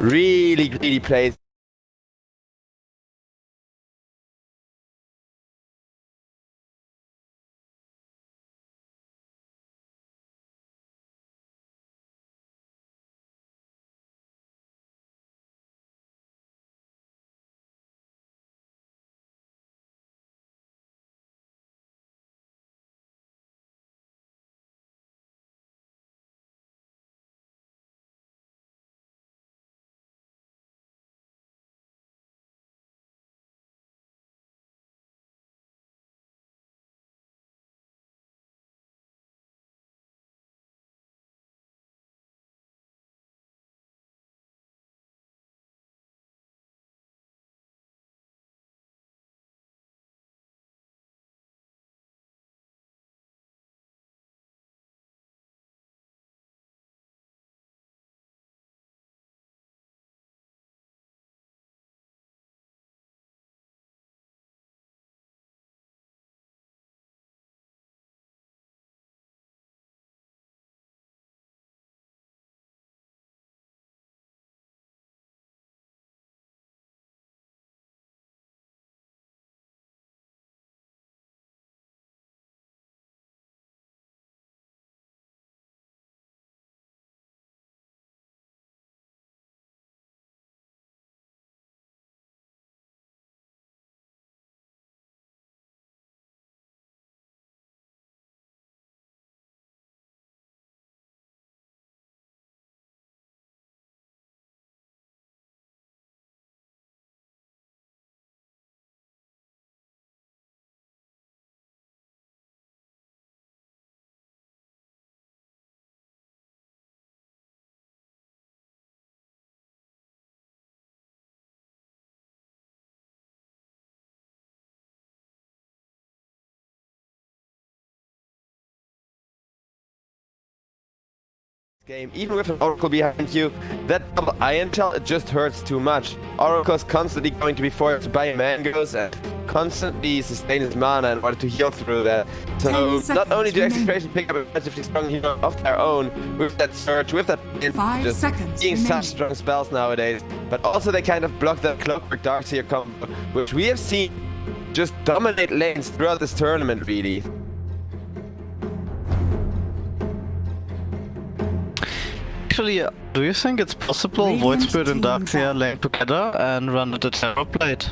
really greedy plays. Game, even with an Oracle behind you, that double Iron Shell, it just hurts too much. Oracle's constantly going to be forced to buy mangoes and constantly sustain his mana in order to heal through that. So not only do Execration pick up a relatively strong hero of their own with that surge, with that just being such strong spells nowadays, but also they kind of block that Clockwork Darkseer combo, which we have seen just dominate lanes throughout this tournament, really. Actually, do you think it's possible Void Spirit and Darkseer lane together and run the Terror Blade?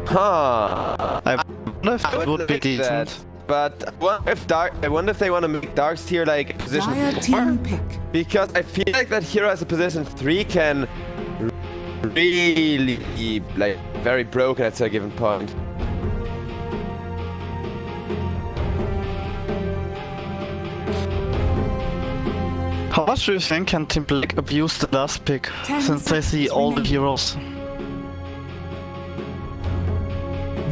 Huh. I wonder if it would be decent. That. But I wonder if they want to make Darkseer like position 4, because I feel like that hero as a position 3 can really be like very broken at a given point. How much do you think can Team Black abuse the last pick, since they see all the heroes?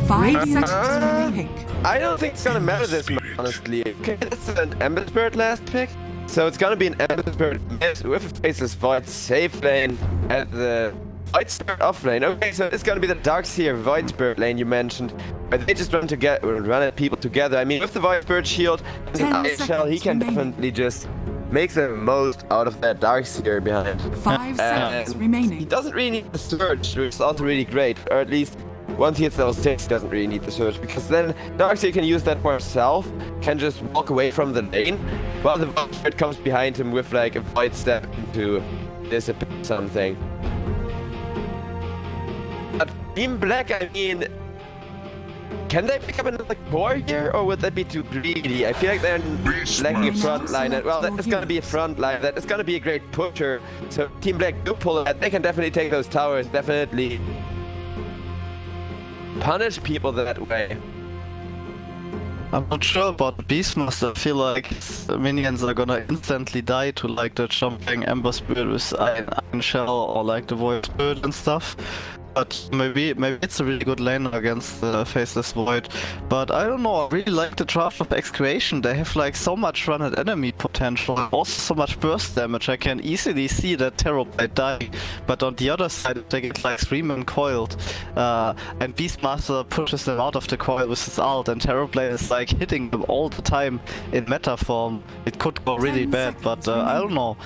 5 seconds remaining. I don't think it's gonna matter this much, honestly. Okay, it's an Ember Spirit last pick, so it's gonna be an Ember Spirit mid with a Faceless Void safe lane at the Void Spirit off lane. Okay, so it's gonna be the Darkseer Void Spirit lane you mentioned, but they just run at people together. I mean, with the Void Spirit shield and the IHL, he can definitely just make the most out of that Darkseer behind. 5 seconds remaining. He doesn't really need the surge, which is also really great, or at least once he hits level 6, he doesn't really need the surge, because then Darkseer can use that for himself, can just walk away from the lane, while the Void Spirit comes behind him with like a Void Step to dissipate something. But Team Black, I mean, can they pick up another core here, or would that be too greedy? I feel like they're lacking a front line. Well, that is going to be a front line. That is going to be a great pusher. So Team Black do pull that. They can definitely take those towers, definitely punish people that way. I'm not sure about the Beastmaster. I feel like his minions are gonna instantly die to like the jumping Ember Spirit with Iron Shell or like the Void Spirit and stuff. but maybe it's a really good lane against the Faceless Void. But I don't know, I really like the draft of Execration. They have like so much run at enemy potential, also so much burst damage. I can easily see that Terrorblade die, but on the other side they get like 3-man coiled, and Beastmaster pushes them out of the coil with his ult, and Terrorblade is like hitting them all the time in meta form. It could go really bad, but I don't know.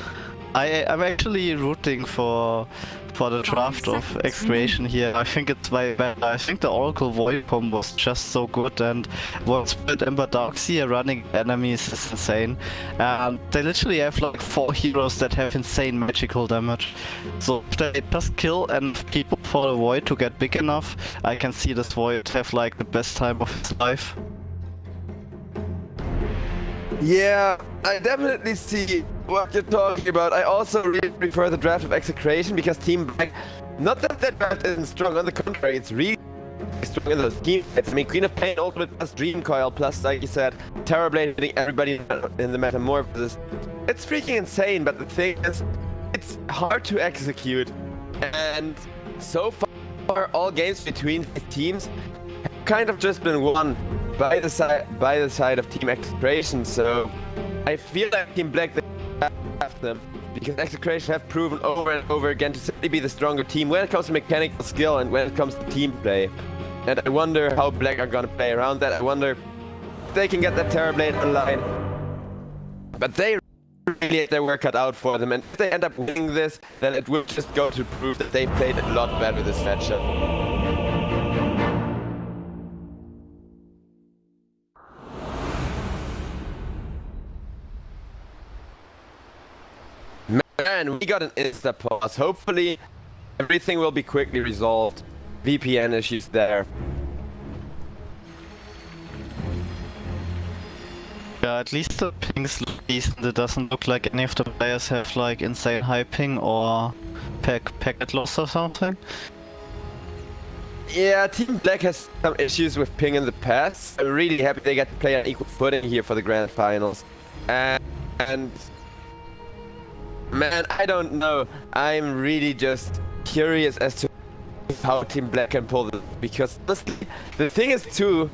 I'm actually rooting for the draft of Execration here. I think it's way better. I think the Oracle Void combo is just so good, and what Spirit Ember Darkseer running enemies is insane. They literally have like 4 heroes that have insane magical damage. So if they just kill enough people for the Void to get big enough, I can see this Void have like the best time of his life. Yeah, I definitely see what you're talking about. I also really prefer the draft of Execration because Team Black, not that that draft isn't strong, on the contrary, it's really strong in those team fights. I mean, Queen of Pain Ultimate plus Dream Coil plus, like you said, Terrorblade hitting everybody in the Metamorphosis. It's freaking insane, but the thing is, it's hard to execute. And so far, all games between these teams have kind of just been won by the side of Team Execration, so I feel like Team Black they have them because Execration have proven over and over again to simply be the stronger team when it comes to mechanical skill and when it comes to team play. And I wonder how Black are gonna play around that. I wonder if they can get that Terrorblade online. But they really have their work cut out for them, and if they end up winning this, then it will just go to prove that they played a lot better this matchup. Man, we got an insta pause. Hopefully, everything will be quickly resolved. VPN issues there. Yeah, at least the pings look decent. It doesn't look like any of the players have like insane high ping or packet loss or something. Yeah, Team Black has some issues with ping in the past. I'm really happy they get to play on equal footing here for the Grand Finals. And man, I don't know. I'm really just curious as to how Team Black can pull this. Because honestly, the thing is too,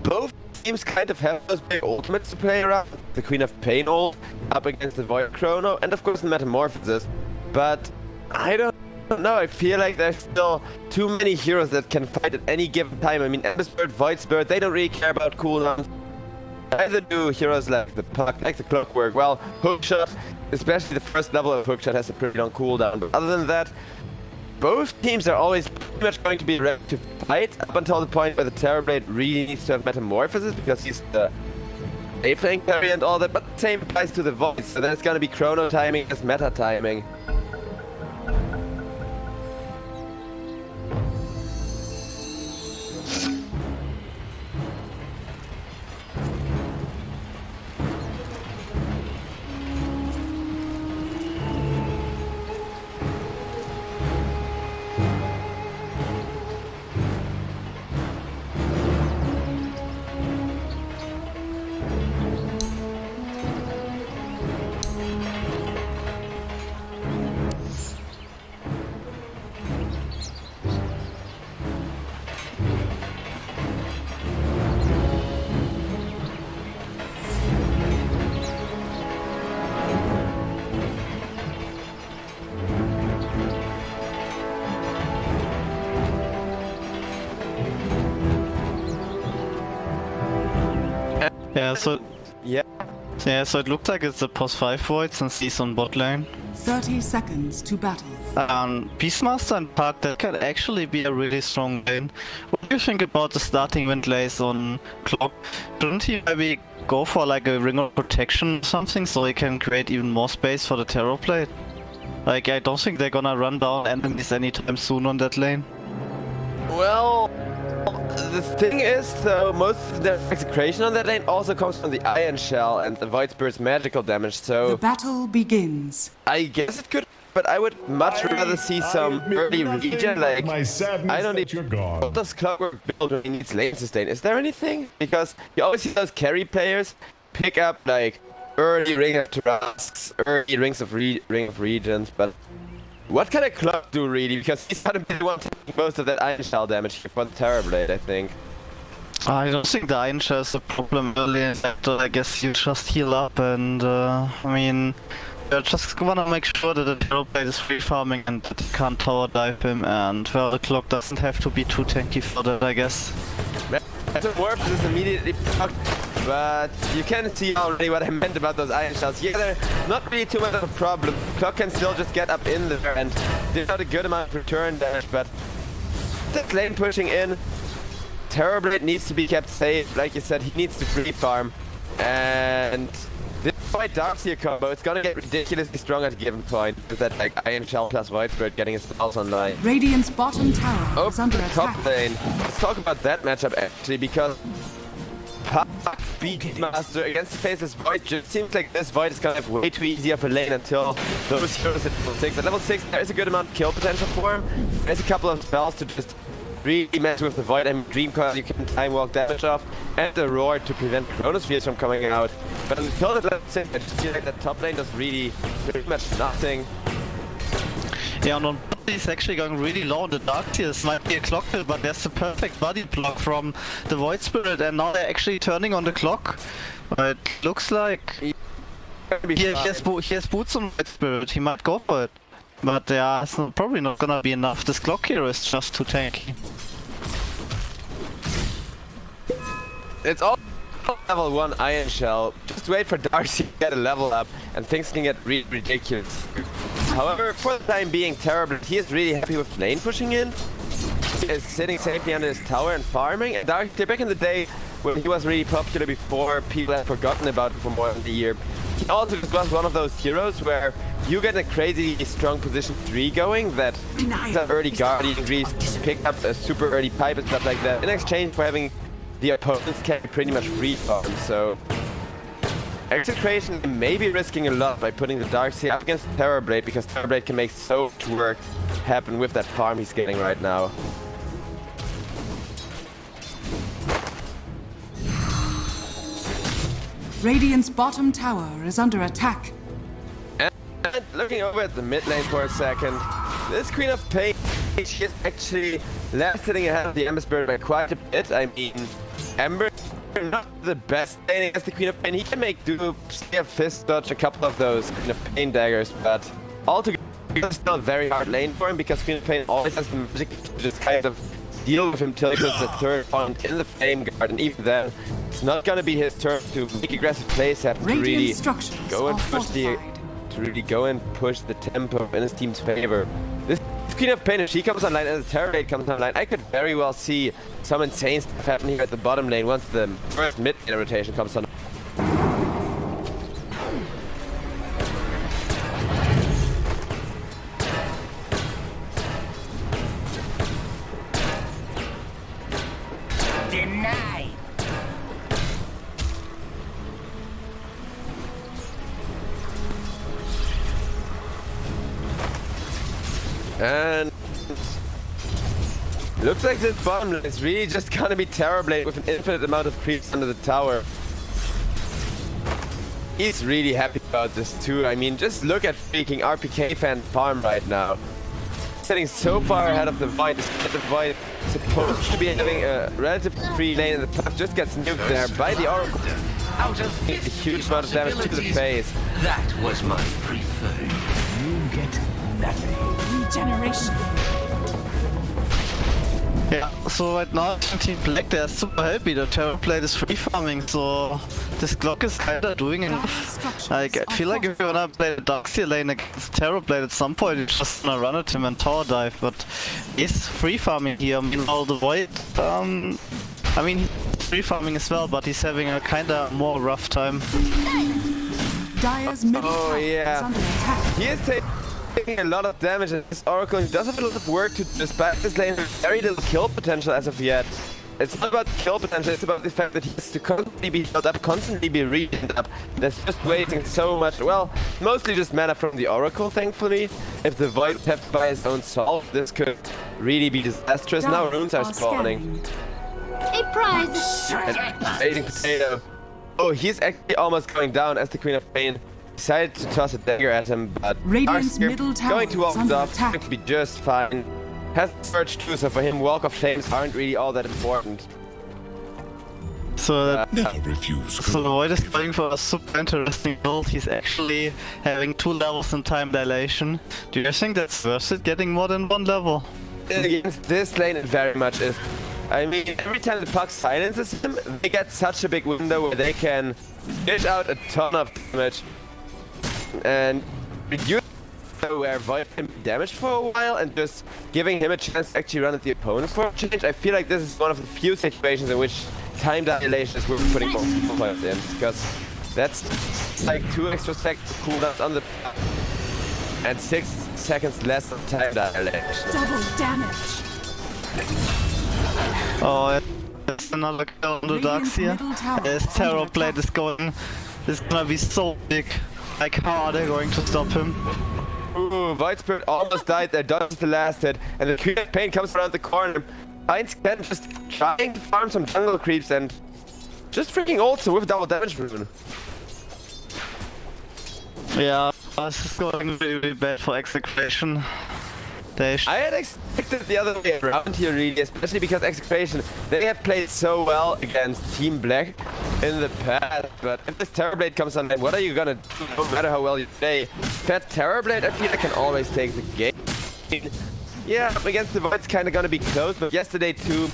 both teams kind of have those big ultimates to play around. The Queen of Pain ult up against the Void Chrono, and of course the Metamorphosis. But I don't know, I feel like there's still too many heroes that can fight at any given time. I mean, Ember Spirit, Void Spirit, they don't really care about cooldowns. Neither do heroes like the Puck, like the Clockwork. Well, Hookshot, especially the first level of Hookshot, has a pretty long cooldown. But other than that, both teams are always pretty much going to be ready to fight up until the point where the Terrorblade really needs to have Metamorphosis because he's the safe lane carry and all that. But the same applies to the Void, so then it's gonna be chrono timing as meta timing. Yeah, so Yeah. so it looks like it's a +5 Void since he's on bot lane. 30 seconds to battle. Beastmaster and Park, that can actually be a really strong lane. What do you think about the starting Windlace on Clock? Shouldn't he maybe go for like a Ring of Protection or something so he can create even more space for the Terrorblade? Like, I don't think they're gonna run down enemies anytime soon on that lane. Well, the thing is, though, most of the Execration on that lane also comes from the Iron Shell and the Void Spirit's magical damage, The so battle begins. I guess it could, but I would much rather see some early regen, like, I don't need... What does Clockwork build when he needs lane sustain? Is there anything? Because you always see those carry players pick up, like, early Ring of Tarrasques, early Ring of Regens, but What can a Clock do really? Because he's gonna be the one taking most of that Iron Shell damage here for the Terrorblade, I think. I don't think the Iron Shell is a problem early in that. I guess you just heal up and I mean, you just wanna make sure that the Terrorblade is free farming and that you can't tower dive him, and well, the Clock doesn't have to be too tanky for that, I guess. The warp is immediately procced, but you can see already what I meant about those Iron Shells. Yeah, they're not really too much of a problem. Clock can still just get up in there and there's not a good amount of return damage, but this lane pushing in, Terrorblade needs to be kept safe. Like you said, he needs to free farm. And this White Darkseer combo, it's gonna get ridiculously strong at a given point with that like Iron Shell plus White Spirit getting his spells online. Radiant's bottom tower is under top attack. lane. Let's talk about that matchup actually, because Puck Beatmaster against the Faceless Void just seems like this Void is gonna have way too easy of a lane until those heroes at level 6. At level 6 there is a good amount of kill potential for him. There's a couple of spells to just really mess with the Void. I mean, Dream Coil you can time walk damage off, and the Roar to prevent Chronospheres from coming out. But until that level 6 I just feel like that top lane does really pretty much nothing. Yeah, and on he's actually going really low on the Darkseer. This might be a Clock kill, but there's the perfect body block from the Void Spirit, and now they're actually turning on the Clock. It looks like he has boots on Void Spirit, he might go for it. But yeah, it's probably not gonna be enough. This Clock hero is just too tanky. It's all level 1 Iron Shell. Just wait for Darcy to get a level up and things can get really ridiculous. However, for the time being, Terrorblade, he is really happy with lane pushing in. He is sitting safely under his tower and farming. And Darcy, back in the day when he was really popular before people had forgotten about it for more than a year, he also just was one of those heroes where you get a crazy strong position 3 going that some early Guardian Greaves pick up a super early pipe and stuff like that in exchange for having the opponents can pretty much free farm. So Execration may be risking a lot by putting the Darkseer up against Terrorblade, because Terrorblade can make so much work happen with that farm he's getting right now. Radiant's bottom tower is under attack. And looking over at the mid lane for a second, this Queen of Pain, she is actually left sitting ahead of the Ember Spirit by quite a bit. I mean, Ember not the best lane against the Queen of Pain. He can make dupes, he have fist dodge, a couple of those Queen of Pain daggers, but altogether it's still a very hard lane for him, because Queen of Pain always has the magic to just kind of deal with him till he puts the third point in the Flame Guard, and even then, it's not gonna be his turn to make aggressive plays happen, to really go and push the tempo in his team's favor. This Queen of Pain, if she comes online and the Terrorblade comes online, I could very well see some insane stuff happen here at the bottom lane once the first mid lane rotation comes on. Denied. And looks like this bottom lane is really just gonna be Terrorblade with an infinite amount of creeps under the tower. He's really happy about this too. I mean, just look at freaking RPK fan farm right now. Sitting so far ahead of the Void. The Void supposed to be having a relatively free lane, and the Puck just gets nuked there by the Oracle. Out of A huge amount of damage to the face. That was my preferred. You get nothing. Regeneration. Yeah, so right now Team Black, they're super happy. The Terrorblade is free farming, so this Clock is kinda doing enough. Like, I feel like if you're gonna play the Darkseer lane against Terrorblade at some point, you're just gonna run at him and tower dive, but he's free farming here. Meanwhile, the Void, I mean, he's free farming as well, but he's having a kinda more rough time. Dire's middle tower is under attack. He is taking a lot of damage, and this Oracle does have a lot of work to despite this lane with very little kill potential as of yet. It's not about kill potential, it's about the fact that he has to constantly be built up, constantly be regained up. That's just wasting so much, well, mostly just mana from the Oracle, thankfully. If the Void would have to buy his own salt, this could really be disastrous. Now runes are spawning. A prize! And Fading Potato. Oh, he's actually almost going down as the Queen of Pain decided to toss a dagger at him, but Radiant's Darkseer middle tower going to walk is under off, attack. going to be just fine. Has Surge too, so for him, Walk of Flames aren't really all that important. So, Never refuse. so the Void is going for a super interesting build. He's actually having 2 levels in time dilation. Do you think that's worth it, getting more than 1 level? Against this lane, it very much is. I mean, every time the puck silences him, they get such a big window where they can dish out a ton of damage and reduce where Void can be damaged for a while and just giving him a chance to actually run at the opponent for a change. I feel like this is one of the few situations in which time dilation is worth putting more points in, because that's like 2 extra seconds cooldowns on the puck and 6 seconds less of time dilation. Double damage. Oh, that's another kill on the Darkseer. His Terror Blade is gonna be so big. Like, how are they going to stop him? Ooh, Void Spirit almost died there, dodges the last hit, and the Creep Pain comes around the corner. Heinz can just trying to farm some jungle creeps and just freaking ults with double damage rune. Yeah, this is going really, really bad for Execration. I had expected the other way around here really, especially because Execration, they have played so well against Team Black in the past, but if this Terrorblade comes on, then what are you gonna do no matter how well you play? That Terrorblade, I feel I can always take the game. Yeah, against the Void's kinda gonna be close, but yesterday too,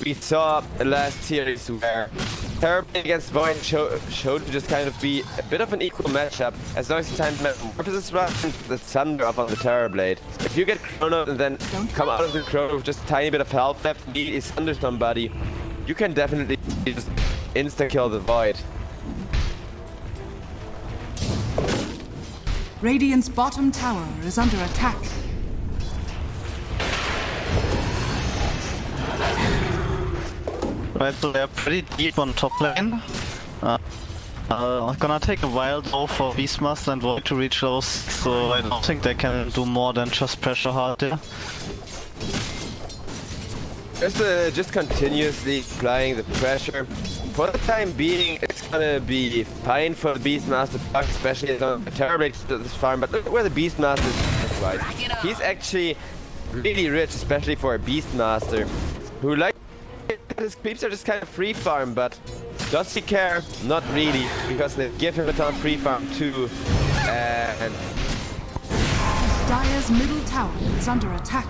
we saw the last series where Terrorblade against Void showed to just kind of be a bit of an equal matchup, as long as you time the Metamorphosis run and the Thunder up on the Terrorblade. If you get Chrono and then come out of the Chrono with just a tiny bit of health left and immediately Thunder somebody, you can definitely just insta-kill the Void. Radiant's bottom tower is under attack. Right, so they're pretty deep on top lane. Gonna take a while though for Beastmaster and Void to reach those, so I don't think they can do more than just pressure hard there. Just continuously applying the pressure. For the time being, it's gonna be fine for the Beastmaster, especially as long as the Terrorblade does this farm, but look where the Beastmaster is right. He's actually really rich, especially for a Beastmaster, who like his creeps are just kind of free farm, but does he care? Not really, because they give him a ton of free farm too. And Dire's middle tower is under attack.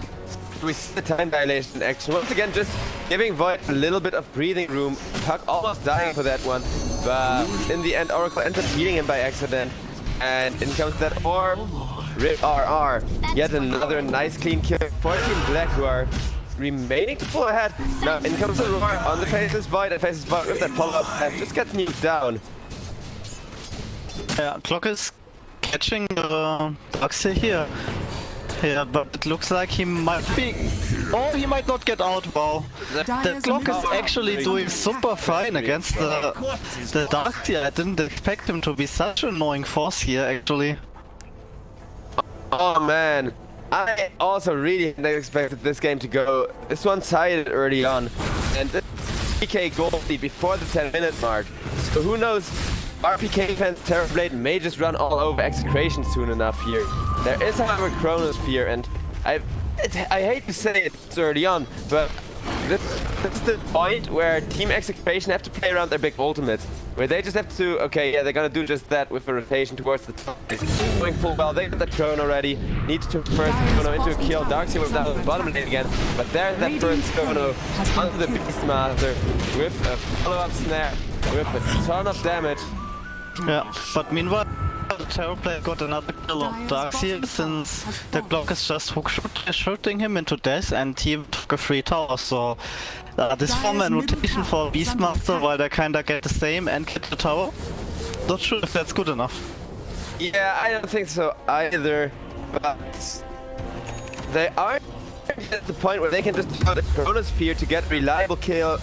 we see the time dilation in action. Once again, just giving Void a little bit of breathing room. Puck almost dying for that one, but in the end, Oracle ends up healing him by accident. And in comes that orb. RIP RR. Yet another nice clean kill for Team Black, who are remaining to pull ahead. Now in comes the roar on the Faceless Void, and Faceless Void with that follow-up and just gets nuked down. Yeah, Clock is catching Darkseer here. Yeah, but it looks like he might be... Oh, he might not get out, wow. The Clock is actually doing super fine against the Darkseer. I didn't expect him to be such an annoying force here, actually. Oh man, I also really didn't expect this game to go this one-sided early on. And this PK goal lead before the 10-minute mark. So who knows, RPK fans Terrorblade may just run all over Execration soon enough here. There is however Chronosphere, and I hate to say it so early on, but this is the point where Team Execration have to play around their big ultimates, where they just have to, okay, yeah, they're gonna do just that with a rotation towards the top. Going full well, they got the Chrono already, need to first Chrono into a kill, Darkseer was down on the bottom lane again, but there's that first Chrono onto the Beastmaster with a follow-up snare, with a ton of damage. Yeah, but meanwhile, the Terrorblade got another kill on Darkseer since the Clock is just shooting him into death and he took a free tower, so this form and rotation for Beastmaster while they kinda get the same and get the tower. Not sure if that's good enough. Yeah, I don't think so either, but they are at the point where they can just throw the Chronosphere to get reliable kill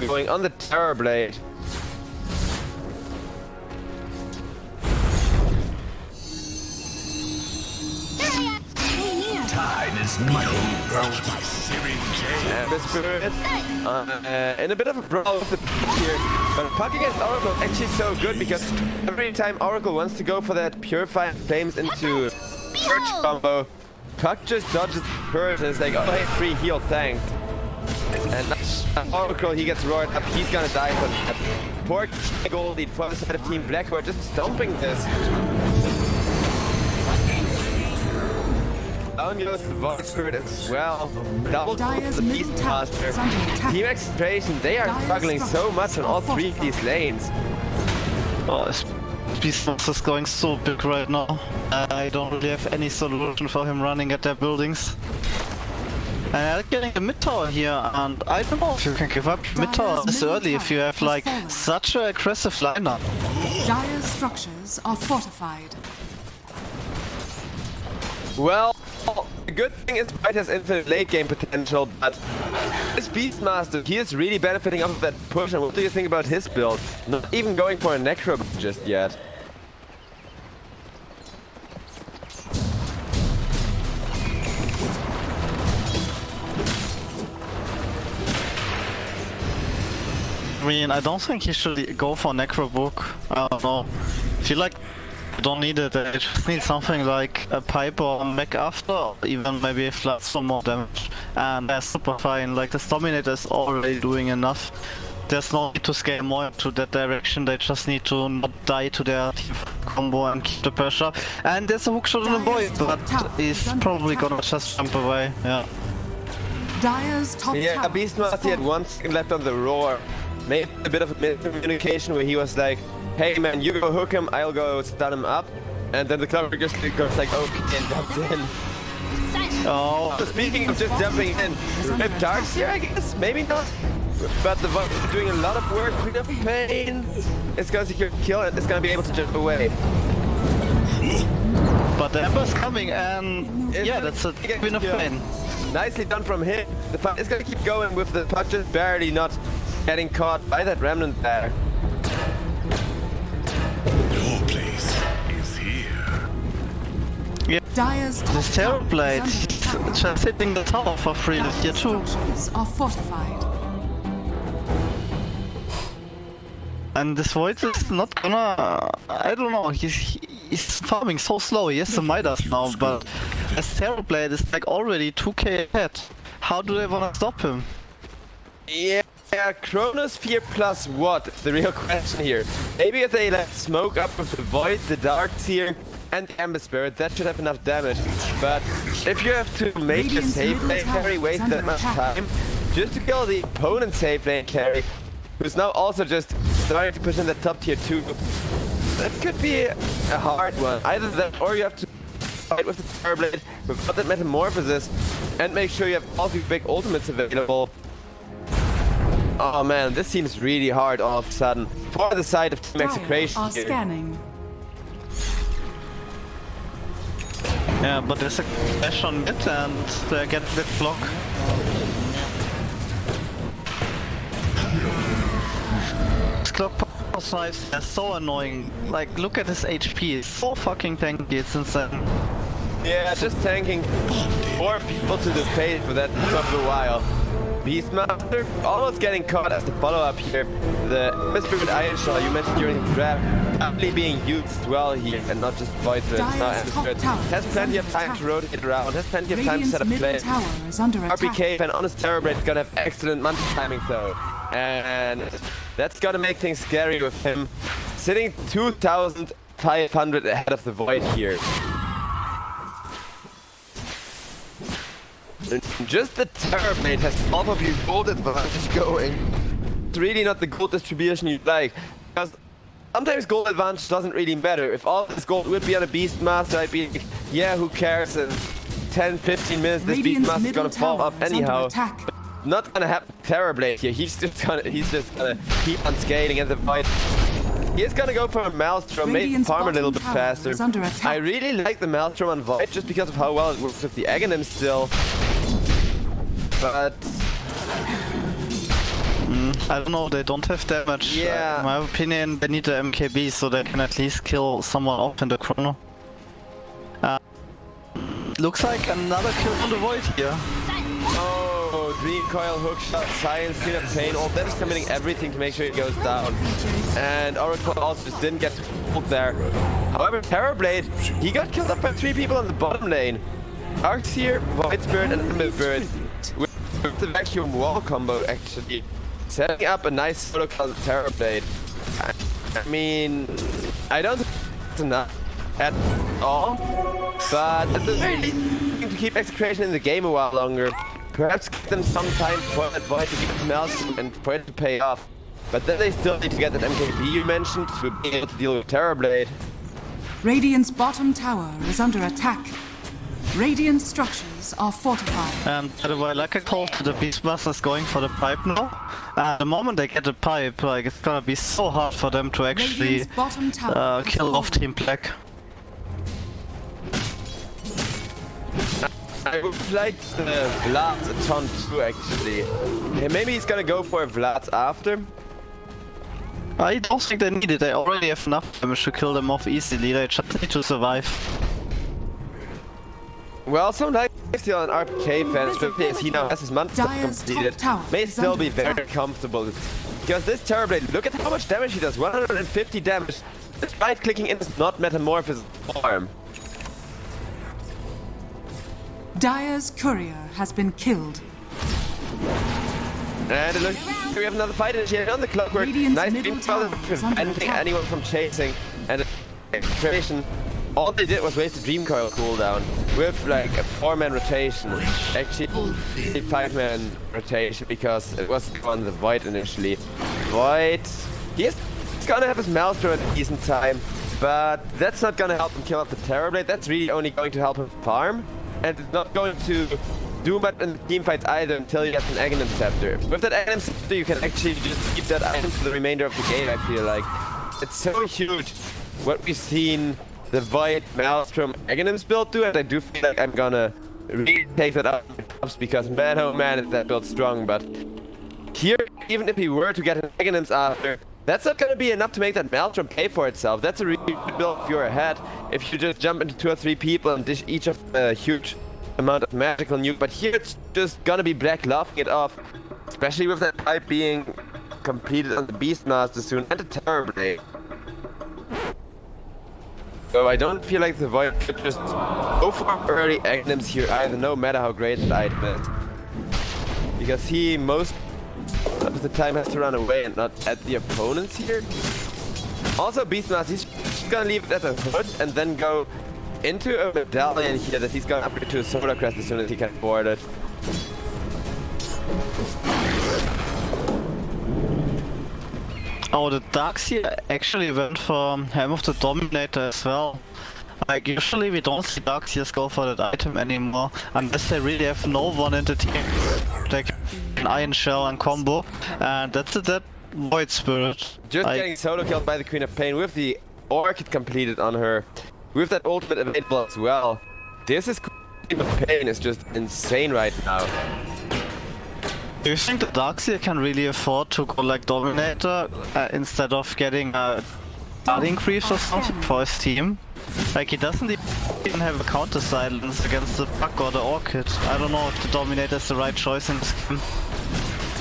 going on the Terrorblade. Tide is Amber Spirit in a bit of a brawl with the here, but Puck against Oracle is actually so good because every time Oracle wants to go for that Purifying Flames into Purge combo, Puck just dodges the Purge and is like, oh hey, free heal, thanks. And Oracle, he gets roared up, he's gonna die for that. Poor Goldie from the side of Team Black who are just stomping this. Down goes the Void Spirit as well. Double kills the Beastmaster. Team Execration, they are struggling so much on all three of these lanes. Oh, this Beastmaster is going so big right now. I don't really have any solution for him running at their buildings. And they're getting the mid tower here, and I don't know if you can give up mid tower this early if you have like such an aggressive lineup. Dire's structures are fortified. Well, the good thing is White has infinite late game potential, but this Beastmaster, he is really benefiting off of that push. And what do you think about his build? Not even going for a Necro just yet. I mean, I don't think he should go for Necro Book. I don't know. I feel like you don't need it. I just need something like a pipe or a mech after, or even maybe a flat some more damage. And that's super fine. Like the Dominator is already doing enough. There's no need to scale more into that direction. They just need to not die to their team combo and keep the pressure up. And there's a hookshot on the boy, but he's probably gonna just jump away. Yeah. Dire's top Yeah, tower Beastmaster he had 1 second left on the roar. Made a bit of a miscommunication where he was like, hey man, you go hook him, I'll go stun him up. And then the Clover just goes like, okay, and jumps in. Oh. So speaking of just jumping in, Rip Darks here, I guess? Maybe not. But the Void is doing a lot of work, Queen of Pain. It's gonna secure kill and it's gonna be able to jump away. But the Ember's coming and yeah, that's a Queen of Pain. Nicely done from him. The fight is gonna keep going with the Puck just barely not getting caught by that Remnant there. Your place is here. Yeah. Dire's top This tower Terrorblade, is under attack. he's just hitting the tower for free this year Dire's too. structures are fortified. And this Void is not gonna... I don't know, he's farming so slow. He has the Midas now, but as Terrorblade is like already 2k ahead. How do they wanna stop him? Yeah, Chronosphere plus what is the real question here. Maybe if they like smoke up with the Void, the Darks here, and the Ember Spirit, that should have enough damage. But if you have to make a safe lane carry waste that much time, just to kill the opponent's safe lane carry, who's now also just starting to push in the top tier 2, that could be a hard one. Either that, or you have to fight with the Terrorblade without that Metamorphosis, and make sure you have all the big ultimates available. Oh man, this seems really hard all of a sudden. For the side of Team Execration Are here. scanning. Yeah, but there's a dash on mid and they get the block. This clock snipes are so annoying. Like, look at his HP, it's so fucking tanky, it's insane. Yeah, just tanking 4 people to the face for that took a while. Beastmaster almost getting caught as the follow-up here. The Spirit Iron Shell you mentioned during the draft actually being used as well here and not just Void Spirit. Dire's top tower Has plenty of time to rotate around, has plenty of time to set up Radiant's play. middle tower is under attack. RPK and Honest Terrorblade is gonna have excellent multi timing though. And that's gonna make things scary with him sitting 2,500 ahead of the Void here. And just the Terrorblade has all of your gold advantage going. It's really not the gold distribution you'd like. Because sometimes gold advantage doesn't really matter. If all this gold would be on a Beastmaster, I'd be like, yeah, who cares? In 10-15 minutes this Radiant's Beastmaster's middle gonna fall tower off is under anyhow. attack. Not gonna happen to Terrorblade here. He's just gonna keep on scaling at the Void. He's gonna go for a Maelstrom, make Radiant's farm a little bit bottom tower faster. is under attack. I really like the Maelstrom on Void just because of how well it works with the Aghanim still. But I don't know, they don't have damage. Yeah. In my opinion, they need the MKB so they can at least kill someone off in the chrono. And looks like another kill on the Void here. Oh, Dream Coil, Hook Shot, Science, Clean Up Pain, all that is committing everything to make sure it goes down. And Oracle also just didn't get pulled there. However, Terrorblade, he got killed up by 3 people on the bottom lane. Arcs here, Void Spirit and Emberbird with the vacuum wall combo actually. Setting up a nice solo kill with Terrorblade. I mean, I don't think it's enough at all, but at the very least, to keep Execration in the game a while longer. Perhaps give them some time for that Void to get smells and for it to pay off. But then they still need to get that MKB you mentioned to be able to deal with Terrorblade. Radiant's bottom tower is under attack. Radiant structures are fortified. And by the way, like I told, the Beastmaster's going for the pipe now. And the moment they get the pipe, like it's gonna be so hard for them to actually Radiant's bottom tower is kill off falling. Team Black. I would like the Vlad a ton too actually. Hey, maybe he's gonna go for Vlad after. I don't think they need it, they already have enough damage to kill them off easily, they just need to survive. Well, so nice still an RPK fan, especially as he now has his monster Dire's completed. top tower May is still under be very attack. comfortable. Because this Terrorblade, look at how much damage he does, 150 damage. Despite clicking in his not metamorphosis form. Dire's courier has been killed. And it looks like we have another fight initiated on the clockwork. Radiant's Nice middle beam tower is under preventing attack. anyone from chasing. And Execration, all they did was waste the Dream Coil cooldown with like a 4-man rotation. Actually, a 5-man rotation because it was on the Void initially. Void, he's gonna have his Maelstrom at a decent time, but that's not gonna help him kill off the Terrorblade. That's really only going to help him farm, and it's not going to do much in the team fights either until you get an Aghanim Scepter. With that Aghanim Scepter, you can actually just keep that item for the remainder of the game, I feel like. It's so huge what we've seen the Void, Maelstrom, Aghanims build do, and I do feel like I'm gonna really take that up because man oh man is that build strong, but here, even if he were to get an Aghanims after, that's not gonna be enough to make that Maelstrom pay for itself. That's a really good build if you're ahead, if you just jump into 2 or 3 people and dish each of a huge amount of magical nuke, but here it's just gonna be Black laughing it off, especially with that pipe being completed on the Beastmaster soon and the Terrorblade. So I don't feel like the Void should just go for early Aghanims here either, no matter how great that item is. Because he most of the time has to run away and not at the opponents here. Also Beastmaster, he's gonna leave it at a hood and then go into a medallion here that he's gonna upgrade to a Solar Crest as soon as he can afford it. Oh, the Darkseer actually went for Helm of the Dominator as well. Like, usually we don't see Darkseers go for that item anymore, unless they really have no one in the team. Like an Iron Shell and combo, and that's a dead Void Spirit. Just getting solo killed by the Queen of Pain with the Orchid completed on her, with that ultimate available as well. This is Queen of Pain is just insane right now. Do you think the Darkseer can really afford to go like Dominator instead of getting a Guarding Creeps or something for his team? Like, he doesn't even have a counter silence against the Bug or the Orchid. I don't know if the Dominator is the right choice in this game.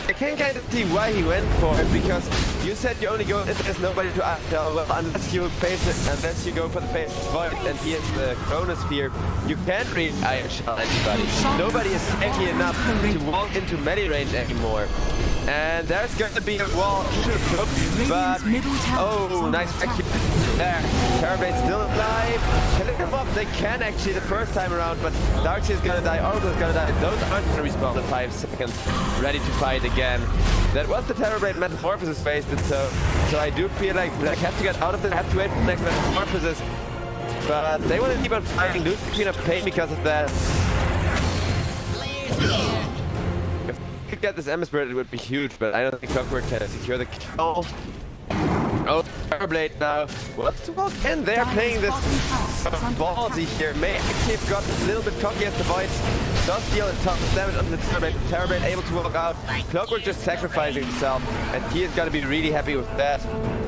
I can kind of see why he went for it, because you said you only go if there's nobody to act. Well, unless you face it, unless you go for the face Void and he is the Chronosphere, you can't really Iron Shell anybody. Nobody is tanky enough to walk into melee range anymore. And there's going to be a wall to the top, but oh, nice vacuum there. Terrorblade's still alive. Killing him off, they can actually the first time around, but Darkseer is gonna die, Oracle is gonna die. Those aren't gonna respawn in 5 seconds, ready to fight again. That was the Terrorblade Metamorphosis wasted, so I do feel like Black has to get out of it, have to wait for the next Metamorphosis. But they want to keep on fighting, lose the Queen of Pain because of that. If we could get this Ember Spirit, it would be huge, but I don't think Clockwork can secure the kill. Oh, Terrorblade now wants to walk in. They're playing this ballsy here. May actually have got a little bit cocky as the Void does deal a ton of damage on the Terrorblade. Terrorblade able to walk out. Clockwork just sacrificing himself, and he is gonna be really happy with that.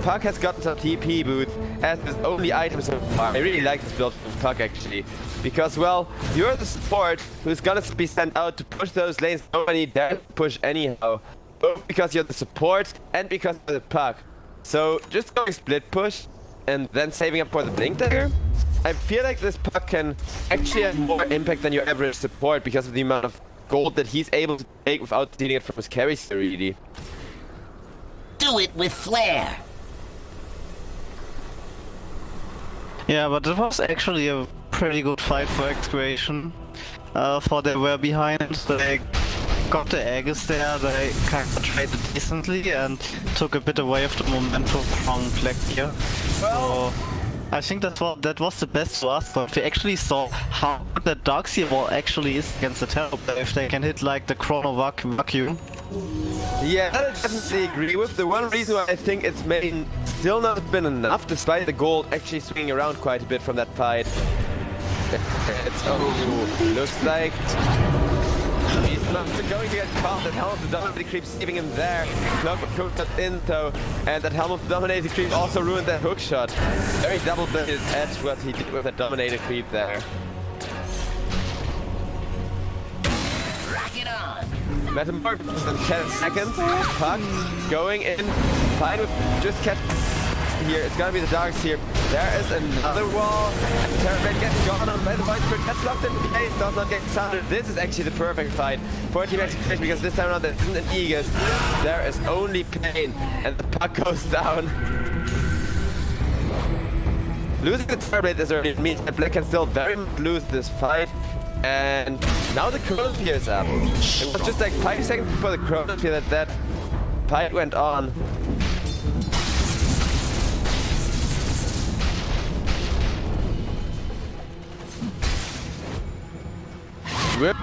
Puck has gotten some TP boots as his only item so far. I really like this build from Puck actually, because well, you're the support who's gonna be sent out to push those lanes nobody dares push anyhow. Both because you're the support and because of the Puck. So just going split push and then saving up for the blink dagger. I feel like this Puck can actually have more impact than your average support because of the amount of gold that he's able to take without stealing it from his carries really. Do it with flair. Yeah, but it was actually a pretty good fight for Execration. For they were behind, they got the Aegis there, they kind of traded decently and took a bit away of the momentum from Blackbeard. Well, so I think that was the best to ask for. We actually saw how the Darkseer wall actually is against the Terrorblade if they can hit like the Chrono Vacuum. Yeah, that I definitely agree with. The one reason why I think it's maybe still not been enough, despite the gold actually swinging around quite a bit from that fight. Looks like he's not going to get caught. That Helm of the Dominating Creep saving him there. Clockwork took that in though, and that Helm of the Dominating Creep also ruined that hook shot. Very double-bladed edge what he did with that Dominating Creep there. Rock it on. Metamorphosis in 10 seconds. Puck going in. Fine with just catch here. It's gonna be the Darkseer. There is another wall. Terrorblade gets gone on by the Void Spirit. That's locked in the base. Does not get sounded. This is actually the perfect fight for Team Execration because this time around there isn't an Aegis. There is only pain, and the Puck goes down. Losing the Terrorblade this early means that Black can still very much lose this fight. And now the Chronosphere is up. It was just like 5 seconds before the Chronosphere that fight went on. We're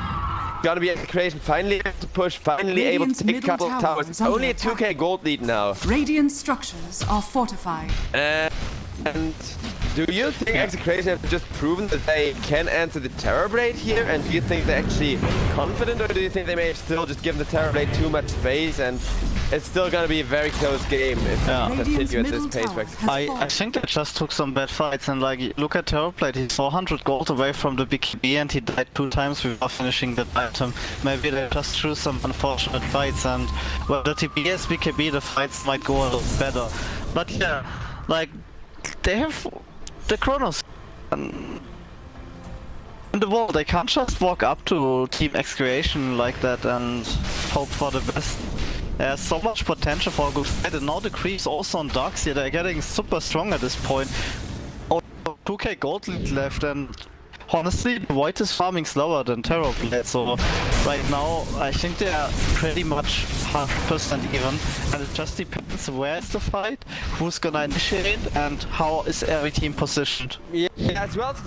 gonna be Execration finally able to push, finally able to take a couple of towers. It's only a 2k gold lead now. Radiant structures are fortified. And do you think Execration have just proven that they can answer the Terrorblade here? And do you think they're actually confident, or do you think they may have still just given the Terrorblade too much space and it's still gonna be a very close game if they continue at this pace for Execration? I think they just took some bad fights, and like, look at Terrorblade, he's 400 gold away from the BKB and he died 2 times before finishing that item. Maybe they just threw some unfortunate fights, and well, the TPS BKB, the fights might go a little better. But yeah, like, they have the Chronos in the wall. They can't just walk up to Team Execration like that and hope for the best. There's so much potential for a good fight, and now the creeps also on Darkseer, they're getting super strong at this point. Oh, 2k gold lead left, and honestly, the Void is farming slower than Terrorblade, so right now I think they are pretty much 100% even, and it just depends where is the fight, who's gonna initiate, and how is every team positioned. Yeah, as well as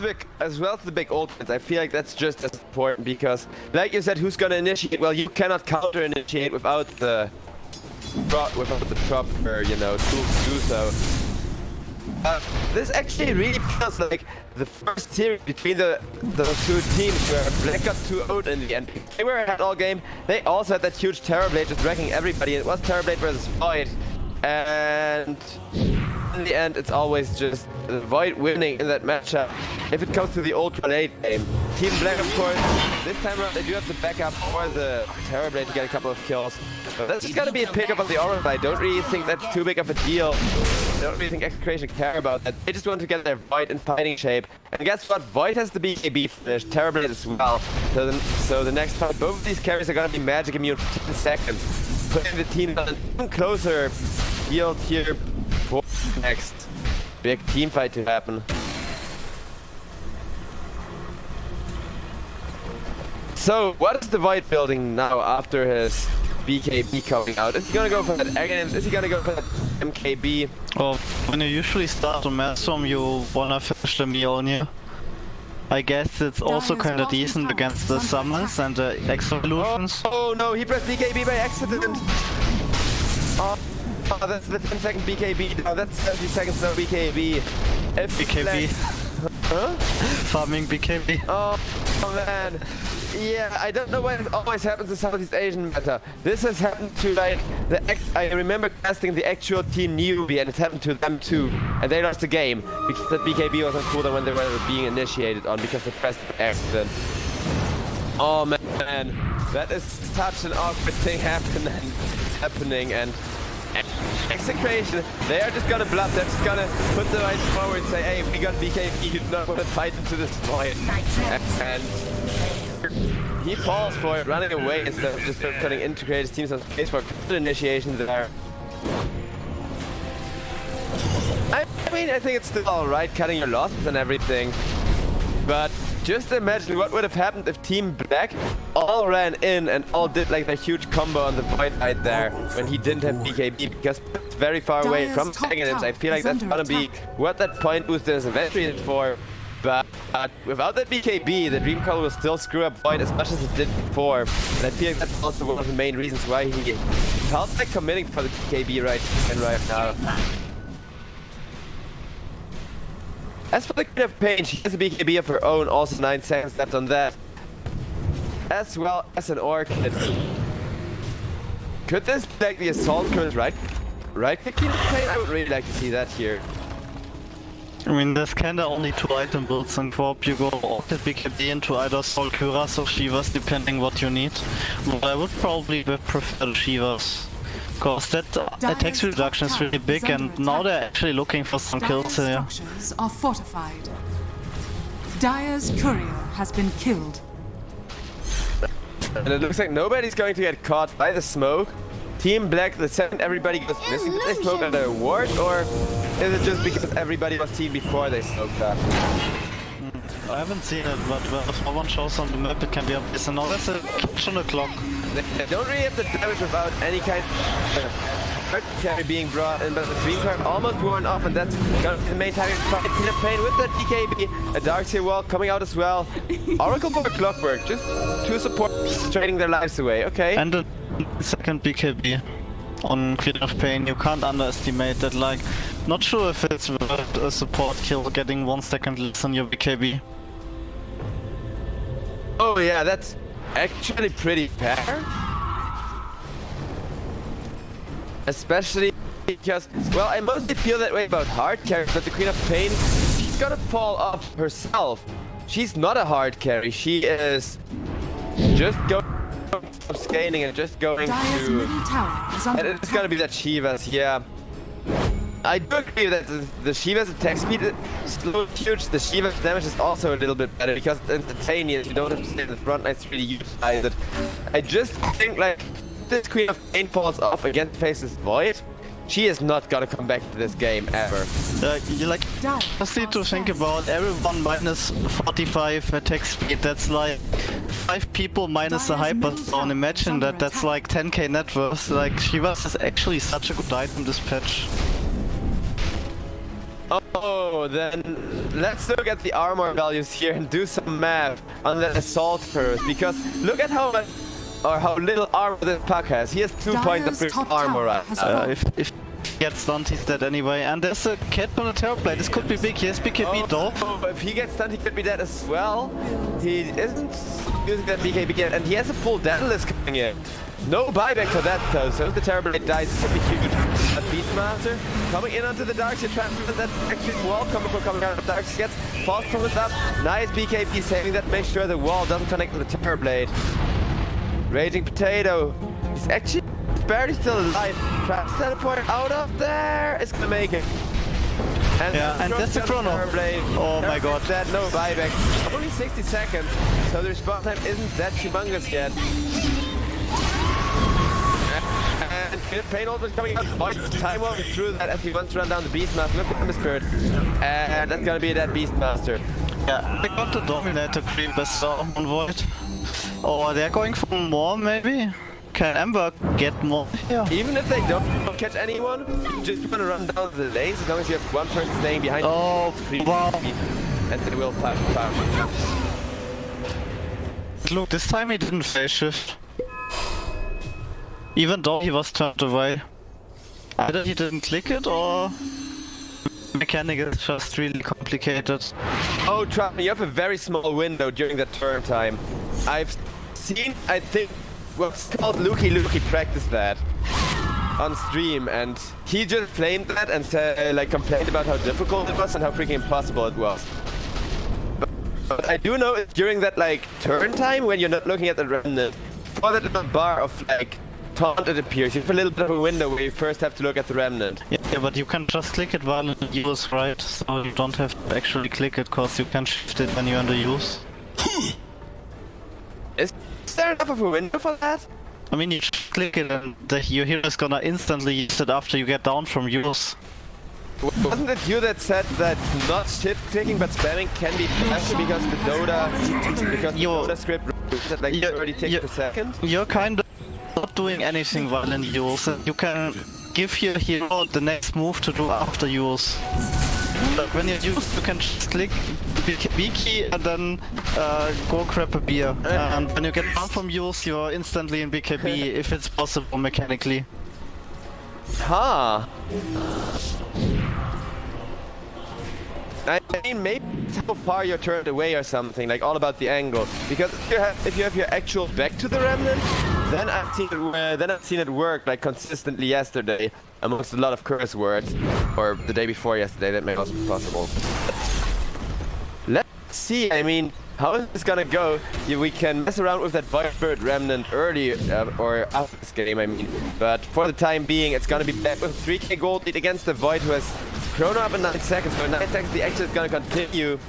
the big ultimates, I feel like that's just as important because, like you said, who's gonna initiate? Well, you cannot counter initiate without the proper, you know, tools to do so. This actually really feels like the first series between those two teams where Black got 2-0'd in the end. They were ahead all game. They also had that huge Terrorblade just wrecking everybody. It was Terrorblade versus Void, and in the end, it's always just the Void winning in that matchup. If it comes to the ultra late game, Team Black, of course, this time around they do have the backup for the Terrorblade to get a couple of kills. But that's just gonna be a pickup on the Aura. I don't really think that's too big of a deal. I don't really think Execration care about that. They just want to get their Void in fighting shape. And guess what? Void has the BKB finish, Terrorblade as well. So the next fight, both of these carries are gonna be magic immune for 10 seconds. Putting the team on an even closer field here for the next big team fight to happen. So, what is the Void building now after his BKB coming out? Is he gonna go for that Aghanim's? Is he gonna go for that MKB? Well, when you usually start a Maelstrom, you wanna finish the Mjolnir. I guess it's also kinda decent against the summons and the Exelutions. Oh no, he pressed BKB by accident! Oh, Oh, that's the 10-second BKB. No, that's 70 seconds no BKB. If BKB. Huh? Farming BKB. Oh man. Yeah, I don't know why it always happens in Southeast Asian meta. This has happened to like I remember casting the actual team newbie, and it happened to them too, and they lost the game because the BKB wasn't cooler when they were being initiated on because they pressed the accident. Oh man, that is such an awkward thing happening, and Execration, they are just gonna bluff, they're just gonna put the right forward and say, hey, we got BKB, you don't want to fight into this point. And he falls for it, running away instead of just putting integrated teams on space for good initiation there. I mean, I think it's still alright cutting your losses and everything, but just imagine what would have happened if Team Black all ran in and all did like the huge combo on the Void right there when he didn't have BKB, because it's very far away from Mechanisms. I feel like that's gonna be what that point booster is eventually for. But without that BKB, the Dream Call will still screw up Void as much as it did before. And I feel like that's also one of the main reasons why he felt like committing for the BKB right now. As for the Queen of Pain, she has a BKB of her own, also 9 seconds left on that. As well as an Orchid. Could this be like the Assault Current right click Queen of Pain? I would really like to see that here. I mean, there's kinda only 2 item builds in co-op. You go Orchid BKB into either Soul Cuirass or Shivas, depending what you need. But I would probably prefer the Shivas. Because that attacks reduction is really big, and now they're actually looking for some kills here. Structures are fortified. Dire's courier has been killed. And it looks like nobody's going to get caught by the smoke. Team Black, the second everybody goes missing, did they smoke under a ward, or is it just because everybody was team before they smoked that? I haven't seen it, but if no one shows on the map, it can be obvious. And now there's a catch on the clock. They don't really have the damage without any kind of carry being brought in, but the Dream Card almost worn off, and that's gonna be the main target fight. Queen of Pain with that BKB, a Darkseer wall coming out as well. Oracle for Clockwork, just 2 support trading their lives away, okay. And the second BKB on Queen of Pain, you can't underestimate that. Like, not sure if it's worth a support kill getting 1 second less on your BKB. Oh yeah, that's actually pretty fair. Especially because, well, I mostly feel that way about hard carries, but the Queen of Pain, she's gonna fall off herself. She's not a hard carry, she is just going scaling and just going Dire's middle tower is under and it's gonna be that Shivas, yeah. I do agree that the Shiva's attack speed is huge. The Shiva's damage is also a little bit better because it's instantaneous. You don't have to stay in the front lines to really utilize it. I just think like this Queen of Pain falls off against faces Void, she is not gonna come back to this game ever. You like just need to think about everyone minus 45 attack speed. That's like 5 people minus a hyperzone. Imagine that. That's like 10k net worth. Like Shivas is actually such a good item this patch. Oh, then let's look at the armor values here and do some math on the assault curve, because look at how much or how little armor this puck has. He has 2 points of armor right now. If he gets stunned, he's dead anyway. And there's a cat on the Terrorblade. This could be big. He has BKB though. Oh, if he gets stunned, he could be dead as well. He isn't using that BKB yet, and he has a full Daedalus coming in. No buyback for that though, so if the Terrorblade dies, it's gonna be huge. That Beastmaster coming in onto the Darkseer trap, that actually wall combo coming out of Darkseer gets false promise up. Nice BKB saving that, make sure the wall doesn't connect with the Terrorblade. Raging Potato, he's actually barely still alive. Tries to teleport out of there, it's gonna make it. And yeah, and that's the chrono. Oh my god. That no buyback. Only 60 seconds, so the respawn time isn't that humongous yet. And Pain almost coming out. Time walking through that as he wants to run down the Beastmaster. Look at the Spirit. And that's gonna be that Beastmaster. Yeah, they got the Dominator creep as well on Void. Oh, they're going for more maybe? Can Ember get more here? Even if they don't catch anyone, just gonna run down the lanes as long as you have one person staying behind. Oh, wow. And they will flash. Look, this time he didn't phase shift. Even though he was turned away. Either he didn't click it or mechanic is just really complicated. Oh, trust me, you have a very small window during that turn time. I've seen, I think, what's called Luki practice that on stream, and he just claimed that and like complained about how difficult it was and how freaking impossible it was. But I do know during that like turn time when you're not looking at the remnant, for that little bar of like taunt it appears, you have a little bit of a window where you first have to look at the remnant. Yeah, but you can just click it while in use, right? So you don't have to actually click it, cause you can shift it when you're in the use. Is there enough of a window for that? I mean, you just click it and your hero is gonna instantly use it after you get down from use. Wasn't it you that said that not shift clicking but spamming can be faster because the Dota script that like 30 ticks per second? You're kind of not doing anything while in use. You can give your hero the next move to do after use. Like when you're used, you can just click B key and then go grab a beer. And when you get down from use, you're instantly in BKB if it's possible mechanically. Huh. I mean, maybe it's how far you're turned away or something, like all about the angle. Because if you have your actual back to the remnant, then I've seen it work like consistently yesterday, amongst a lot of curse words, or the day before yesterday. That may also be possible. Let's see. I mean, how is this gonna go? We can mess around with that Void Spirit Remnant early or after this game, I mean. But for the time being, it's gonna be back with 3k gold lead against the Void, who has Chrono up in 9 seconds. So in 9 seconds, the action is gonna continue.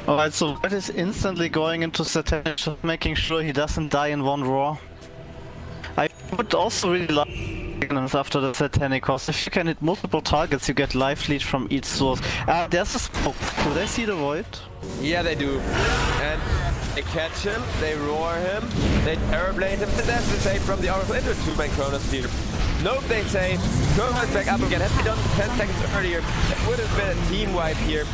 Alright, so Void is instantly going into Satanic, just making sure he doesn't die in one roar. I would also really like after the Satanic, cause if you can hit multiple targets, you get life lead from each source. There's a smoke. Do they see the Void? Yeah, they do. And they catch him, they roar him, they terrorblade him, and that's the save from the Oracle into a 2-man Chronosphere. Nope, they say. Chrono is back up again. Had they done 10 seconds earlier, it would have been a team wipe here.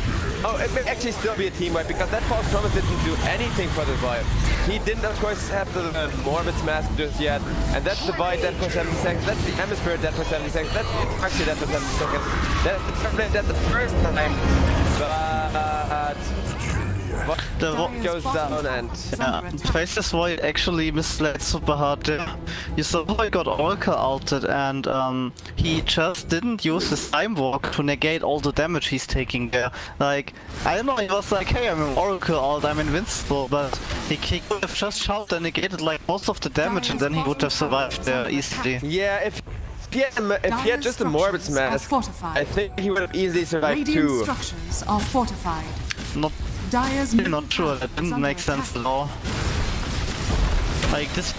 Oh, it may actually still be a team wipe because that false promise didn't do anything for the Void. He didn't, of course, have the Morbid's Mask just yet. And that's the Void dead for 70 seconds. That's the Hemisphere dead for 70 seconds. That's the actually dead for 70 seconds. That's the Terminator dead the first time. But The goes down and Faceless Void actually misled super hard there. You saw he got Oracle ulted and he just didn't use his Time Walk to negate all the damage he's taking there. Like, I don't know, he was like, hey, I'm an Oracle ult, I'm invincible, but he could have just shouted and negated like most of the damage and then he would have survived there easily. yeah, if he had just a Morbid's Mask, I think he would have easily survived Radiant too. structures are fortified. Dire's Not sure, that didn't make sense at all. Like, this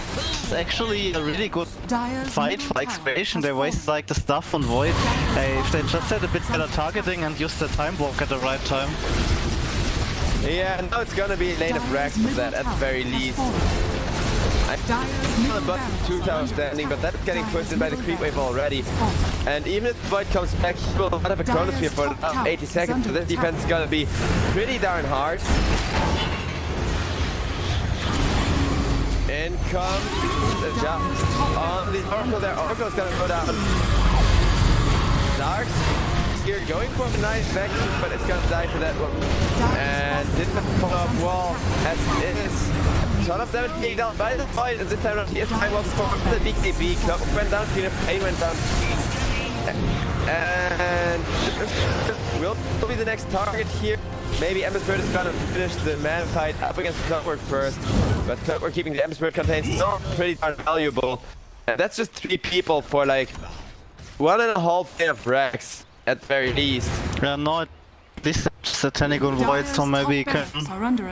is actually a really good fight for Execration. They wasted like the stuff on Void. If they just had a bit better targeting and used the Time Walk at the right time. Yeah, now it's gonna be lane of Rax for that at the very least. I'm on the bottom 2 tower standing, but that's getting pushed in by the creep wave already. And even if the Void comes back, he will not have a Chronosphere for about 80 seconds, so this defense is gonna be pretty darn hard. In comes the jump on the Oracle there. Oracle's gonna go down. Darks here going for a nice vacuum, but it's gonna die for that one. And didn't pull off wall as it is. Ton of damage being down by the Void, and this time around he is time for the BKB. Club went down, A went down. And will be the next target here. Maybe Ember Spirit is gonna finish the man fight up against Clockwork first. But Clockwork keeping the Ember Spirit contained still pretty darn valuable. And that's just 3 people for like 1.5 day of Rax at the very least. Yeah, no, at least Satanic and Void, so maybe you can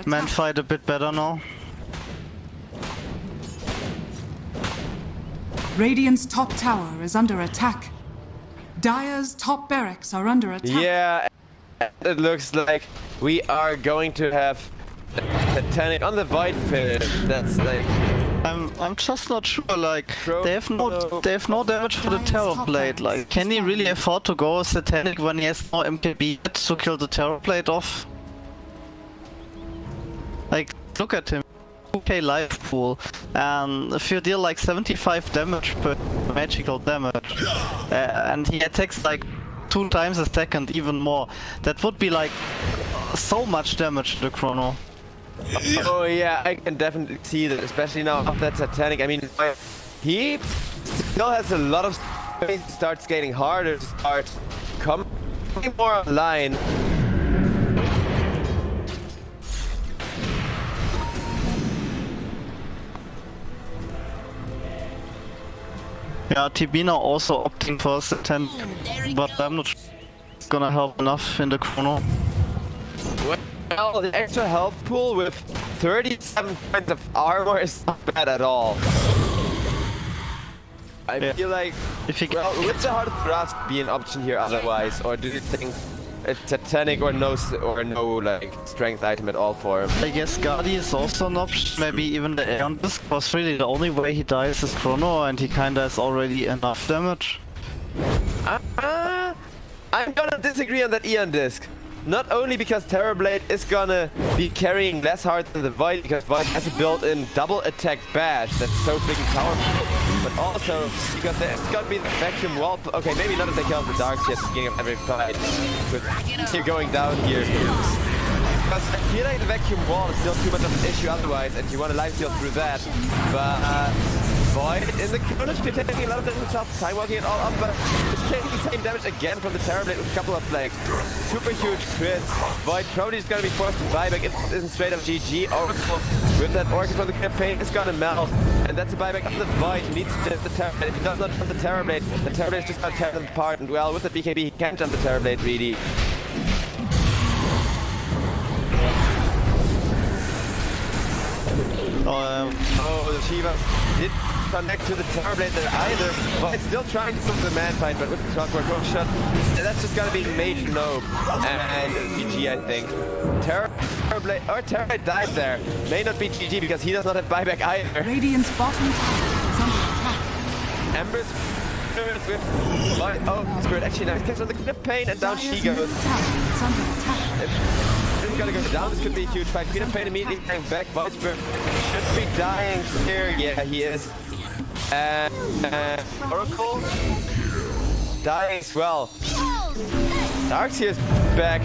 man fight a bit better now. Radiant's top tower is under attack. Dire's top barracks are under attack. Yeah, it looks like we are going to have Satanic on the Void finish. That's like... I'm just not sure, like, they have no damage for the Terror Blade. Like, can he really afford to go Satanic when he has no MKB yet to kill the Terror Blade off? Like, look at him. 2k life pool, and if you deal like 75 damage per magical damage, and he attacks like 2 times a second, even more, that would be like so much damage to the chrono. Oh yeah, I can definitely see that, especially now after that Titanic. I mean, he still has a lot of space to start skating harder, to start coming more online. Yeah, Tibina also opting for Titanic, but I'm not sure it's gonna help enough in the chrono. Well, the extra health pool with 37 points of armor is not bad at all. I feel like, if you well, would the Heart of Grass be an option here otherwise, or do you think it's Titanic or no like strength item at all for him? I guess Guardi is also an option, maybe even the Aeon Disc was really the only way he dies is chrono, and he kinda has already enough damage. I'm gonna disagree on that Aeon Disc. Not only because Terrorblade is gonna be carrying less hard than the Void, because Void has a built-in double attack badge that's so freaking powerful, but also because there's gonna be the vacuum wall. Okay, maybe not if they kill the Darks yet at the beginning of every fight, but you're going down here. Because I feel like the vacuum wall is still too much of an issue otherwise, and you want to life steal through that. But Void in the corner should be taking a lot of damage himself, time walking it all up, but it's taking the same damage again from the Terrorblade with a couple of like super huge crits. Void probably is gonna be forced to buyback. It isn't straight up GG. Oracle with that Orchid from the campaign is gonna melt, and that's a buyback of the Void. He needs to jump the Terrorblade. If he does not jump the Terrorblade is just gonna tear them apart. And well, with the BKB, he can't jump the Terrorblade really. Oh, the Shiva did connect to the Terrorblade there either, but it's still trying to stop the man fight, but with the Clockwork shot, that's just gonna be major no. And GG, I think. Terrorblade died there. May not be GG because he does not have buyback either. Radiant's bottom tower is under attack. Ember's with Spirit actually nice catch on the Cliff Pain, and down she goes. It's under attack. This is gonna go down. This could be a huge fight. Cliff Pain immediately getting back. Void Spirit should be dying here. Yeah, he is. Oracle dying as well. Darkseer's back.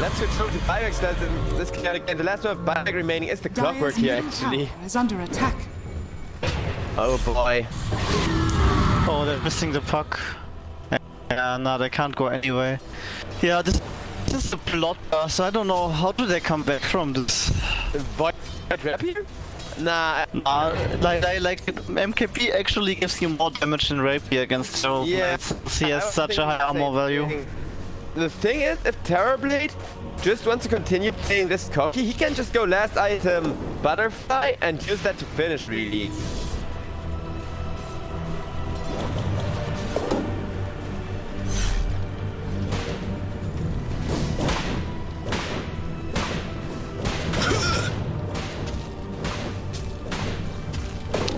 Let's switch over to buyback stats in this kind again. The last one of buyback remaining is the Clockwork here actually. Is under attack. Oh boy. Oh, they're missing the puck. Yeah, no, they can't go anyway. Yeah, this is a bloodbath. I don't know, how do they come back from this? Void Rapier? Nah. Like MKP actually gives you more damage than Rapier against Terrorblade, Yeah, since he has such a high armor value. The thing is, if Terrorblade just wants to continue playing this cocky, he can just go last item Butterfly and use that to finish really.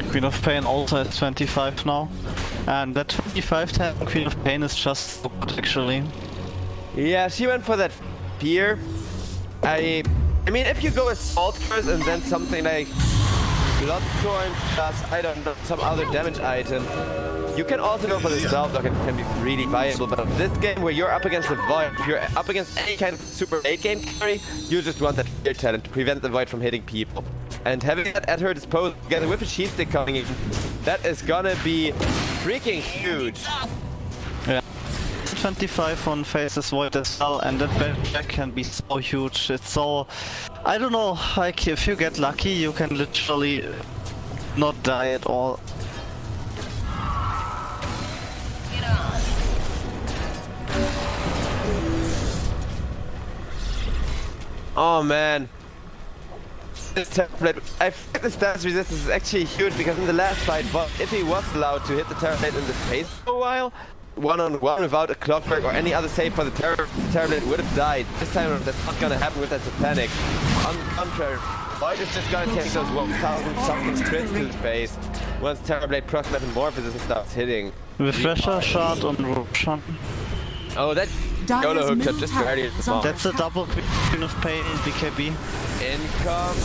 Queen of Pain also has 25 now, and that 25 time Queen of Pain is just so good actually. Yeah, she went for that fear. I mean, if you go Assault first and then something like Bloodthorn plus, I don't know, some other damage item, you can also go for the Stealth Dog, it can be really viable, but in this game where you're up against the Void, if you're up against any kind of super late game carry, you just want that fear talent to prevent the Void from hitting people. And having that at her disposal, together with a Sheath Stick coming in, that is gonna be freaking huge. Yeah. 25 on Faces Void as well, and that back can be so huge. It's so... I don't know, like if you get lucky, you can literally not die at all. Get on. Oh man. This Terrorblade, I think the stats resistance is actually huge because in the last fight, if he was allowed to hit the Terrorblade in the face for a while, one-on-one without a Clockwork or any other save for the Terrorblade would have died. This time that's not gonna happen with that Satanic. On the contrary, Void is just gonna take those 1,000 something crits to the face once Terrorblade proc metamorphosis and starts hitting. Refresher shard on Roshan. Oh, that YOLO Dire's hook middle just tower barely is under That's a double Queen of Pain BKB. Income.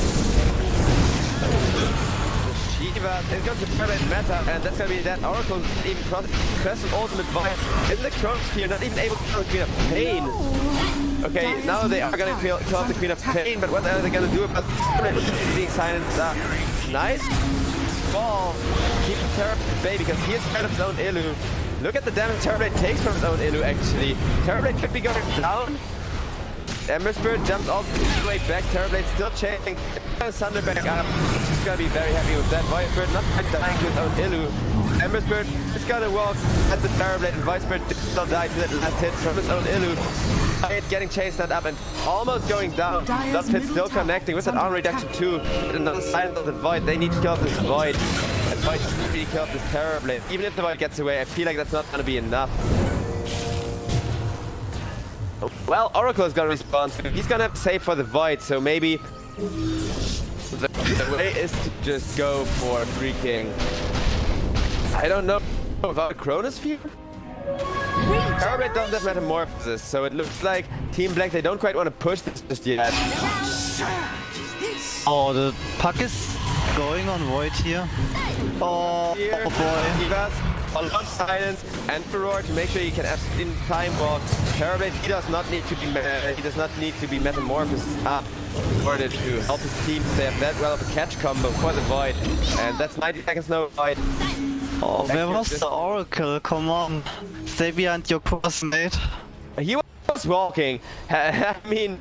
Shiva is going to Turbulent Meta, and that's going to be that. Oracle even press an ultimate vibe in the Chronosphere, not even able to kill the Queen of Pain. Okay, now they are going to kill off the Queen of Pain, but what are they going to do about being silenced? Nice fall. Keep the Terror Bay because he is kind of his own Illu. Look at the damage Terrorblade takes from his own Illu actually. Terrorblade could be going down. Ember Spirit jumps all the way back. Terrorblade still chasing. Thunder back up. She's gonna be very happy with that. Void Spirit not quite dying to his own Illu. Ember Spirit is gonna walk at the Terrorblade, and Void Spirit did still die to that last hit from his own Illu. Getting chased up and almost going down. Dotpit still connecting with an armor reduction too. Another silence of the Void. They need to kill this Void. And Void really killed this Terrorblade. Even if the Void gets away, I feel like that's not gonna be enough. Well, Oracle is gonna respond. He's gonna have to save for the Void, so maybe the way is to just go for freaking... I don't know about Chronosphere? Terrorblade doesn't have Metamorphosis, so it looks like Team Black, they don't quite want to push this just yet. Oh, the puck is going on Void here. Oh, Here, oh boy. Divas, a lot of silence, and Furore to make sure you can in time walk. Terrorblade, he does not need to be metamorphosed up in order to help his team stay up that well of a catch combo for the Void. And that's 90 seconds no Void. Oh, where was the Oracle? Come on. Stay behind your course, mate. He was walking. I mean,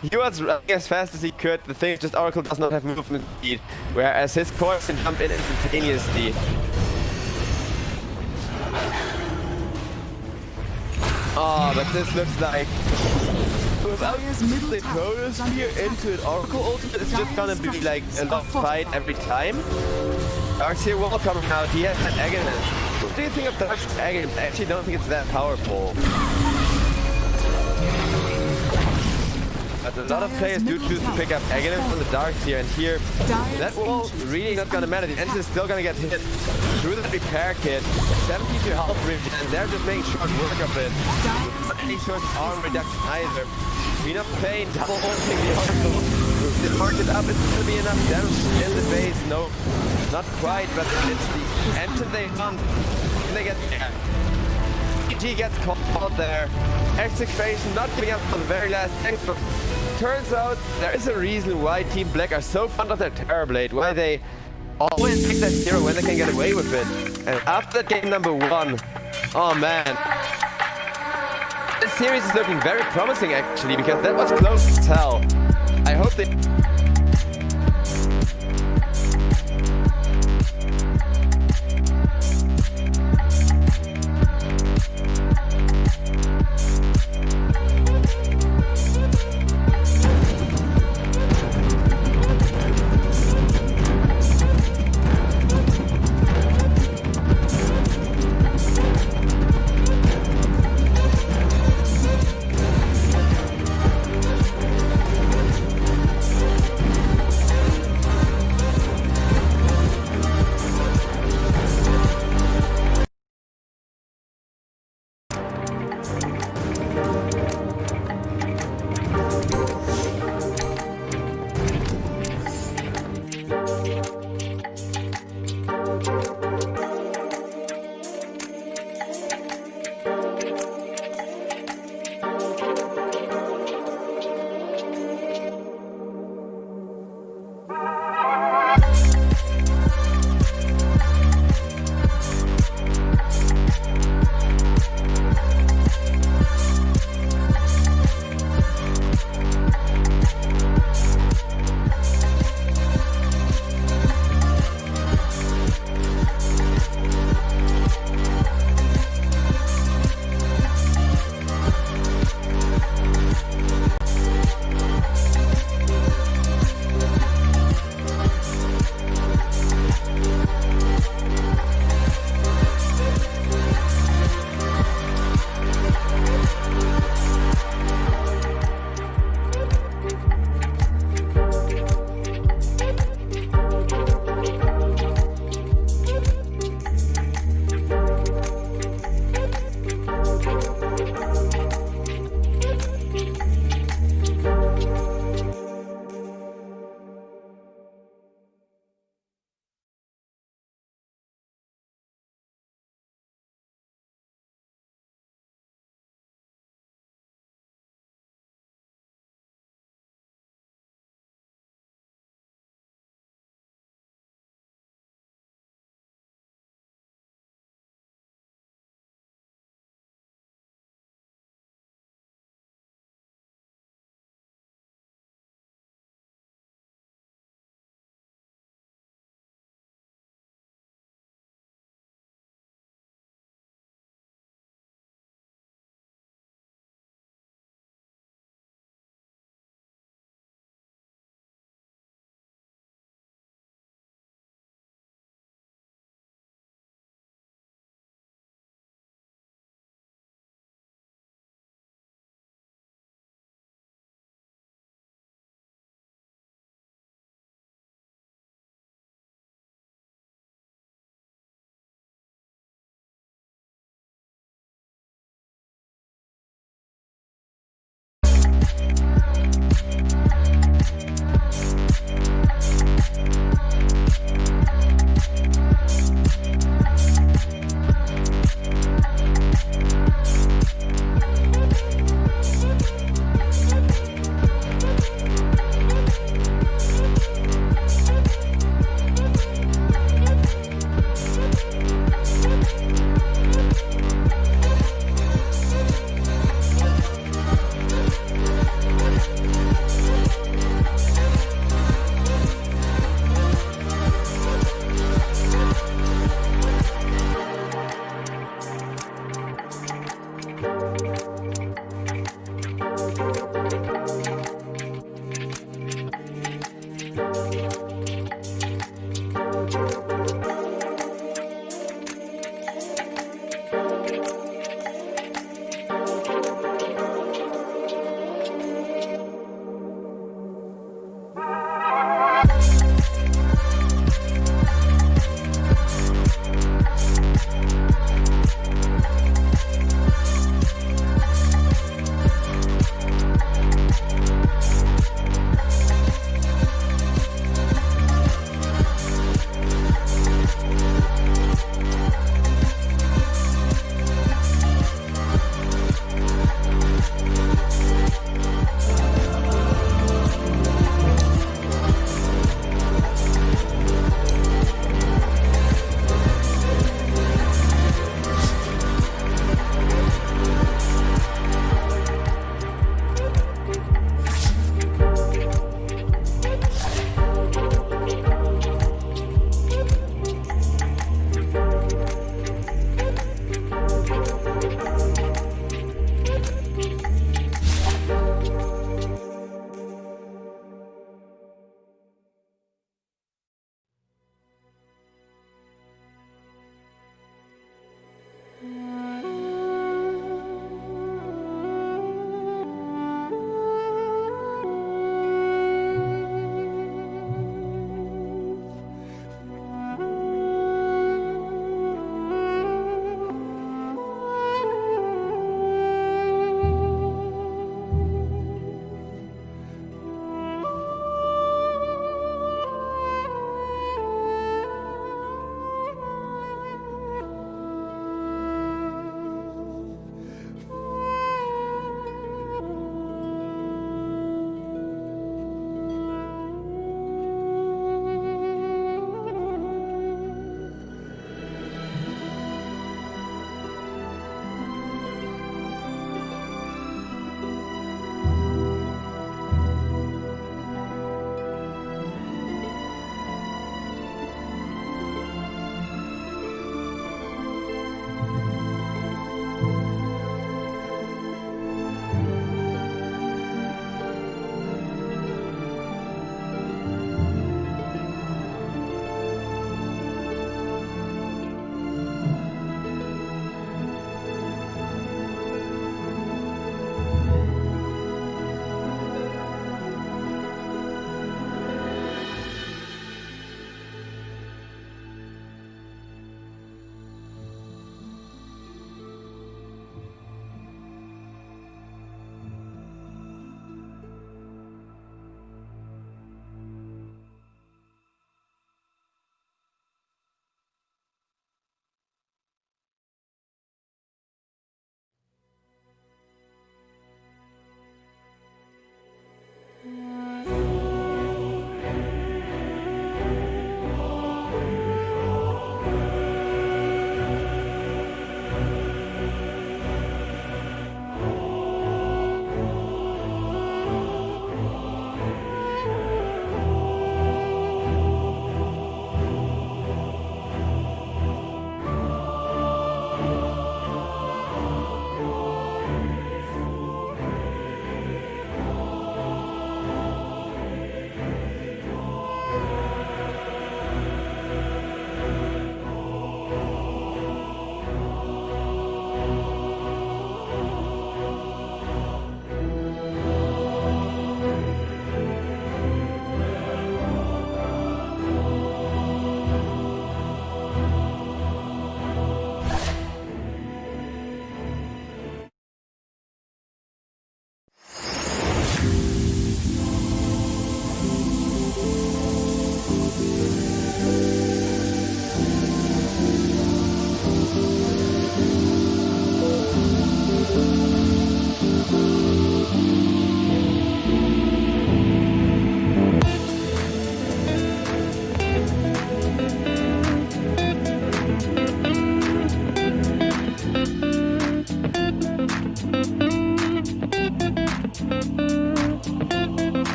he was running as fast as he could. The thing is just Oracle does not have movement speed, whereas his core can jump in instantaneously. Oh, but this looks like without the Chronosphere into an Oracle ultimate, it's just gonna be like a lot of fight every time. Darkseer will coming out, he has an Agonist. What do you think of Dark's Agonist? I actually don't think it's that powerful. But a lot of players do choose to pick up Agonist on the Darkseer, and here, that wall really not gonna matter. The engine is still gonna get hit through the repair kit. 72 health regen, and they're just making short work of it. Not any short arm reduction either. Queen of Pain, double ulting the Oracle. They mark it up, it's gonna be enough damage in the base. No, not quite, but it's the engine they want. And they get there. PG gets caught there. Execration not giving up for the very last second. But turns out there is a reason why Team Black are so fond of their Terrorblade, why they always pick that hero when they can get away with it. And after that game number 1, oh man. This series is looking very promising actually, because that was close as hell. I hope they...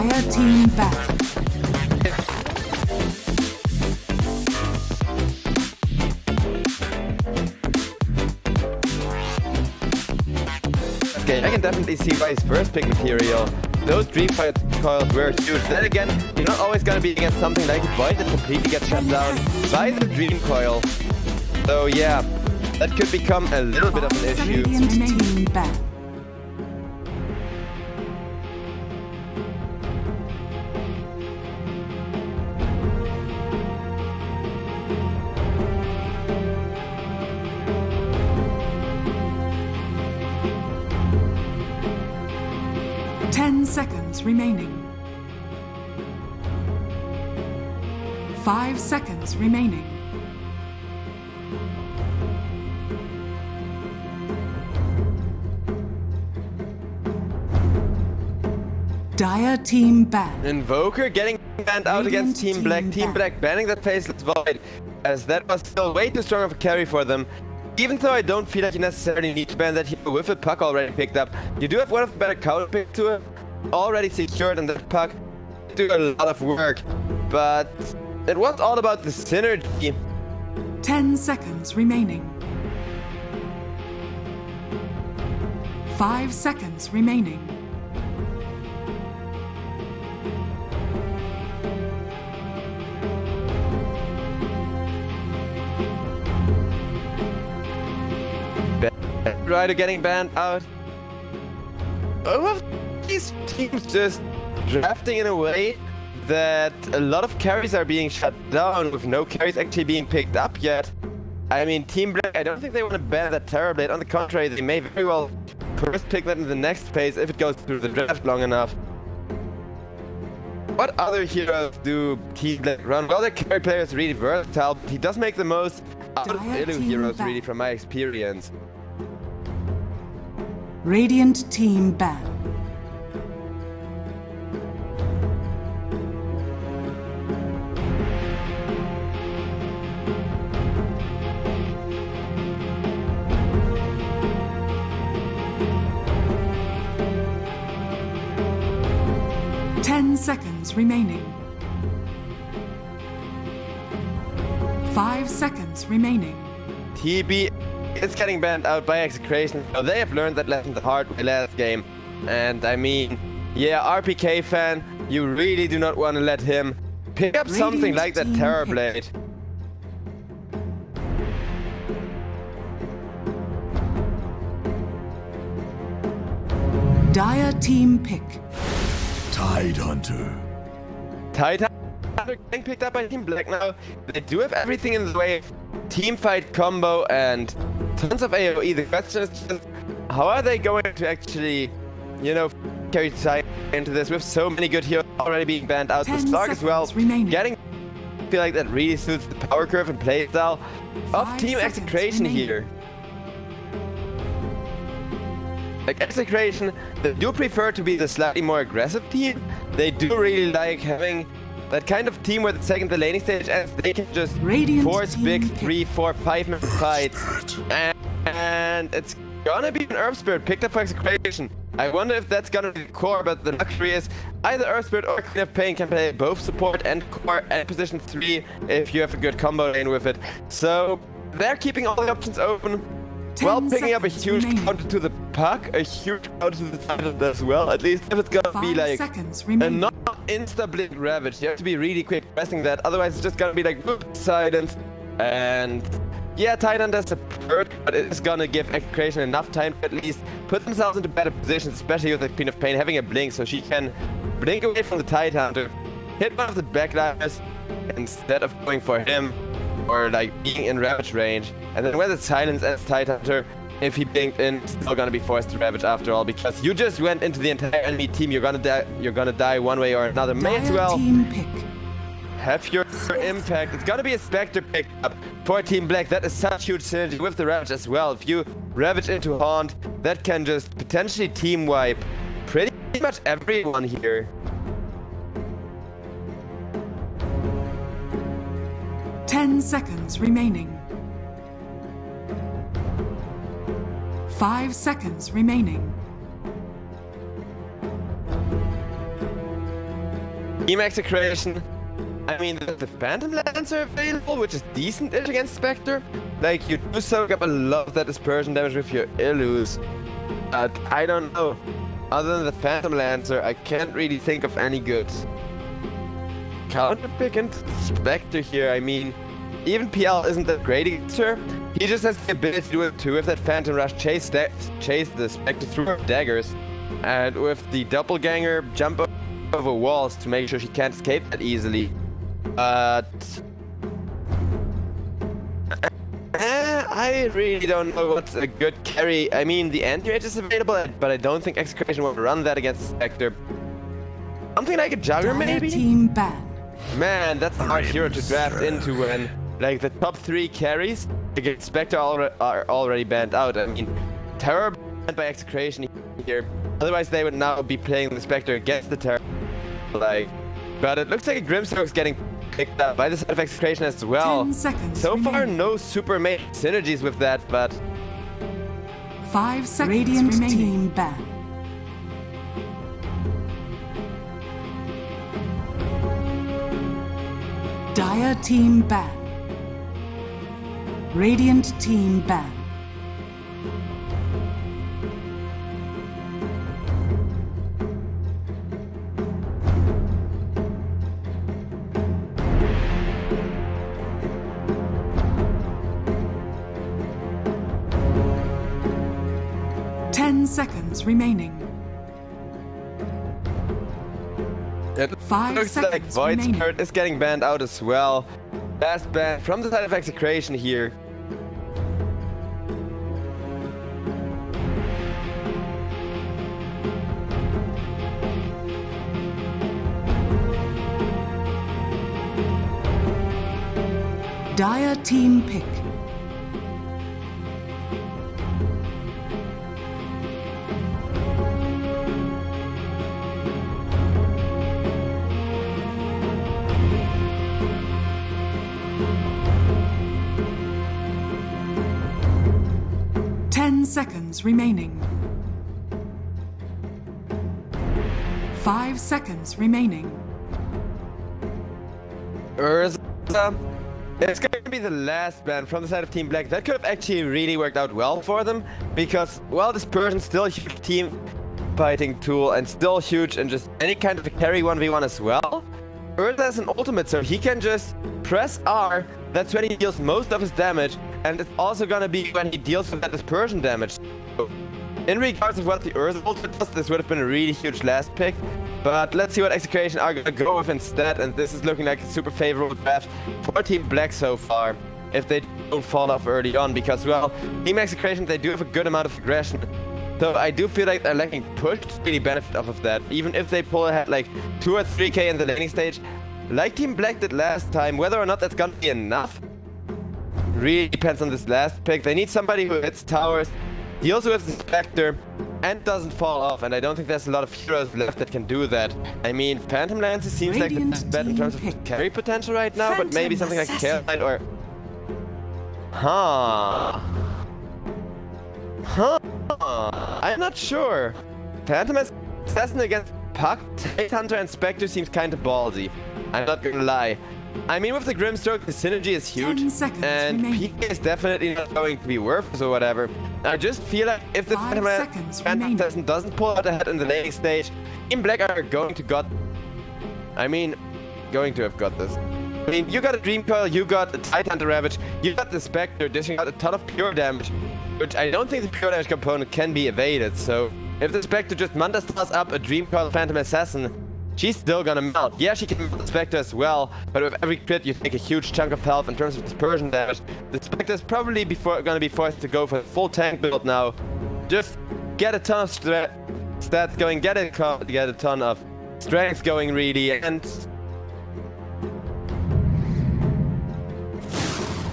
Dire team back. Okay, I can definitely see why his first pick material. Those Dream Fight coils were huge. Then again, you're not always gonna be against something like Void that completely gets shut down by the Dream Coil. So yeah, that could become a little bit of an issue. Radiant team back. Seconds remaining. 5 seconds remaining. Dire team banned. Invoker getting banned out against Team Black. Team Black banning that Faceless Void, as that was still way too strong of a carry for them. Even though I don't feel like you necessarily need to ban that here with a puck already picked up. You do have one of the better counter picks to it already secured, and that puck do a lot of work. But it was all about the synergy. 10 seconds remaining. 5 seconds remaining. Rider getting banned out. All of these teams just drafting in a way that a lot of carries are being shut down with no carries actually being picked up yet. I mean, Team Black, I don't think they want to ban that Terrorblade. On the contrary, they may very well first pick that in the next phase if it goes through the draft long enough. What other heroes do Team Black run? Well, their carry player is really versatile, but he does make the most out of Illu heroes, really, from my experience. Radiant team ban. Seconds remaining. 5 seconds remaining. TB is getting banned out by Execration. So they have learned that lesson the hard way last game. And I mean, yeah, RPK fan, you really do not want to let him pick up something like that Terrorblade. Dire team pick. Tidehunter. Tidehunter getting picked up by Team Black now. They do have everything in the way of team fight combo and tons of AoE. The question is just, how are they going to actually, you know, carry Tidehunter into this with so many good heroes already being banned out? The Stark as well. Getting, I feel like that really suits the power curve and playstyle of Team Execration here. Like Execration, they do prefer to be the slightly more aggressive team. They do really like having that kind of team where the second the laning stage ends, they can just force big 3, 4, 5 minute fights. And it's gonna be an Earth Spirit picked up for Execration. I wonder if that's gonna be the core, but the luxury is either Earth Spirit or Queen of Pain can play both support and core at position 3 if you have a good combo lane with it. So they're keeping all the options open. Well, picking up a huge counter to the puck, a huge counter to the title as well. At least if it's gonna be like a not insta-blink Ravage, you have to be really quick pressing that. Otherwise, it's just gonna be like whoop, silence. And yeah, Titan does a perk, but it's gonna give Execration enough time to at least put themselves into better positions, especially with the Queen of Pain having a blink, so she can blink away from the Tidehunter, hit one of the backliners instead of going for him, or like being in Ravage range. And then when it's silence as Tidehunter, if he blinked in, still gonna be forced to Ravage after all, because you just went into the entire enemy team. You're gonna die one way or another. May as well have your impact. It's gonna be a Spectre pick up for Team Black. That is such huge synergy with the Ravage as well. If you Ravage into Haunt, that can just potentially team wipe pretty much everyone here. Ten seconds remaining. 5 seconds remaining. Team Execration. I mean, the Phantom Lancer available, which is decent-ish against Spectre. Like, you do soak up a lot of that dispersion damage with your Illus. But I don't know. Other than the Phantom Lancer, I can't really think of any good counterpick into Spectre here. I mean, even PL isn't that great against her. He just has the ability to do it too with that Phantom Rush, chase the Spectre through her daggers. And with the Doppelganger, jump over walls to make sure she can't escape that easily. But I really don't know what's a good carry. I mean, the anti-mage is available, but I don't think Execration will run that against Spectre. Something like a Jugger, maybe? Team ban. Man, that's a hard hero to draft into when, like, the top 3 carries against Spectre are already banned out. I mean, Terror banned by Execration here. Otherwise, they would now be playing the Spectre against the Terror. Like, but it looks like a Grimstroke's getting picked up by the side of Execration as well. 10 seconds So far, remaining. no super main synergies with that, but 5 seconds Radiant remaining. Team ban. Dire team ban. Radiant team ban. Seconds remaining. it 5 looks like seconds Void remaining. Spirit is getting banned out as well. Last ban from the side of Execration here. Dire team pick. Seconds remaining. 5 seconds remaining. Urza. It's going to be the last ban from the side of Team Black. That could have actually really worked out well for them because, well, Dispersion's still a huge team fighting tool and still huge and just any kind of a carry 1v1 as well. Urza has an ultimate, so he can just press R. That's when he deals most of his damage, and it's also gonna be when he deals with that dispersion damage. So, in regards of what the Urza ultimate does, this would have been a really huge last pick. But let's see what Execration are gonna go with instead, and this is looking like a super favorable draft for Team Black so far. If they don't fall off early on, because, well, Team Execration, they do have a good amount of aggression. So I do feel like they're lacking push to really benefit off of that. Even if they pull ahead like 2 or 3k in the laning stage, like Team Black did last time, whether or not that's gonna be enough really depends on this last pick. They need somebody who hits towers, deals with the Spectre, and doesn't fall off, and I don't think there's a lot of heroes left that can do that. I mean, Phantom Lancer seems like the best bet in terms of carry potential right now, but maybe something like Caroline or... I'm not sure. Phantom Assassin against Puck, Tidehunter, and Spectre seems kinda ballsy. I'm not gonna lie. I mean, with the Grimstroke, the synergy is huge, and PK is definitely not going to be worthless or whatever. I just feel like if the Phantom Assassin doesn't pull out ahead in the laning stage, Team Black are going to have got this. I mean, you got a Dream Coil, you got a Tidehunter Ravage, you got the Spectre dishing out a ton of pure damage, which I don't think the pure damage component can be evaded, so if the Spectre just Manta Stars up a Dream Coil Phantom Assassin, she's still gonna melt. Yeah, she can melt the Spectre as well, but with every crit you take a huge chunk of health in terms of dispersion damage. The Spectre is probably gonna be forced to go for a full tank build now. Just get a ton of stats going, get a ton of strength going really, and...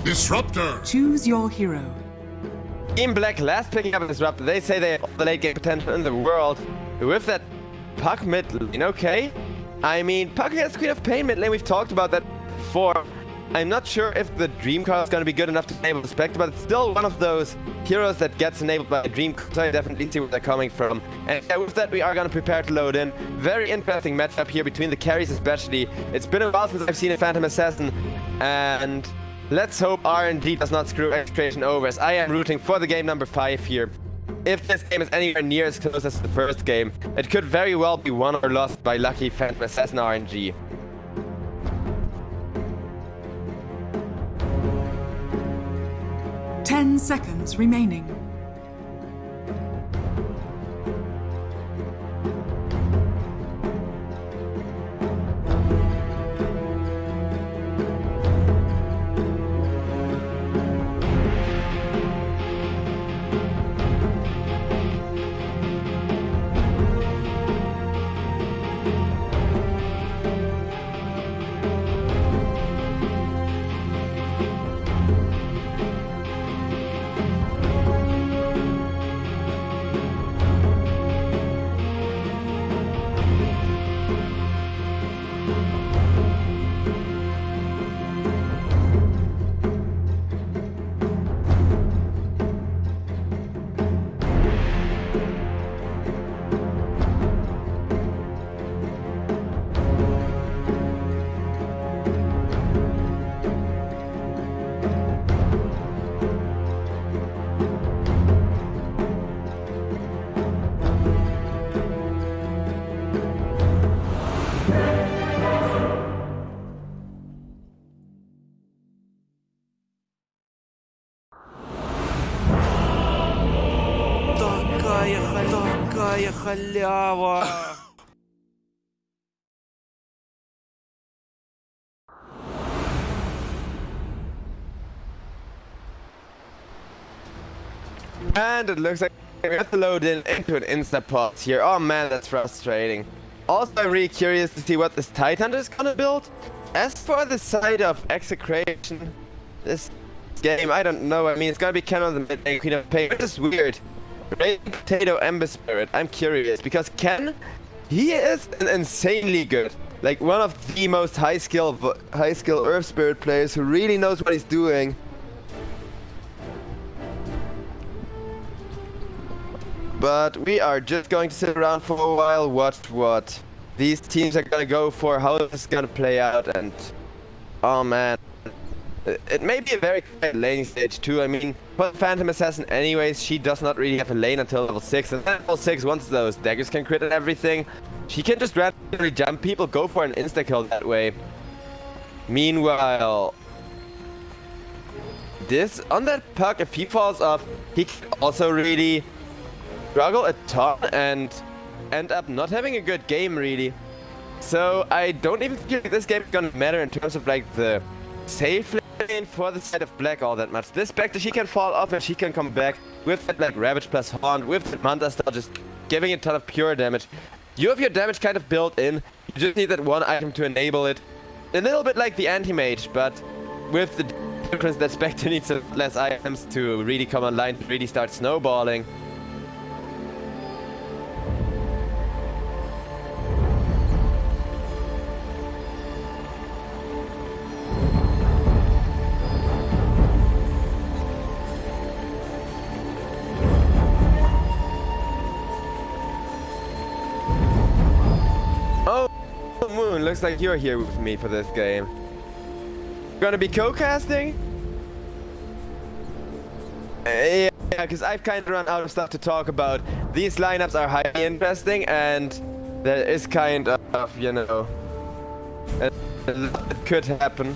Disruptor! Choose your hero. Team Black last picking up a Disruptor. They say they have all the late game potential in the world. With that Puck mid lane, okay? I mean, Puck against Queen of Pain mid lane, we've talked about that before. I'm not sure if the Dream card is going to be good enough to enable the Spectre, but it's still one of those heroes that gets enabled by a Dream card, so I definitely see where they're coming from. And yeah, with that, we are going to prepare to load in. Very interesting matchup here between the carries especially. It's been a while since I've seen a Phantom Assassin, and let's hope RNG does not screw Execration over, as I am rooting for the game number 5 here. If this game is anywhere near as close as the first game, it could very well be won or lost by lucky Phantom Assassin RNG. Ten seconds remaining. Такая халява! And it looks like we have to load into an Instapot here. Oh man, that's frustrating. Also, I'm really curious to see what this Tidehunter is gonna build. As for the side of Execration, this game, I don't know. I mean, it's gonna be kind of the mid-lane Queen of Pain, which is weird. Rain Potato Ember Spirit. I'm curious because Ken, he is an insanely good, like one of the most high skill Earth Spirit players who really knows what he's doing. But we are just going to sit around for a while, watch what these teams are gonna go for, how this is gonna play out, and oh man. It may be a very quiet laning stage too. I mean, for Phantom Assassin anyways, she does not really have a lane until level 6. And then level 6, once those daggers can crit and everything, she can just randomly jump people, go for an insta-kill that way. Meanwhile, this, on that puck, if he falls off, he can also really struggle a ton and end up not having a good game really. So I don't even feel like this game is gonna matter in terms of like the safe lane for the side of black all that much. This Spectre, she can fall off and she can come back with that like Ravage plus Haunt, with that Manta style just giving a ton of pure damage. You have your damage kind of built in, you just need that one item to enable it. A little bit like the anti-mage, but with the difference that Spectre needs less items to really come online, to really start snowballing. Moon, looks like you're here with me for this game. Gonna be co-casting? Yeah, because I've kind of run out of stuff to talk about. These lineups are highly interesting, and there is kind of, you know, a lot that could happen.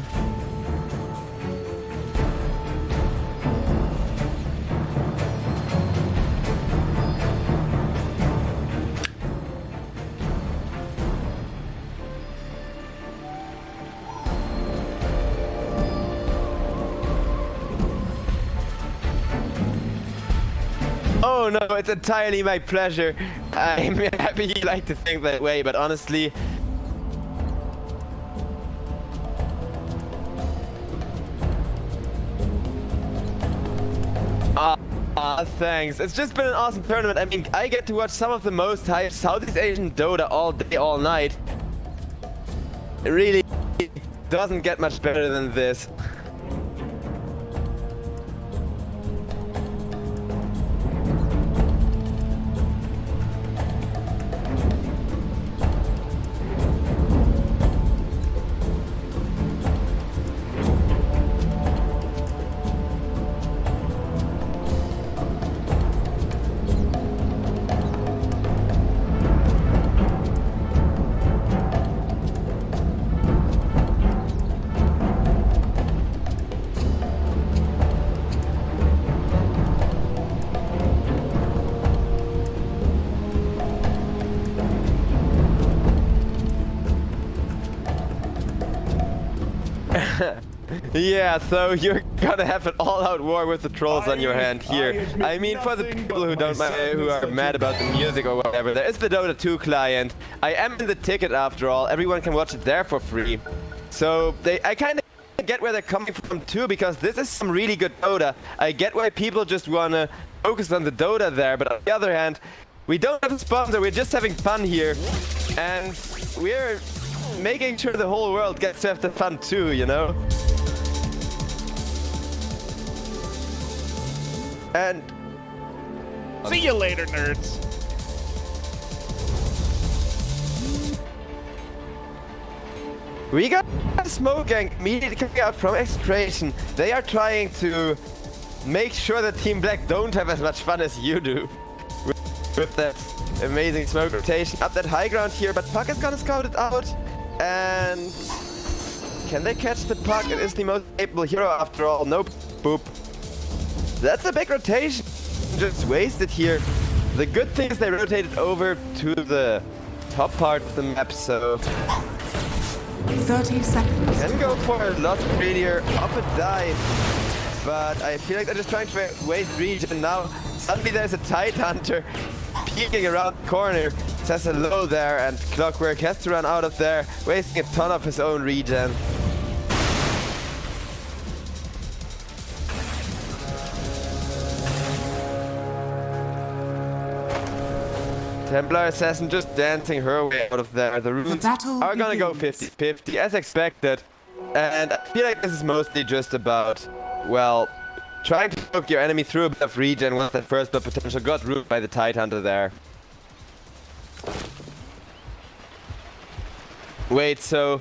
Oh no, it's entirely my pleasure. I'm happy you like to think that way, but honestly... thanks. It's just been an awesome tournament. I mean, I get to watch some of the most hyped Southeast Asian Dota all day, all night. Really, doesn't get much better than this. Yeah, so you're gonna have an all-out war with the trolls on your hand here. I mean, for the people who don't mind, who are mad about the music or whatever, there is the Dota 2 client. I am in the ticket after all. Everyone can watch it there for free. So I kind of get where they're coming from too, because this is some really good Dota. I get why people just wanna focus on the Dota there, but on the other hand, we don't have a sponsor. We're just having fun here, and we're making sure the whole world gets to have the fun too, you know? And see you later, nerds. we got a smoke gang immediately coming out from Execration. They are trying to make sure that Team Black don't have as much fun as you do with that amazing smoke rotation up that high ground here. But Puck is gonna scout it out, and can they catch the Puck? It is the most capable hero after all. Nope. Boop. That's a big rotation, just wasted here. The good thing is they rotated over to the top part of the map, so 30 seconds. can go for a lot prettier off a dive, but I feel like they're just trying to waste region now. Suddenly there's a Tide Hunter peeking around the corner, says hello there, and Clockwork has to run out of there, wasting a ton of his own regen. Templar Assassin just dancing her way out of there. The runes are gonna go 50-50 as expected. And I feel like this is mostly just about, well, trying to poke your enemy through a bit of regen once that first blood potential got ruined by the Tide Hunter there. Wait, so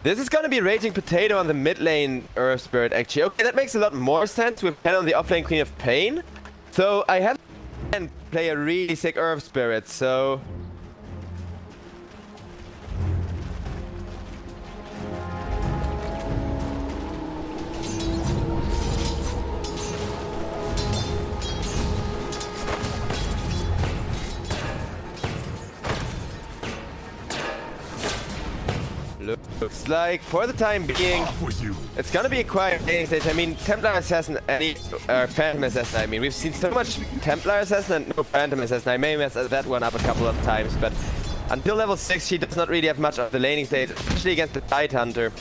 this is gonna be Raging Potato on the mid lane Earth Spirit actually. Okay, that makes a lot more sense with Pen on the off lane Queen of Pain. So I have and play a really sick Earth Spirit, so looks like for the time being it's gonna be a quiet laning stage. I mean, Templar Assassin, Phantom Assassin, I mean, we've seen so much Templar Assassin and no Phantom Assassin. I may mess that one up a couple of times, but until level 6 she does not really have much of the laning stage, especially against the Tide Hunter.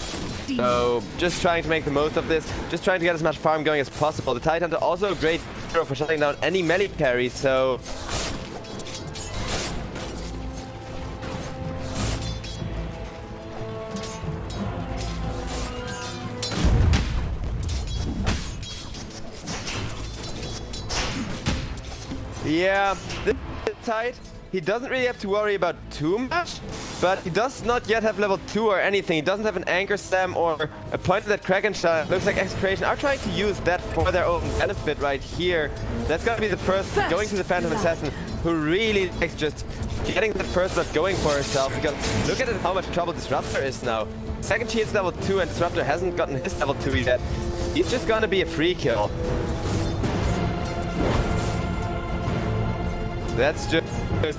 So just trying to make the most of this, just trying to get as much farm going as possible. The Tide Hunter also a great hero for shutting down any melee carry, so yeah, this Tide, he doesn't really have to worry about too much, but he does not yet have level 2 or anything. He doesn't have an Anchor Slam or a point that Kraken Shot. Looks like Execration are trying to use that for their own benefit right here. That's gonna be the first going to the Phantom Assassin, who really likes just getting the first blood going for herself, because look at how much trouble Disruptor is now. Second she hits level 2 and Disruptor hasn't gotten his level 2 yet. He's just gonna be a free kill. That's just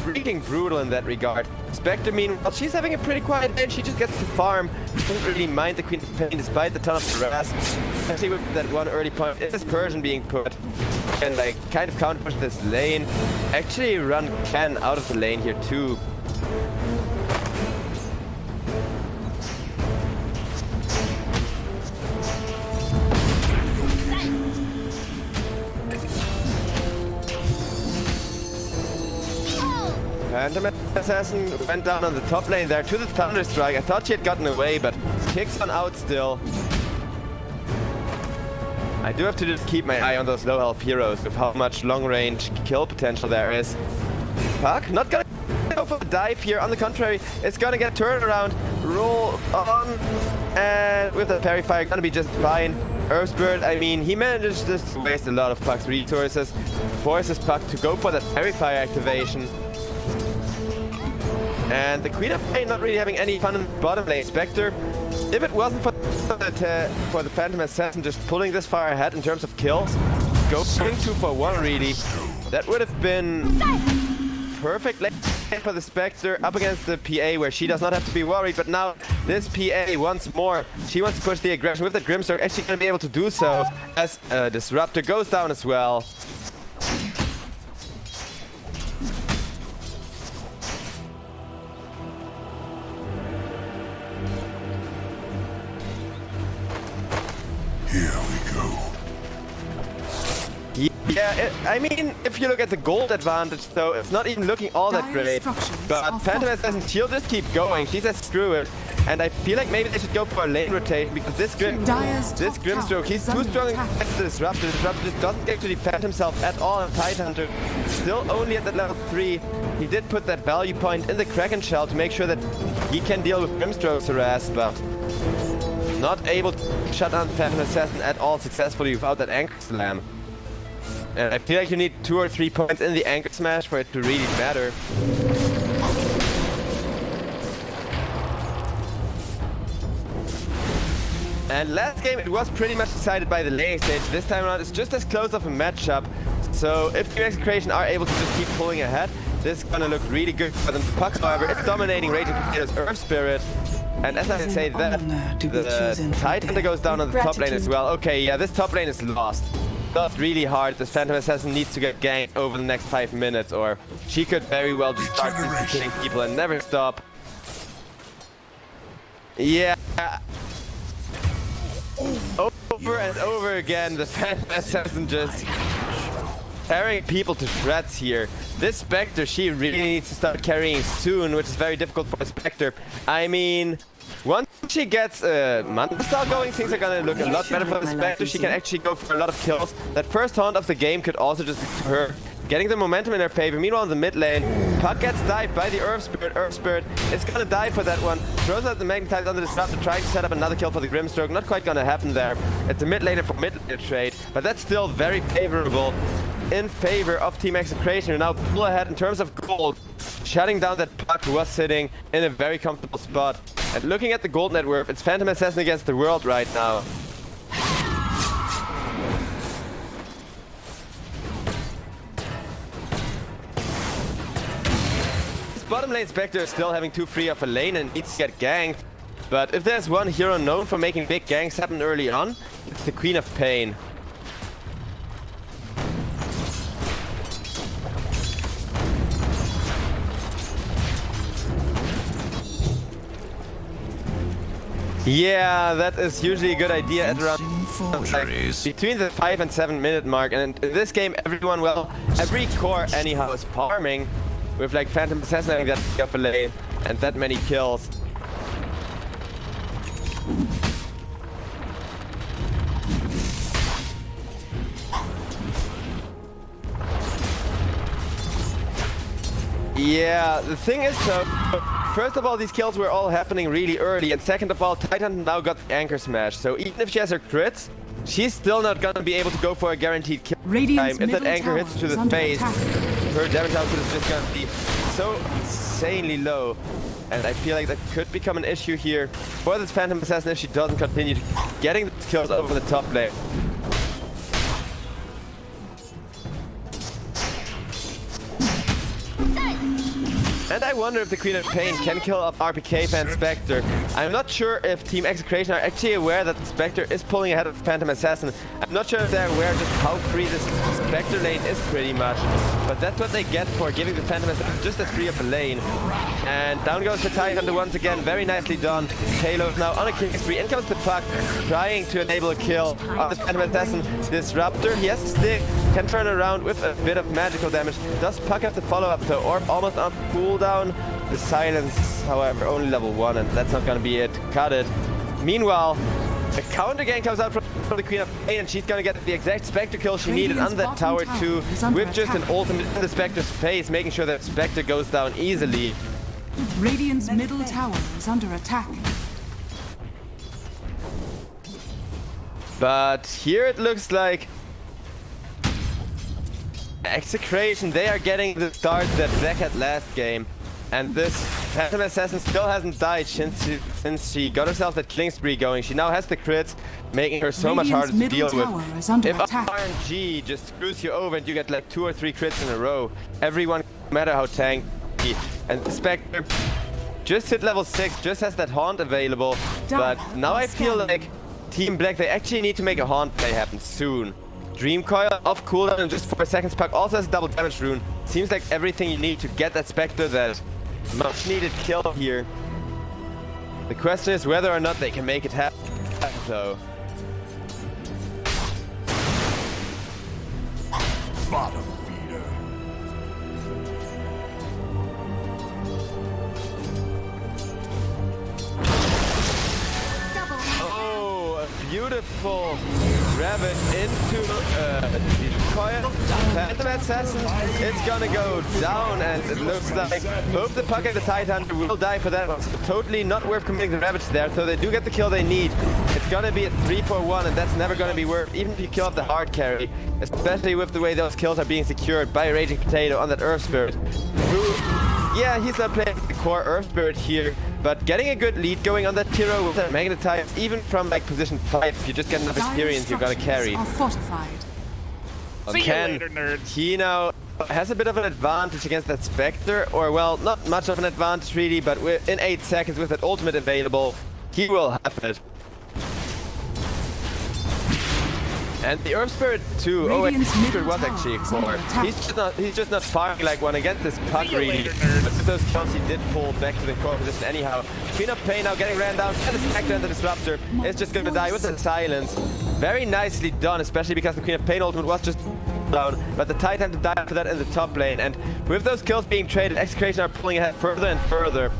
freaking brutal in that regard. Spectre, meanwhile, she's having a pretty quiet day and she just gets to farm. She doesn't really mind the Queen of Pain despite the ton of harass. Especially with that one early point. It is Persian being put. And like kind of counter push this lane. Actually run Ken out of the lane here too. Phantom Assassin went down on the top lane there to the Thunderstrike. I thought she had gotten away, but kicks on out still. I do have to just keep my eye on those low health heroes with how much long range kill potential there is. Puck, not gonna go for the dive here. On the contrary, it's gonna get turned around, roll on, and with the Fairy Fire, gonna be just fine. Earthbird, I mean, he manages just to waste a lot of Puck's resources, forces Puck to go for that Fairy Fire activation. And the Queen of Pain not really having any fun in the bottom lane. Spectre, if it wasn't for the Phantom Assassin just pulling this far ahead in terms of kills, going 2 for 1 really, that would have been perfect lane for the Spectre up against the PA where she does not have to be worried. But now this PA once more, she wants to push the aggression with the Grimstroke, actually going to be able to do so as Disruptor goes down as well. Here we go. Yeah, I mean, if you look at the gold advantage, though, it's not even looking all that great. But Phantom Assassin, she'll just keep going. She says screw it. And I feel like maybe they should go for a lane rotation because this Grimstroke, he's too strong against the Disruptor. The Disruptor just doesn't get to defend himself at all. And Tidehunter, still only at that level 3. He did put that value point in the Kraken Shell to make sure that he can deal with Grimstroke's harass, but not able to shut down Phantom Assassin at all successfully without that Anchor Slam. And I feel like you need 2 or 3 points in the Anchor Smash for it to really matter. And last game it was pretty much decided by the laning stage. This time around it's just as close of a matchup. So if the Execration are able to just keep pulling ahead, this is gonna look really good for them. Puck, however, it's dominating Raging Potato's Earth Spirit. And as I say that, the Tidehunter goes down on the top lane as well. Okay, yeah, this top lane is lost. That's really hard. This Phantom Assassin needs to get ganked over the next 5 minutes, or she could very well just start killing people and never stop. Yeah. Over and over again, the Phantom Assassin just tearing people to shreds here. This Spectre, she really needs to start carrying soon, which is very difficult for a Spectre. I mean, once she gets Manta Style going, things are gonna look a lot better for the Spectre. She can actually go for a lot of kills. That first haunt of the game could also just be to her getting the momentum in her favor. Meanwhile, in the mid lane, Puck gets dived by the Earth Spirit. Earth Spirit is gonna die for that one. Throws out the Magnetize on the Disruptor, trying to set up another kill for the Grimstroke. Not quite gonna happen there. It's a mid laner for mid laner trade, but that's still very favorable in favor of Team Execration, who now pull ahead in terms of gold, shutting down that Puck who was sitting in a very comfortable spot. And looking at the gold net worth, it's Phantom Assassin against the world right now. This bottom lane Spectre is still having too free of a lane and needs to get ganked. But if there's one hero known for making big ganks happen early on, it's the Queen of Pain. Yeah, that is usually a good idea at around between the 5 and 7 minute mark. And in this game, everyone, well, every core anyhow is farming with like Phantom Assassin having that big of a lane and that many kills. Yeah, the thing is though, first of all, these kills were all happening really early, and second of all, Tidehunter now got the Anchor Smash, so even if she has her crits, she's still not gonna be able to go for a guaranteed kill time. If that Anchor hits to the face, her damage output is just gonna be so insanely low, and I feel like that could become an issue here for this Phantom Assassin if she doesn't continue getting the kills over the top lane. And I wonder if the Queen of Pain can kill off RPK fan Spectre. I'm not sure if Team Execration are actually aware that the Spectre is pulling ahead of Phantom Assassin. I'm not sure if they're aware just how free this Spectre lane is pretty much. But that's what they get for giving the Phantom Assassin just as free of a lane. And down goes the Titan once again, very nicely done. Halo is now on a killing spree. In comes the Puck, trying to enable a kill of the Phantom Assassin. Disruptor, he has a stick, can turn around with a bit of magical damage. Does Puck have the follow-up though? Orb almost on cooldown. The silence, however, only level 1, and that's not gonna be it. Cut it. Meanwhile, the counter gang comes out from the Queen of Pain, and she's gonna get the exact Spectre kill she needed on that tower too, with just an ultimate in the Spectre's face, making sure that Spectre goes down easily. Radiant's middle tower is under attack. But here it looks like Execration, they are getting the start that Black had last game. And this Phantom Assassin still hasn't died since she got herself that killing spree going. She now has the crits, making her so much harder to deal with. If RNG just screws you over and you get like 2 or 3 crits in a row, everyone, no matter how tanky. And the Spectre just hit level 6, just has that haunt available. But now I feel like Team Black, they actually need to make a haunt play happen soon. Dream Coil off cooldown in just 4 seconds. Puck also has a double damage rune. Seems like everything you need to get that Spectre, that much needed kill here. The question is whether or not they can make it happen though. Bottom feeder. Oh, a beautiful rabbit into coil. Phantom Assassin is gonna go down, and it looks like both the Puck and the Titan will die for that. So totally not worth committing the Ravage there, so they do get the kill they need. It's gonna be a 3-4-1, and that's never gonna be worth, even if you kill off the hard carry, especially with the way those kills are being secured by Raging Potato on that Earth Spirit. Yeah, he's not playing the core Earth Spirit here, but getting a good lead going on that Tiro with that Magnetize, even from like position 5, if you just get enough experience, you're gonna carry. Are fortified. See you later, nerds. He now has a bit of an advantage against that Spectre, or well, not much of an advantage really, but in 8 seconds with that ultimate available, he will have it. And the Earth Spirit too. Oh, wait, Earth Spirit was actually a core. He's just not firing like one against this Puck really. But with those kills he did pull back to the core position anyhow. Queen of Pain now getting ran down, and the Spectre and the Disruptor is just gonna die with the silence. Very nicely done, especially because the Queen of Pain ultimate was just down, but the Titan to die for that in the top lane. And with those kills being traded, Execration are pulling ahead further and further.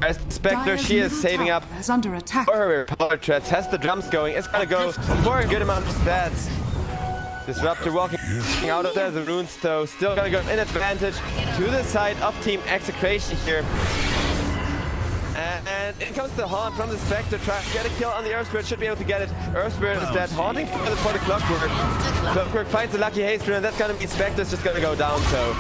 As the Spectre, she is saving up under attack. for her power threats, has the drums going, it's gonna go for a good amount of stats. Disruptor walking out of there, the runes though, still gonna go in advantage to the side of Team Execration here. And in comes the haunt from the Spectre, trying to get a kill on the Earth Spirit, should be able to get it. Earth Spirit is dead, haunting for the Clockwork. Clockwork finds the lucky haste rune, and that's gonna mean Spectre's just gonna go down so.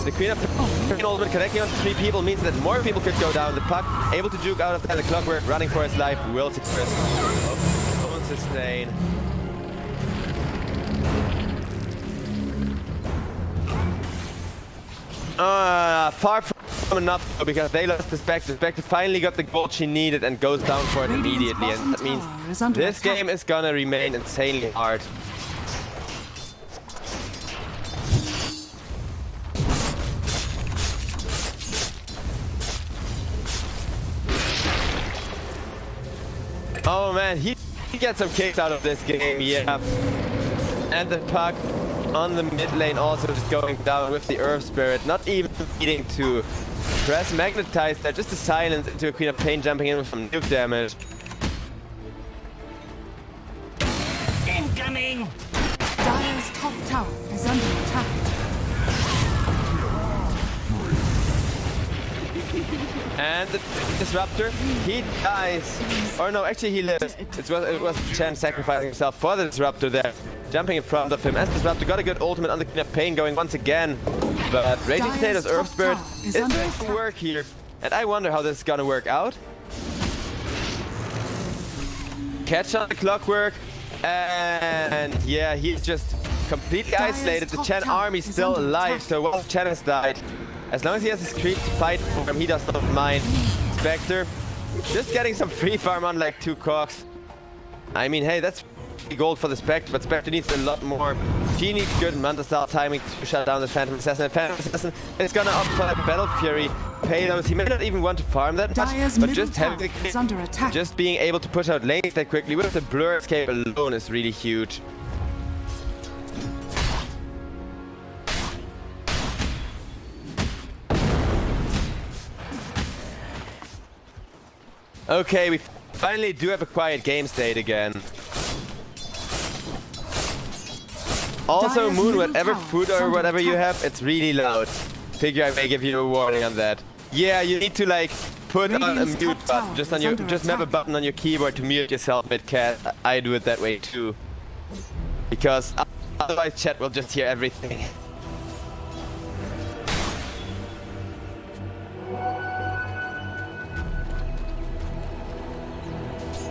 The Queen of Pain ultimate connecting on 3 people means that more people could go down. The Puck able to juke out of that. The Clockwork running for his life will secure it. Won't sustain. Far from enough though, because they lost the Spectre. The Spectre finally got the gold she needed and goes down for it immediately. And that means this game is gonna remain insanely hard. Oh man, he gets some kicks out of this game, yeah. And the Puck on the mid lane also just going down with the Earth Spirit, not even needing to press Magnetize there, just a silence into a Queen of Pain jumping in with some nuke damage. Incoming! Dire's top tower is under attack. And the Disruptor, he dies. Or no, actually he lives. It was Chen sacrificing himself for the Disruptor there, jumping in front of him. As Disruptor got a good ultimate on the Queen of Pain going once again. But Raging Potato's Earth Spirit is doing some work here. And I wonder how this is gonna work out. Catch on the Clockwork. And yeah, he's just completely isolated. The Chen army still alive, so once Chen has died, As long as he has his creep to fight for him, he does not mind. Spectre, just getting some free farm on like 2 cogs. I mean, hey, that's gold for the Spectre, but Spectre needs a lot more. She needs good Manta style timing to shut down the Phantom Assassin. And Phantom Assassin is gonna opt for that Battle Fury payloads. He may not even want to farm that much, Dire's but middle just tower having is under attack. just being able to push out lanes that quickly with the blur escape alone is really huge. Okay, we finally do have a quiet game state again. Also, Dire's Moon, middle whatever tower food is or under whatever you attack. have, it's really loud. Figure I may give you a warning on that. Yeah, you need to like put on a Radiant's mute top button tower just on is your under have a attack. button on your keyboard to mute yourself mid-cast. I do it that way too. Because otherwise chat will just hear everything.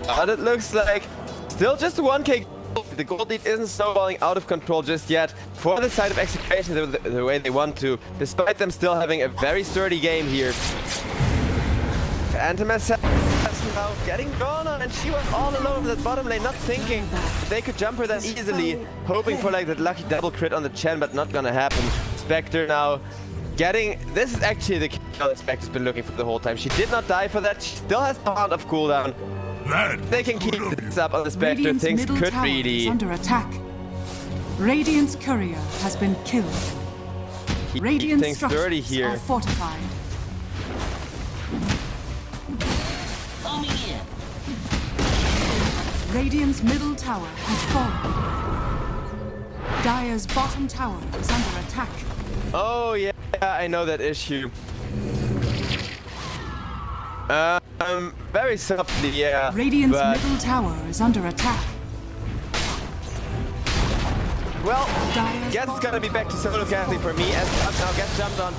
But it looks like still just 1k gold. The gold lead isn't snowballing out of control just yet for the side of Execration the way they want to, despite them still having a very sturdy game here. Phantom Assassin now getting gone on, and she was all alone in that bottom lane, not thinking that they could jump her that easily, hoping for like that lucky double crit on the Chen, but not gonna happen. Spectre now getting... This is actually the kill that Spectre's been looking for the whole time. She did not die for that. She still has the Hound of cooldown. They can keep this up on the Spectre. Radiant's Things middle could tower really... is under attack. Radiant's courier has been killed. keep Radiant things dirty structures here. are fortified. Foaming in. Radiant's middle tower has fallen. Dire's bottom tower is under attack. Oh yeah, I know that issue. Very softly, yeah. Radiant's but, middle tower is under attack. well, Dire's guess it's gonna be back to solo casting for me as Up now gets jumped on.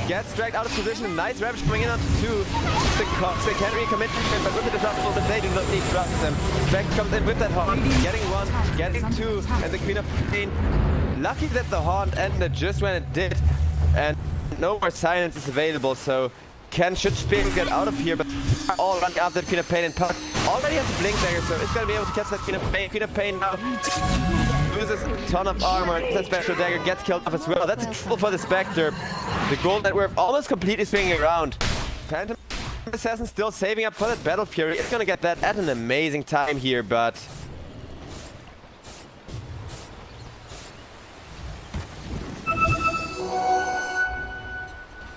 Gets dragged out of position. Nice Ravage coming in on 2. The Cox, they can't really commit to him, but with the disruptible, but they do not need to trust them. Beck comes in with that Haunt, getting 1, getting 2, and the Queen of Pain. Lucky that the Haunt ended just when it did, and no more silence is available, so Ken should be able to get out of here, but all running after the Queen of Pain, and Puck already has a Blink Dagger, so it's gonna be able to catch that Queen of Pain. Queen of Pain now loses a ton of armor. That Special Dagger gets killed off as well. That's a trouble for the Spectre. The gold network almost completely swinging around. Phantom Assassin still saving up for that Battle Fury. It's gonna get that at an amazing time here, but...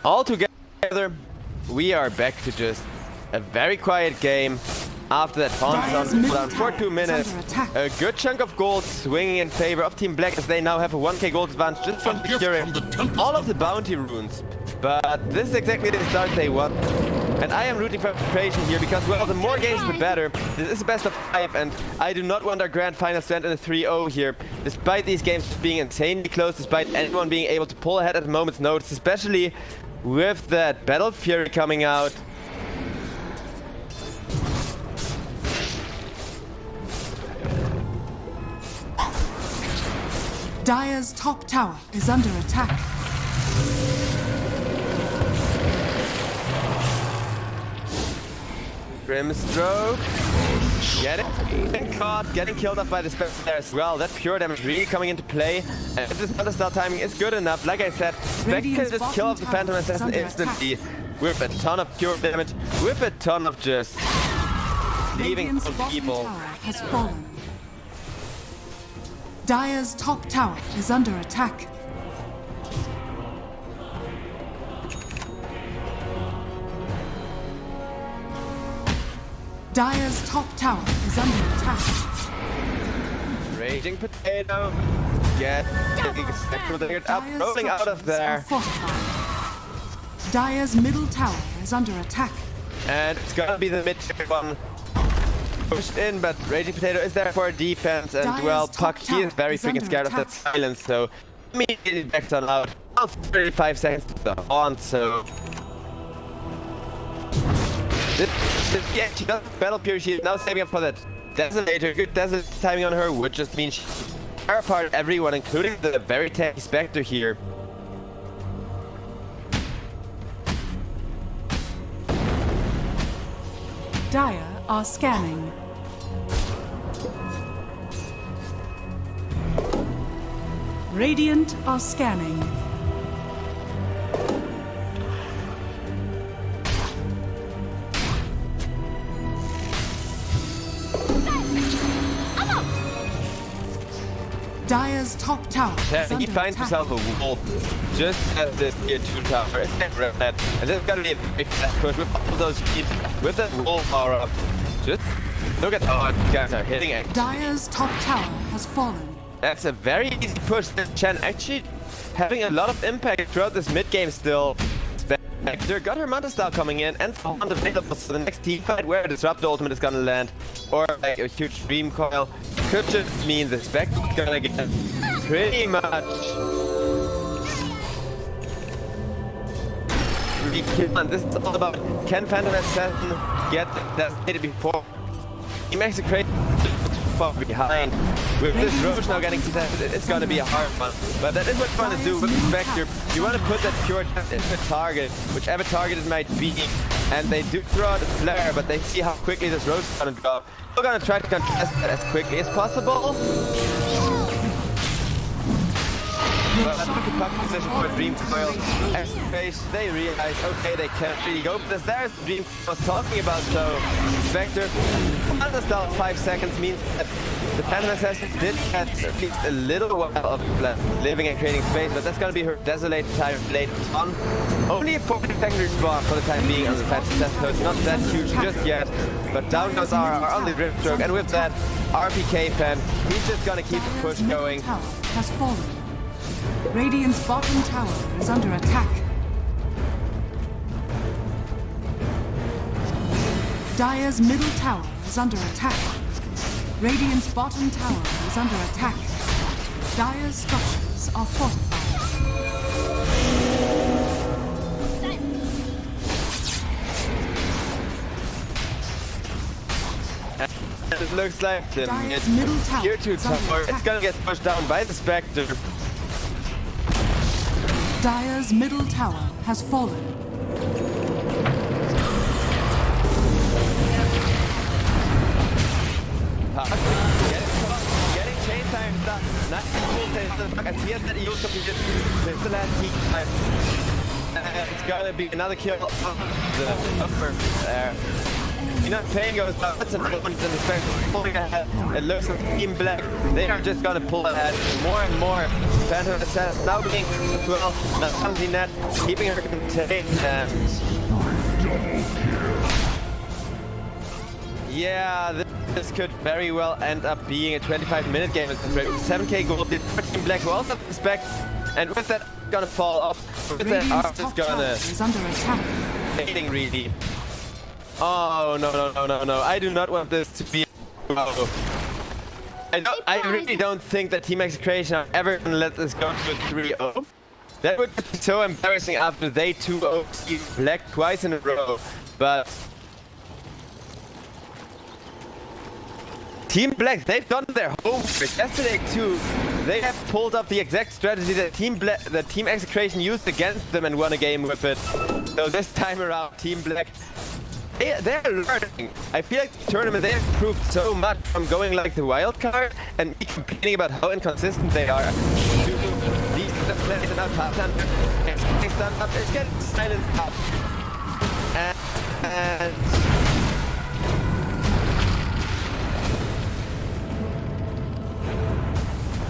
all together, we are back to just a very quiet game. After that Taunt down for 2 minutes, a good chunk of gold swinging in favor of Team Black as they now have a 1k gold advantage just from securing all of the bounty runes. But this is exactly the start they want. And I am rooting for Execration here because, well, the more games the better. This is a best of 5 and I do not want our grand finals to end in a 3-0 here. Despite these games being insanely close, despite anyone being able to pull ahead at a moment's notice, especially with that Battle Fury coming out. Dire's top tower is under attack. Grimstroke. Getting caught, getting killed off by the Spectre there as well. That pure damage really coming into play. And if this Manta style timing is good enough, like I said, Spectre can just kill off the Phantom Assassin instantly with a ton of pure damage, with a ton of just leaving Radiant's bottom people. tower has fallen. Dire's top tower is under attack. Dire's top tower is under attack. Raging Potato. Get Spectral Dagger up, Dire's rolling out of structures are there. fortified. Dire's middle tower is under attack. And it's gonna be the mid one. Pushed in, but Raging Potato is there for defense, and Dire's well, top Puck, he is tower very is freaking under scared of that attack. silence, so immediately backs on out. About 35 seconds to the Haunt, so... Yeah, she does Battle Fury, she is now saving up for that Desolator. Good Desolator timing on her, which just means she tear apart everyone, including the very tanky Spectre here. Dire are scanning. Radiant are scanning. Dire's top tower is Yeah, he under finds attack. himself a wolf just as this tier 2 tower. And this is gonna be a very fast push with all those keeps with that wolf power up. Just look at how these guys are hitting it. Dire's top tower has fallen. That's a very easy push. This Chen actually having a lot of impact throughout this mid game still. Spectre got her Manta Style coming in and found available for the next team fight where Disrupt Ultimate is gonna land. Or like a huge Dream Coil. Could just mean the Spectre is gonna get pretty much re-killed. This is all about can Phantom Assassin get that stated before. Team Execration far behind. With this Roach now getting contested, it's gonna be a hard one. But that is what you want to do with the Spectre. You want to put that pure death into the target, whichever target it might be. And they do throw out a flare, but they see how quickly this Roach is gonna drop. We're gonna try to contest that as quickly as possible. But that's a puck position for Dream Coil. X-Face, they realize, okay, they can't really go for this. There's the Dream Coil I was talking about, so Spectre, under stall 5 seconds means that the Phantom Assassin did get at least a little while of living and creating space, but that's gonna be her Desolate time later on. Only a 40-second respawn for the time being on the Phantom Assassin, so it's not that huge just yet. But down goes our on the Drift Stroke, and with that, RPK fan, he's just gonna keep the push going. Tower has fallen. Radiant's bottom tower is under attack. Dire's middle tower is under attack. Radiant's bottom tower is under attack. Dire's structures are fortified. It looks like the Dire's middle tower tier 2 is under tower is attack. gonna get pushed down by the Spectre. Dire's middle tower has fallen. Getting chain time stuff. Not cool. And here's that use completed. This is the last team time. It's gonna be another kill of the upper there. You know, Pain goes down. That's an opponent in the Spectre pulling ahead. It looks like Team Black. They are just gonna pull ahead more and more. Phantom Assassin now being well, not something that keeping her contained. Yeah, this could very well end up being a 25-minute game. 7k gold did Team Black who also expect, and with that gonna fall off. With that, Radiant's just top tower gonna is under attack. fading really. Oh no! I do not want this to be. I really don't think that Team Execration are ever gonna let this go to a 3-0. That would be so embarrassing after they 2-0 Team Black twice in a row. But Team Black, they've done their homework. Yesterday too, they have pulled up the exact strategy that Team Execration used against them and won a game with it. So this time around, Team Black, they're learning. I feel like the tournament, they have improved so much from going like the wild card and me complaining about how inconsistent they are. These players are now top under. It's getting silenced up. And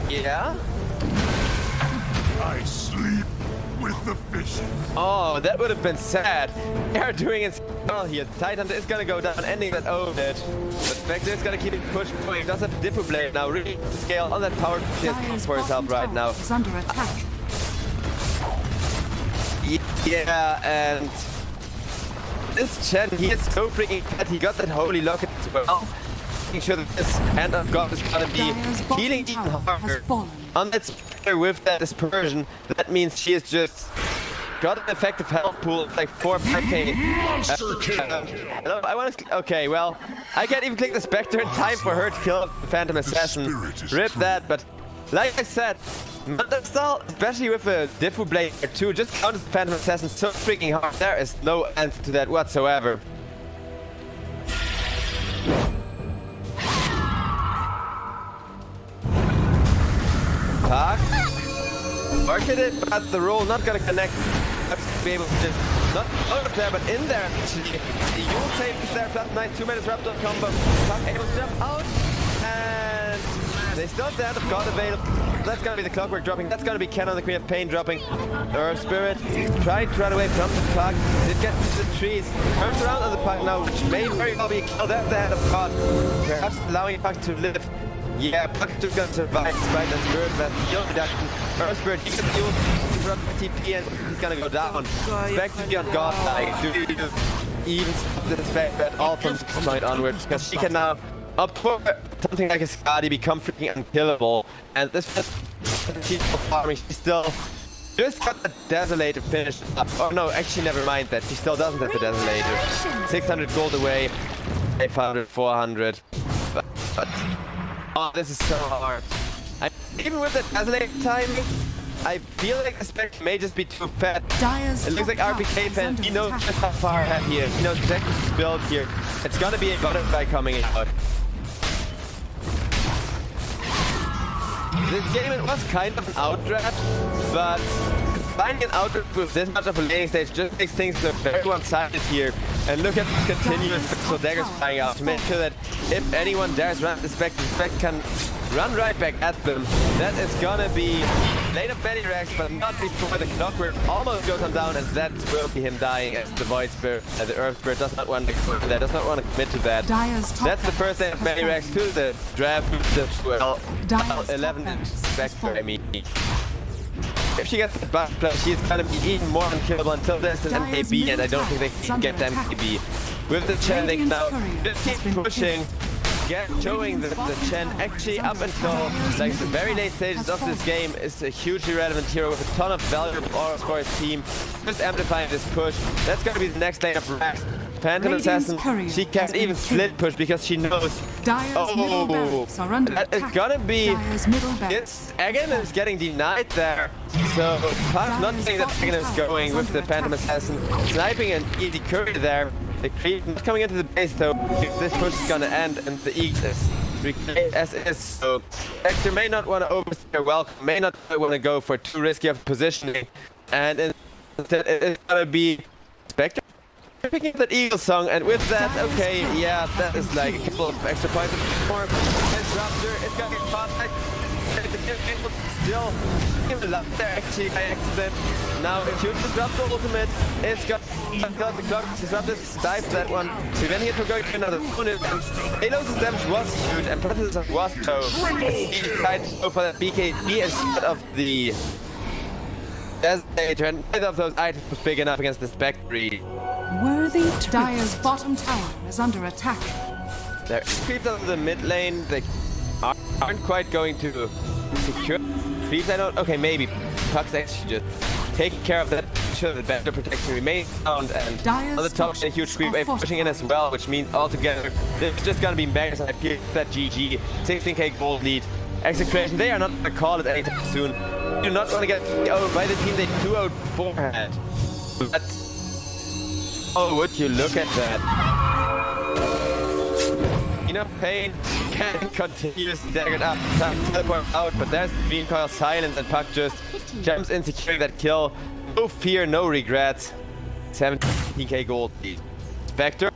yeah? I sleep with the fishes. Oh, that would have been sad. They are doing it well here. Titan is gonna go down, ending that dead. But Spectre is gonna keep it pushed going. Does have a Diffu Blade now, really to scale on that power she has Dire's for herself bottom right tower now. is under attack. Yeah, and this Chen, he is so freaking bad. He got that holy locket as well. Making sure that this hand of God is gonna be Dire's bottom healing even tower has harder. fallen. On that Spectre with that dispersion, that means she is just got an effective health pool of like 4k. Hello, I want to. Okay, well, I can't even click the Spectre in time for her to kill the Phantom Assassin. Rip that, but like I said, Manta Style, especially with a Diffu Blade or 2, just counters the Phantom Assassin so freaking hard. There is no answer to that whatsoever. attempted it, but the roll not gonna connect. Be able to just not out of there, but in there actually. The Yule Tape is there, plus nice 2 minutes Raptor combo. Puck able to jump out, and they still have the Hand of God available. That's gonna be the Clockwork dropping. That's gonna be Kennen, the Queen of Pain dropping. Earth Spirit tried to run away from the Puck. Did get to the trees. Turns around on the Puck now, which may very well be killed at the Hand of God. Perhaps allowing Puck to live. Yeah, Puck is just gonna survive despite that Spirit, that heal reduction. Earth Spirit, he can use TP and he's gonna go down. Spectre on God, like, do you even stop this Spectre at all from this point onwards? Because she can now up for something like a Skadi become freaking unkillable. And this she's farming, she still just got the Desolator finished up. Oh no, actually never mind that. She still doesn't have the Desolator. 600 gold away, 500, 400. But oh, this is so hard. Even with the Desolator timing, I feel like the Spectre may just be too fat. Dire's It looks like RPK fan, he knows just how far ahead he is. He knows exactly his build here. It's gonna be a butterfly coming out. This game, it was kind of an outdraft, but finding an outdraft with this much of a laning stage just makes things look very one-sided here. And look at the continuous pixel daggers flying out to make sure that if anyone dares run the Spectre can run right back at them. That is gonna be late of Belly Rex, but not before the Clockwork almost goes on down, and that will be him dying as the Void Spirit, the Earth Spirit does not want to that, does not want to commit to that. That's the first day of Belly Rex to the draft, the 11 Spectre, I mean. If she gets the buff plus, she's gonna be even more unkillable until there's an MKB, and I don't think they can get the MKB. With the Chen, they can now just keep pushing, showing the Chen actually up until like the very late stages of this game is a hugely relevant hero with a ton of valuable auras for his team. Just amplifying this push. That's gonna be the next lane of Rax. Phantom Assassin, she can't even split push because she knows. Oh, that is gonna be. Agon is getting denied there. So Puck not saying that Agon is going with the Phantom Assassin, sniping an easy curry there. The creep not coming into the base though. If this push is gonna end and the Eagle is reclaimed as is, so Spectre may not want to overstay their welcome, may not want to go for too risky of positioning, and instead it's gonna be Spectre picking up that Eagle song, and with that, okay, yeah, that is like a couple of extra points more. Disruptor, it's gonna get caught. Still, give it up there actually by accident. Now it shoots Disruptor ultimate. It's got the clock. Disruptor dives that one. We went here to go to another opponent. Halos' damage was huge, and Predator was so. He tried to go for that BKB instead of the Desolator, and neither of those items was big enough against the Spectre. Worthy Dire's bottom tower is under attack. They're creeps out of the mid lane. They aren't quite going to secure creeps. I don't. Okay, maybe Puck's actually just taking care of that. Sure, the better protection remains found, and on the top a huge creep wave pushing in as well, which means altogether it's just gonna be Magnus, and I feel that GG 16k gold lead. Execration, they are not gonna call it anytime soon. Do not want to get by the team they 2-0 beforehand. But oh, would you look at that? Enough pain can continuously dagger up, teleport out, but there's the Green Coil silence, and Puck just jumps in, securing that kill. No fear, no regrets. 17k gold lead. Spectre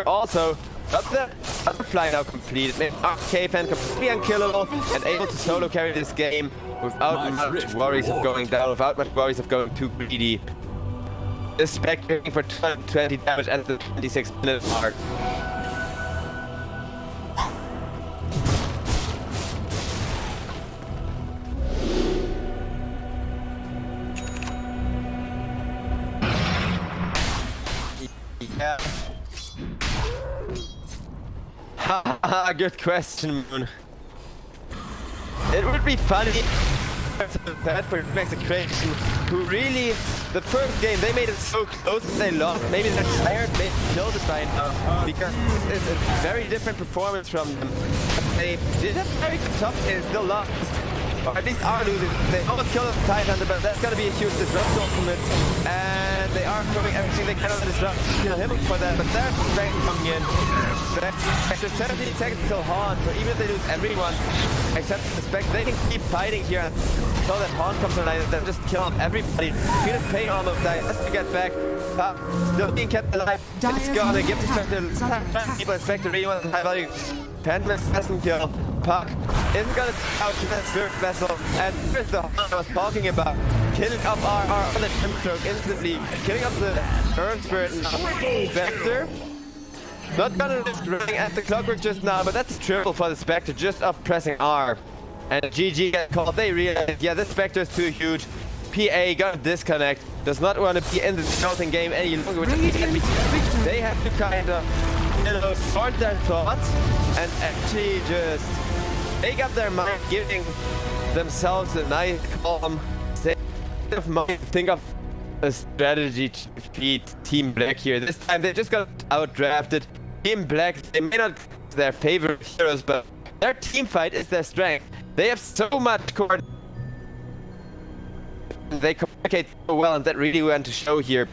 also got the butterfly now completed. Made K-Fan completely unkillable and able to solo carry this game without much worries of going down, without much worries of going too greedy. This Spectre for 220 damage at the 26-minute mark. Yeah. Haha, good question, Moon. It would be funny that for Execration, who really, the first game, they made it so close that they lost. Maybe they're tired, maybe killed it by now, because it's a very different performance from them. They did have very good top, they still lost. or at least are losing. They almost killed the Tidehunter, but that's gonna be a huge disruption ultimate. And they are throwing everything they can on the disrupt to kill him for that, but there's Strength coming in. After 17 seconds till Horn, so even if they lose everyone except the Spectre, they can keep fighting here until that Horn comes online and then just kill off everybody. Phoenix Pain almost died, has to get back. Still being kept alive. It's gonna give the Spectre people. Spectre really wants high value. Pentmas doesn't kill. Puck isn't gonna out to that Spirit Vessel, and here's the Horn I was talking about. Killing up our other Stroke instantly, killing up the Earth Spirit now. Spectre. Not gonna risk running at the Clockwork just now, but that's triple for the Spectre just off pressing R. And GG get called. They realize, yeah, this Spectre is too huge. PA gonna disconnect. Does not want to be in the scouting game any longer. Which they have to kind of, you know, sort their thoughts and actually just make up their mind, giving themselves a nice calm state of mind. Think of a strategy to defeat Team Black here. This time they just got outdrafted. Team Black, they may not be their favorite heroes, but their team fight is their strength. They have so much coordination. They communicate so well, and that really went to show here.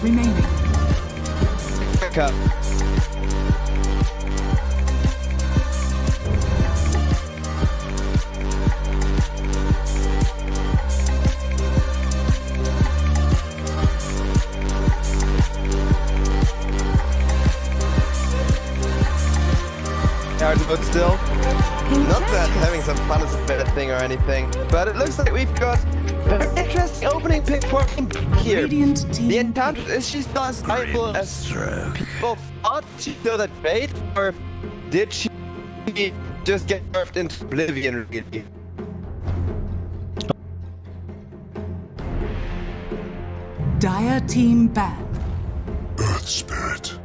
remaining. Cup. Hard mode still. Not that having some fun is a bad thing or anything, but it looks like we've got a very interesting opening pick for him here. The Enchantress, is she still as viable as people thought? She still that great, or did she just get birthed into oblivion really? Dire team ban. Earth Spirit.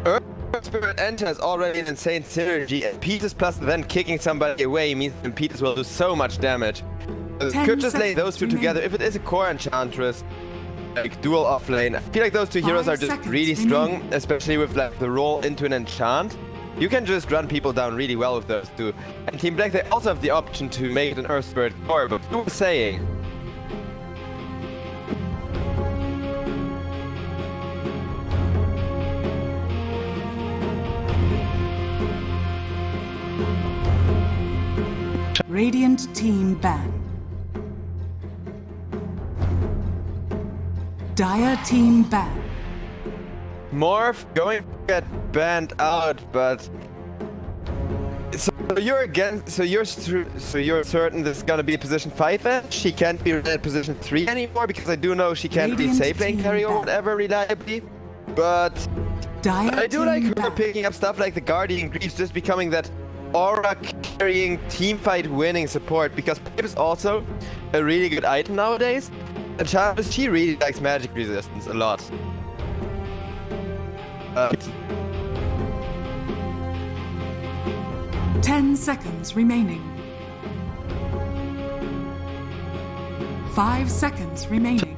Earth Spirit Enter is already an insane synergy, and Peters plus then kicking somebody away means that Peters will do so much damage. Could just lay those two together. If it is a core Enchantress, like dual offlane, I feel like those two heroes are just really strong, especially with like the roll into an enchant. You can just run people down really well with those two. And Team Black, they also have the option to make it an Earth Spirit core, but you were saying. Radiant team ban. Dire team ban. Morph going to get banned out, but so you're again. So you're certain this is gonna be a position 5 edge. She can't be at position 3 anymore because I do know she can't be safe lane carry or whatever reliably. But I do like her picking up stuff like the Guardian Greaves, just becoming that aura carrying team fight winning support, because Pipe is also a really good item nowadays. And Chavez, she really likes magic resistance a lot. 10 seconds remaining. 5 seconds remaining.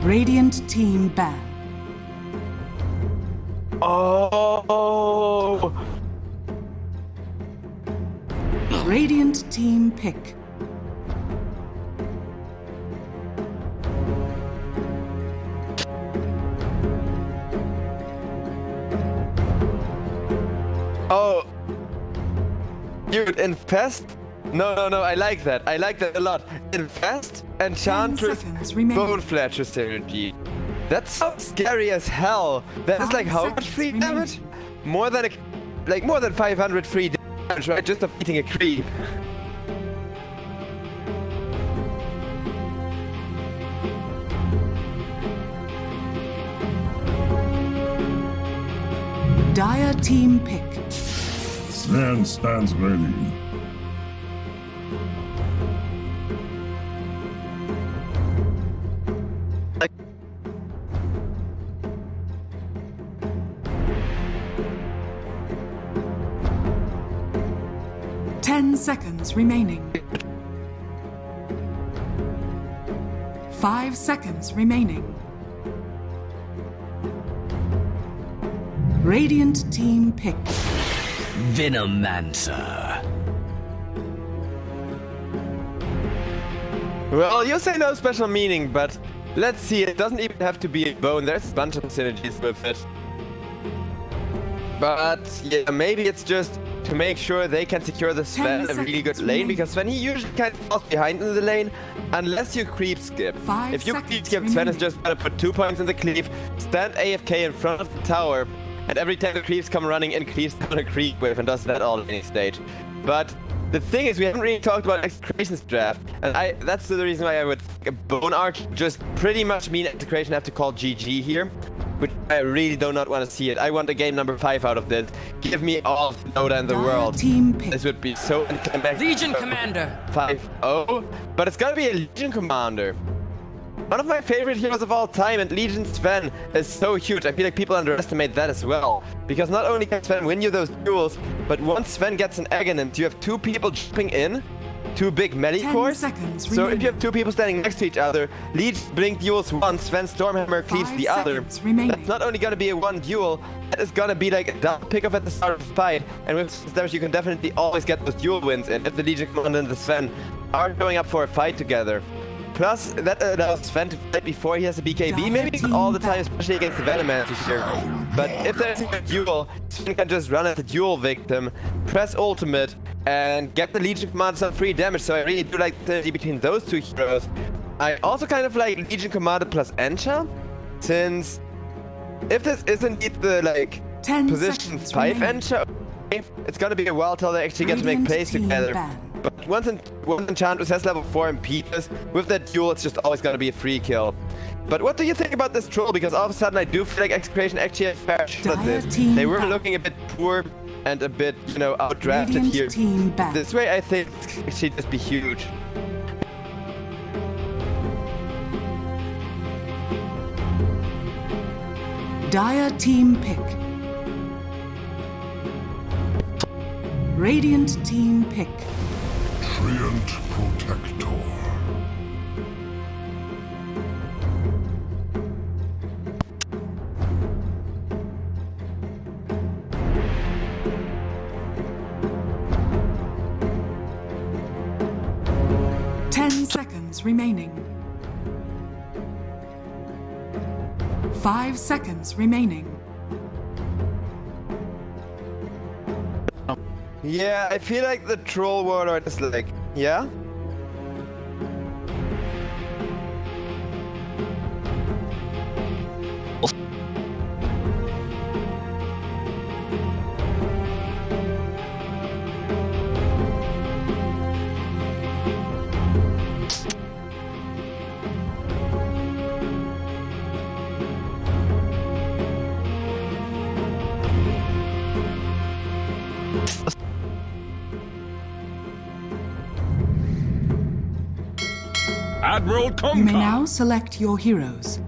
Radiant team ban. Oh! Radiant team pick. Oh! Dude, Infest? No, I like that. I like that a lot. Infest, Enchantress, Bone Fletcher synergy. That's so scary as hell. That is like how much free damage? More than 500 free damage, right? Just of eating a creep. Dire team pick. Sven stands ready. Ten seconds remaining. 5 seconds remaining. Radiant team pick. Venomancer. Well, you say no special meaning, but let's see, it doesn't even have to be a bone, there's a bunch of synergies with it. But yeah, maybe it's just to make sure they can secure the Sven a really good lane, because Sven, he usually kind of falls behind in the lane, unless you creep skip. 5 If you seconds creep skip, Sven is remaining. just gonna put 2 points in the cleave, stand AFK in front of the tower, and every time the creeps come running in, creeps down a creep wave and does that all in any stage. But the thing is, we haven't really talked about Execration's draft, and that's the reason why I would think a Bone Arch just pretty much mean Execration have to call GG here, which I really do not want to see it. I want a game number 5 out of this. Give me all of the Dota in the Dire world. team pick. This would be so anticlimactic. Legion Commander. 5-0, but it's gonna be a Legion Commander. One of my favorite heroes of all time, and Legion Sven is so huge. I feel like people underestimate that as well. Because not only can Sven win you those duels, but once Sven gets an Aghanim, you have 2 people jumping in, 2 big melee 10 cores. seconds So if remaining. you have 2 people standing next to each other, Legion blink duels one, Sven Stormhammer cleaves 5 the other. seconds remaining. That's not only gonna be a 1 duel, that is gonna be like a double pick-off at the start of the fight. And with Stairs, you can definitely always get those duel wins in if the Legion Commander and the Sven are going up for a fight together. Plus, that allows Sven to fight before he has a BKB, maybe not all the time, especially against the Venomancer here. But if there's a duel, Sven can just run as a duel victim, press ultimate, and get the Legion Commander some free damage, so I really do like the synergy between those 2 heroes. I also kind of like Legion Commander plus Encha, since if this is indeed the, like, 10 position seconds 5 remaining. Encha, it's gonna be a while till they actually get to make Radiant plays team together. ban. But once Enchantress has level 4 and Peters, with that duel, it's just always gonna be a free kill. But what do you think about this troll? Because all of a sudden I do feel like Execration actually had fair shot at Dire this. team They were ban. looking a bit poor and a bit, you know, outdrafted Radiant here. team ban. This way I think it could actually just be huge. Dire team pick. Radiant team pick. Treant Protector. Ten seconds remaining. 5 seconds remaining. Yeah, I feel like the troll warlord is like, yeah? Admiral You may now select your heroes.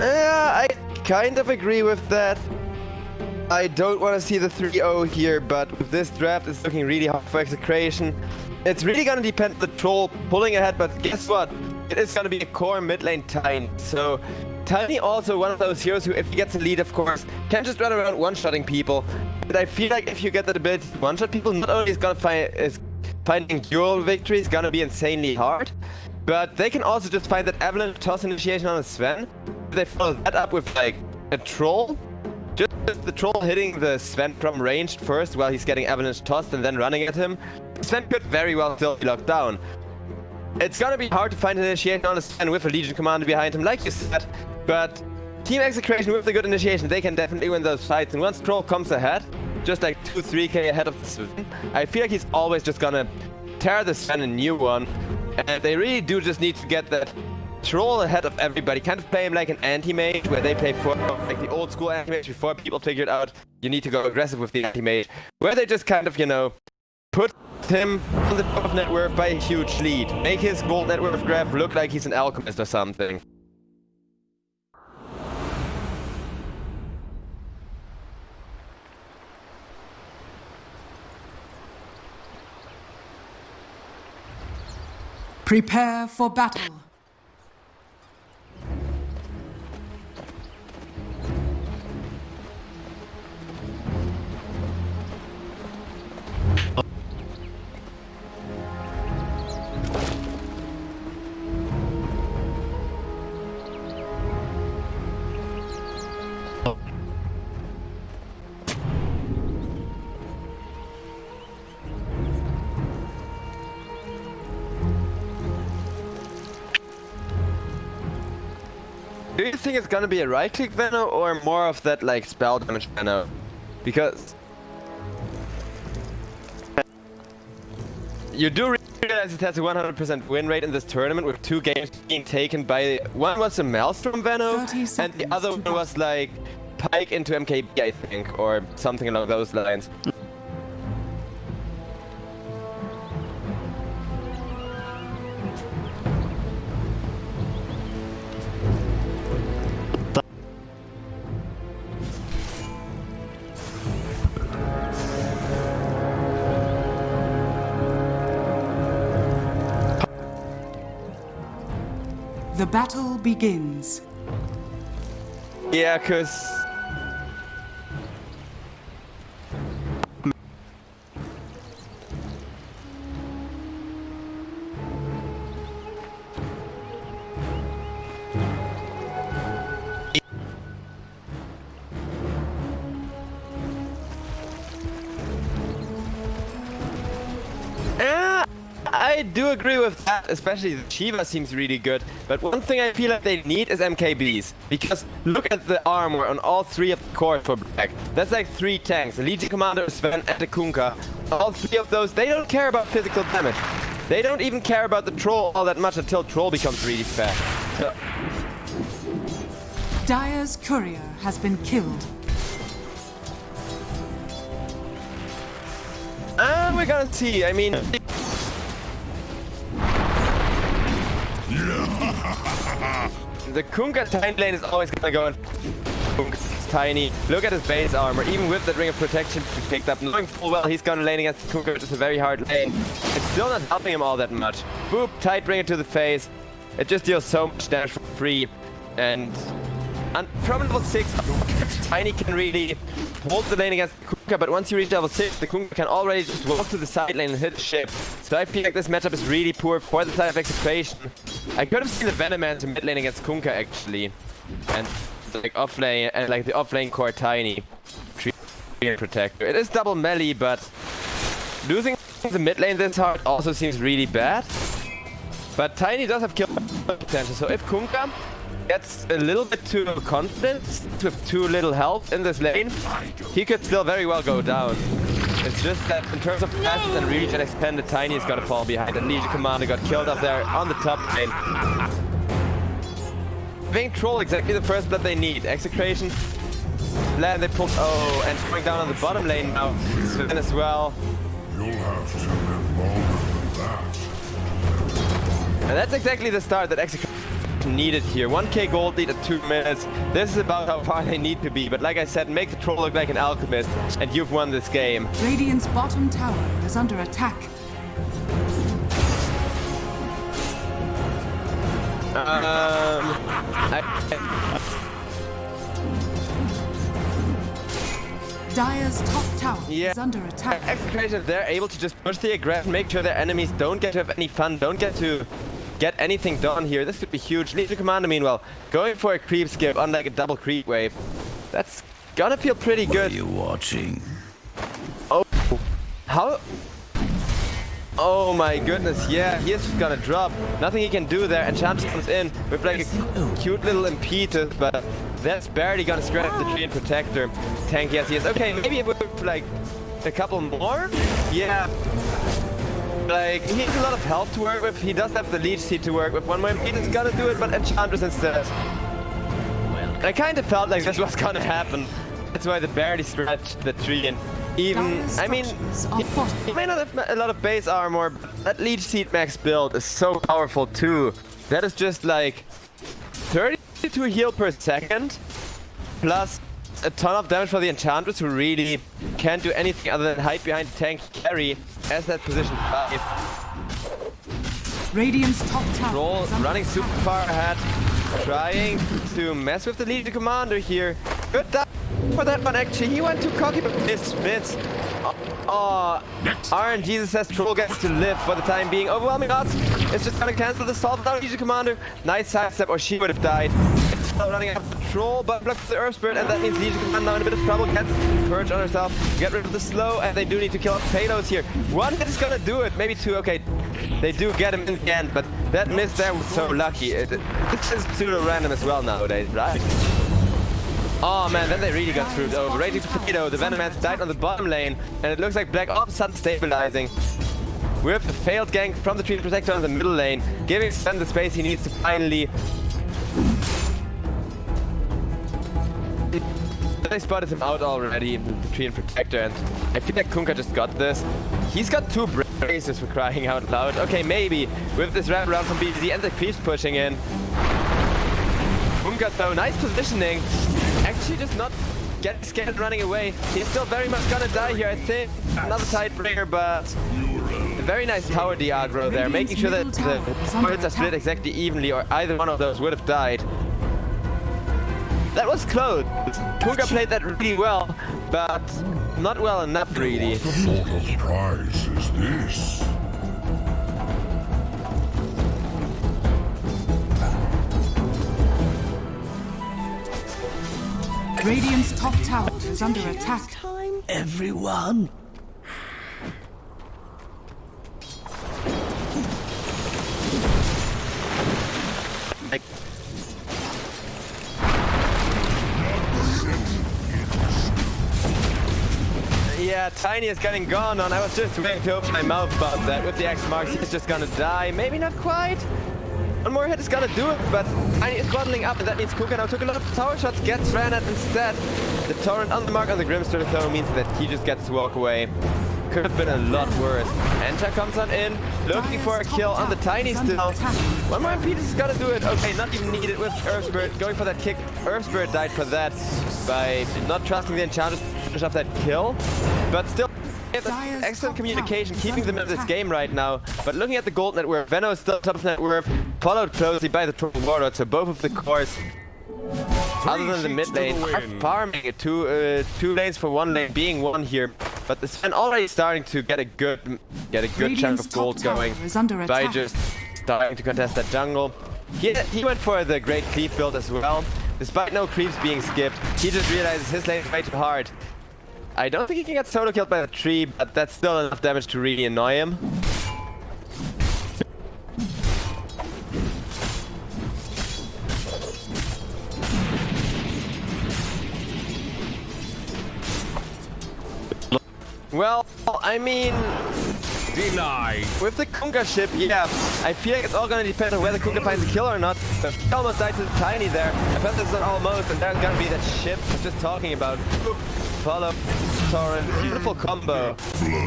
Yeah, I kind of agree with that. I don't want to see the 3-0 here, but with this draft, it's looking really hard for Execration. It's really gonna depend on the troll pulling ahead, but guess what? It is gonna be a core mid lane Tiny. So Tiny also one of those heroes who, if he gets a lead, of course, can just run around one-shotting people. But I feel like if you get that ability to one-shot people, not only is finding dual victories gonna be insanely hard, but they can also just find that avalanche toss initiation on a Sven. If they follow that up with like a troll, Just the troll hitting the Sven from ranged first while he's getting avalanche tossed and then running at him. Sven could very well still be locked down. It's gonna be hard to find an initiation on a Sven with a Legion commander behind him, like you said, but Team Execration with a good initiation, they can definitely win those fights. And once troll comes ahead, just like 2-3k ahead of the Sven, I feel like he's always just gonna tear the Sven a new one. And they really do just need to get that troll ahead of everybody, kind of play him like an anti-mage, where they play for like the old school anti-mage before people figured out you need to go aggressive with the anti-mage, where they just kind of, you know, put him on the top of net worth by a huge lead, make his gold net worth graph look like he's an alchemist or something. Prepare for battle. Do you think it's gonna be a right-click Venom or more of that like spell damage Venom? Because you do realize it has a 100% win rate in this tournament with 2 games being taken by... One was a Maelstrom Venom and the other one was like Pike into MKB, I think, or something along those lines. The battle begins. Yeah, cause... I do agree with that, especially the Shiva seems really good, but one thing I feel like they need is MKBs, because look at the armor on all 3 of the cores for Black. That's like 3 tanks, a Legion Commander, a Sven, and a Kunkka. All 3 of those, they don't care about physical damage. They don't even care about the troll all that much until troll becomes really fast. So Dire's courier has been killed. we're gonna see, I mean... The Kunkka tiny lane is always gonna go in. Kunkka's tiny. Look at his base armor. Even with that ring of protection he picked up, knowing full well he's gonna lane against Kunkka, which is a very hard lane. It's still not helping him all that much. Boop, tight bringer to the face. It just deals so much damage for free. And from level 6, Tiny can really hold the lane against Kunkka, but once you reach level 6, the Kunkka can already just walk to the side lane and hit the ship. So I feel like this matchup is really poor for the side of Execration. I could have seen the Venom Man to mid lane against Kunkka actually. And like off lane, and like the off lane core Tiny. Protector. It is double melee, but losing the mid lane this hard also seems really bad. But Tiny does have kill potential, so if Kunkka gets a little bit too confident with too little health in this lane, he could still very well go down. It's just that in terms of fastness and regen expanded, Tiny is gonna fall behind. And Legion Commander got killed up there on the top lane. Ving Troll, exactly the first blood they need. Execration, land they pulled. Oh, and going down on the bottom lane now. Sven as well. You'll have to live longer than that. And that's exactly the start that Execration needed here. 1k gold lead at 2 minutes. This is about how far they need to be. But like I said, make the troll look like an alchemist, and you've won this game. Radiant's bottom tower is under attack. Dire's top tower is under attack. Execration, they're able to just push the aggression, make sure their enemies don't get to have any fun, don't get to get anything done here. This could be huge. Legion Commander, meanwhile, going for a creep skip on like a double creep wave. That's gonna feel pretty good. Are you watching? Oh, how? Oh my goodness, yeah, he is just gonna drop. Nothing he can do there, and Champs comes in with like a cute little impetus, but that's barely gonna scratch the tree and protector. Tanky as he is. Okay, maybe with like a couple more? Yeah. Like, he has a lot of health to work with. He does have the leech seed to work with. One more impetus is gonna do it, but Enchantress instead. I kind of felt like this was gonna happen. That's why they barely stretched the tree and even, I mean, he may not have a lot of base armor, but that Leech Seed max build is so powerful too. That is just like 32 heal per second, plus a ton of damage for the Enchantress, who really can't do anything other than hide behind the tank carry as that position 5. Radiant's top tower. Roll running super far ahead, trying to mess with the Legion Commander here. Good dive for that one actually. He went too cocky, but missed. Oh, RNG says Troll gets to live for the time being. Overwhelming odds. It's just gonna cancel the solve without Legion Commander. Nice sidestep, or she would have died. It's still running after the Troll, but blocks the Earth Spirit, and that means Legion Commander now in a bit of trouble. Gets Purge on herself, get rid of the slow, and they do need to kill off payloads here. One hit is gonna do it, maybe two. Okay, they do get him in the end, but that miss there was so lucky. It's just pseudo random as well nowadays, right? Oh man, then they really got screwed over. Raging Torpedo, the Venom Man's died on the bottom lane, and it looks like Black all of a sudden stabilizing. With the failed gank from the Tree Protector on the middle lane, giving Sven the space he needs to finally... They spotted him out already, the Tree Protector, and I feel like Kunkka just got this. He's got 2 braces for crying out loud. Okay, maybe, with this wraparound from BTZ and the creeps pushing in. Kunkka though, nice positioning. Actually just not getting scared running away. He's still very much gonna die here, I think. Another Tidebringer, but a very nice tower aggro there, making sure that the bullets are split exactly evenly, or either one of those would have died. That was close. Kunkka played that really well, but not well enough really. What sort of prize is this? Radiant's top tower is under attack. Time, everyone. Yeah, Tiny is getting gone on. I was just waiting to open my mouth about that. With the X marks, he's just gonna die. Maybe not quite. One more hit is gonna do it, but Tiny is bottling up, and that means Kunkka now took a lot of tower shots, gets ran at instead. The torrent on the mark on the Grimster though means that he just gets to walk away. Could have been a lot worse. Encha comes on in, looking for a kill on the Tiny still. One more Impetus is gonna do it. Okay, not even needed with Earth Spirit, going for that kick. Earth Spirit died for that by not trusting the Enchantress to finish off that kill. But still, excellent communication, keeping them in this game right now. But looking at the gold net worth, Venno is still top of net worth, followed closely by the Triple Warlord, so both of the cores, other than the mid lane, are farming it. Two lanes for one lane, being one here. But the Sven already starting to get a good chunk of gold going by just starting to contest that jungle. He went for the Great Cleave build as well. Despite no creeps being skipped, he just realizes his lane is way too hard. I don't think he can get solo killed by the tree, but that's still enough damage to really annoy him. Well, I mean... Denied. With the Kunkka ship, yeah, I feel like it's all gonna depend on whether Kunkka finds a kill or not. But he almost died to the Tiny there. I bet this is not almost, and there's gonna be that ship I was just talking about. Follow torrent, beautiful combo.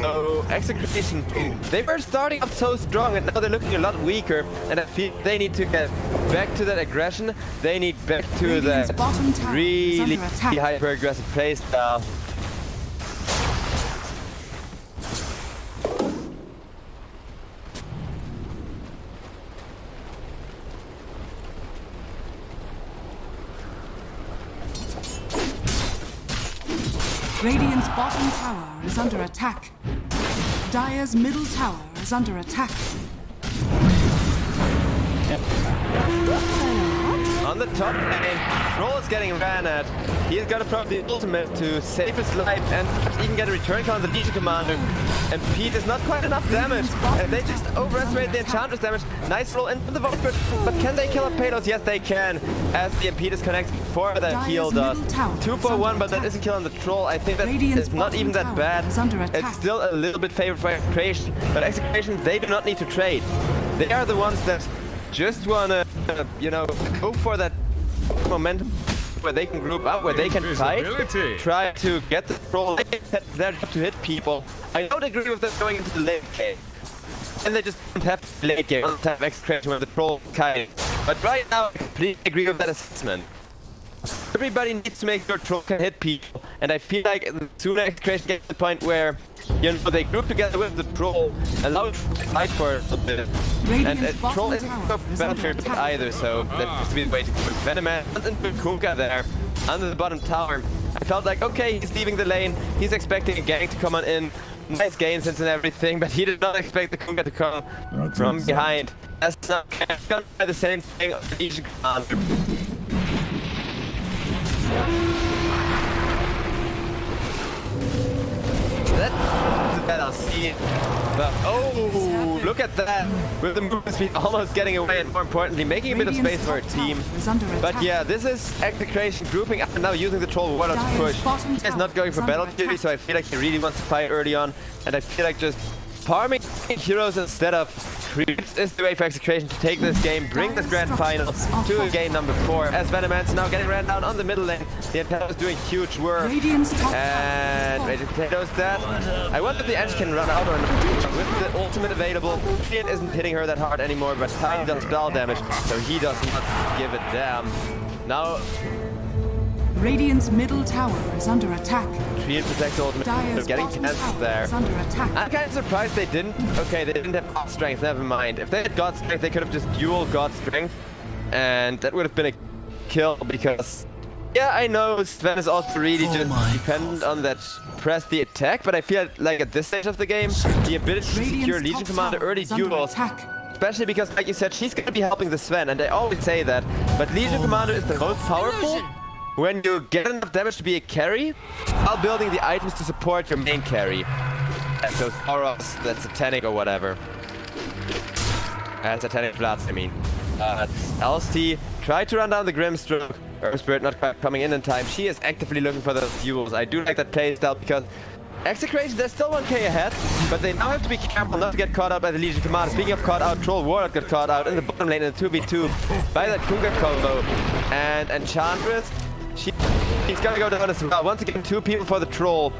So Execration, they were starting up so strong, and now they're looking a lot weaker. And I feel they need to get back to that aggression. They need back to that really hyper-aggressive playstyle. Radiant's bottom tower is under attack. Dire's middle tower is under attack. on the top lane. Troll is getting ran at. He's gonna probably ultimate to save his life and even get a return call on the Legion Commander. And Pete is not quite enough damage. And they just overestimate the Enchantress damage. Nice roll into the Voxbird. But can they kill a payload? Yes, they can. As the MP disconnects before that heal does. 2 for 1, but that isn't killing the Troll. I think that is not even that bad. It's still a little bit favored for Execration. But Execration, they do not need to trade. They are the ones that just wanna, you know, go for that momentum where they can group up, where they can fight, try to get the Troll there to hit people. I don't agree with them going into the late game. And they just don't have the late game on time of Execration with the Troll kind. But right now, I completely agree with that assessment. Everybody needs to make sure Troll can hit people, and I feel like the sooner Execration gets to the point where, you know, they group together with the Troll, allow it to fight for a bit. And Troll isn't so better either, so that has to be the way to go. Venoman and Kunkka there, under the bottom tower. I felt like, okay, he's leaving the lane, he's expecting a gank to come on in, nice game sense and everything, but he did not expect the Kunkka to come from behind. That's not gonna be the same thing on the Legion Commander. That's the better scene. But oh, look at that! With the movement speed almost getting away and more importantly making a bit of space for a team. But yeah, this is Execration grouping up and now using the Troll Warlord to push. He's not going for battle duty, so I feel like he really wants to fight early on. And I feel like just farming heroes instead of creeps is the way for Execration to take this game, bring this grand final to game number 4. As Venoman's now getting ran down on the middle lane. The Antenna is doing huge work. And Raging Potato's dead. I wonder if the Edge can run out or not. With the ultimate available, Treant isn't hitting her that hard anymore, but Tiny does spell damage, so he does not give a damn. Now Radiant's middle tower is under attack. Treant protects the ultimate. They're getting cancelled there. I'm kind of surprised they didn't. Okay, they didn't have God Strength, never mind. If they had God Strength, they could have just dual God Strength. And that would have been a kill because, yeah, I know Sven is also really just dependent on that press the attack. But I feel like at this stage of the game, the ability to secure Legion Commander early duels, especially because, like you said, she's going to be helping the Sven. And I always say that. But Legion Commander is the most powerful when you get enough damage to be a carry, while building the items to support your main carry. And those auras, that's Satanic or whatever. Satanic Bloods, I mean. LST tried to run down the Grimstroke. Her Spirit not quite coming in time. She is actively looking for those duels. I do like that playstyle because Execration, they're still 1k ahead, but they now have to be careful not to get caught out by the Legion Commander. Speaking of caught out, Troll Warlord got caught out in the bottom lane in a 2v2 by that Kunkka combo. And Enchantress, she's gonna go down as well. Once again, 2 people for the Troll.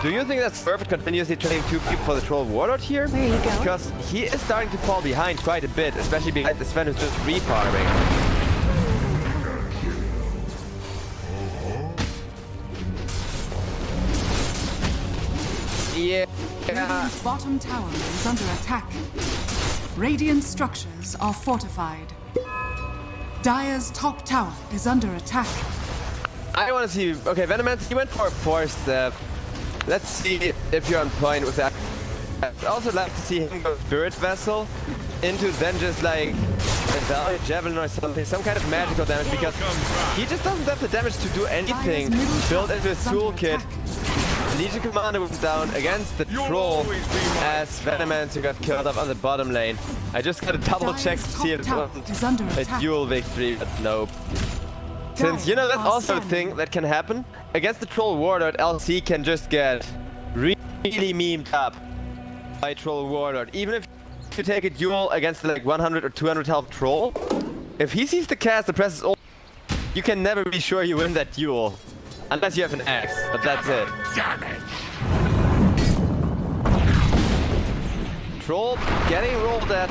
Do you think that's worth it continuously trading 2 people for the Troll Warlord here? There you go. Because he is starting to fall behind quite a bit, especially behind the Sven who's just refarming. Yeah. Radiant's bottom tower is under attack. Radiant structures are fortified. Dire's top tower is under attack. I want to see. Okay, Venomancer, he went for a force step. Let's see if you're on point with that. I'd also like to see him go Spirit Vessel into then just like a Value Javelin or something, some kind of magical damage, because he just doesn't have the damage to do anything built into his toolkit. Legion Commander went down against the Troll as Venomancer got killed off on the bottom lane. I just got to double check to see if it wasn't a dual victory, but nope. Since, you know, that's also a thing that can happen. Against the Troll Warlord, LC can just get really memed up by Troll Warlord. Even if you take a duel against like 100 or 200 health Troll, if he sees the cast and presses ult, you can never be sure you win that duel. Unless you have an axe, but that's it. Troll getting rolled at.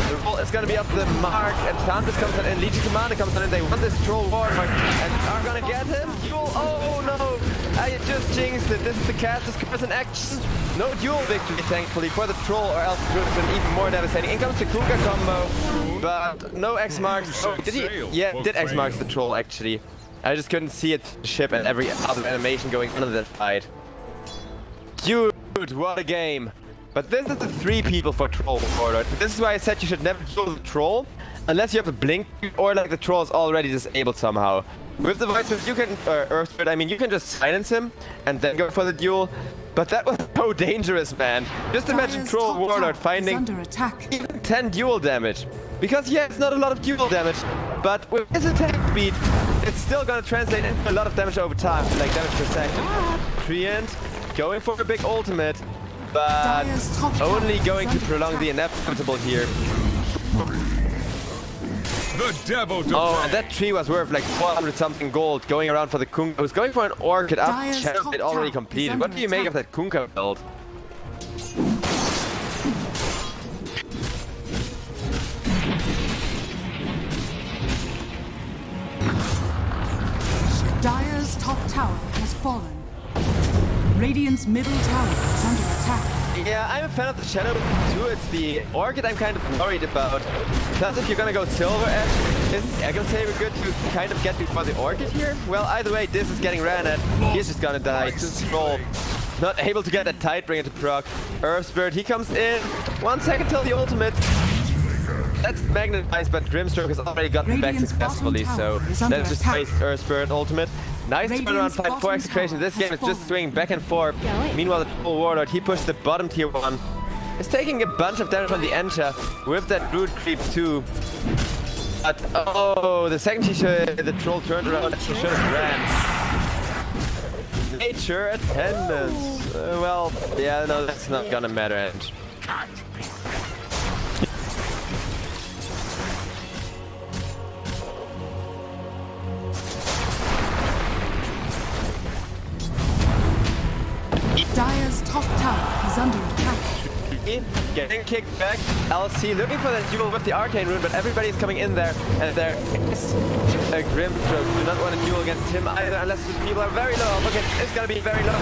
The roll is gonna be up the mark, and Chantis comes in, and Legion Commander comes in, and they want this Troll Warlord, and are gonna get him. Duel, oh no! I just jinxed it. This is the Caster's curse in action. No duel victory, thankfully, for the Troll, or else it would have been even more devastating. In comes the Kunkka combo, but no X marks. Oh, did he? Yeah, did X marks the Troll actually. I just couldn't see it ship and every other animation going on in that fight. Dude, what a game. But this is the 3 people for Troll Warlord. This is why I said you should never duel the Troll Unless you have a blink or like the troll is already disabled somehow. With the Void Spirit, you can Earth Spirit, I mean, you can just silence him and then go for the duel. But that was so dangerous, man. Just imagine Dire's Troll top Warlord tower is finding under attack. even 10 duel damage. Because yeah, it's not a lot of duel damage, but with his attack speed, it's still gonna translate into a lot of damage over time, like damage per second. Treant going for a big ultimate, but Dire's top tower only is going to under prolong attack. the inevitable here. The devil Oh, and that tree was worth like 400 something gold going around for the Kunkka. I was going for an Orchid after Dire's Shadow top Blade already tower is completed. What under do you make of attack. that Kunkka build? Dire's top tower has fallen. Radiant's middle tower is under attack. Yeah, I'm a fan of the Shadow Blade too. It's the Orchid I'm kind of worried about. Plus, if you're gonna go Silver Edge, is Echo Saber good to kind of get before the Orchid here? Well, either way, this is getting ran at. He's just gonna die. Just roll. Not able to get a Tidebringer to proc. Earth Spirit, he comes in. 1 second till the ultimate. That's magnetized, but Grimstroke has already gotten back Radiant's successfully, bottom so tower is under let's just attack. waste Earth Spirit ultimate. Nice turnaround Radiant's fight for bottom Execration. tower This game has is just fallen. swinging back and forth. Meanwhile, the Troll Warlord, he pushed the bottom tier 1. Is taking a bunch of damage from the Encha with that Brood Creep too. But, oh, the second the Troll turned around, he should have ran. Nature attendance. Well, yeah, no, that's not gonna matter. And Dire's top tower is under attack. getting kicked back. LC looking for that duel with the Arcane Rune, but everybody's coming in there, and there is a Grimstroke. Do not want to duel against him either, unless the people are very low. Look, it's gonna be very low.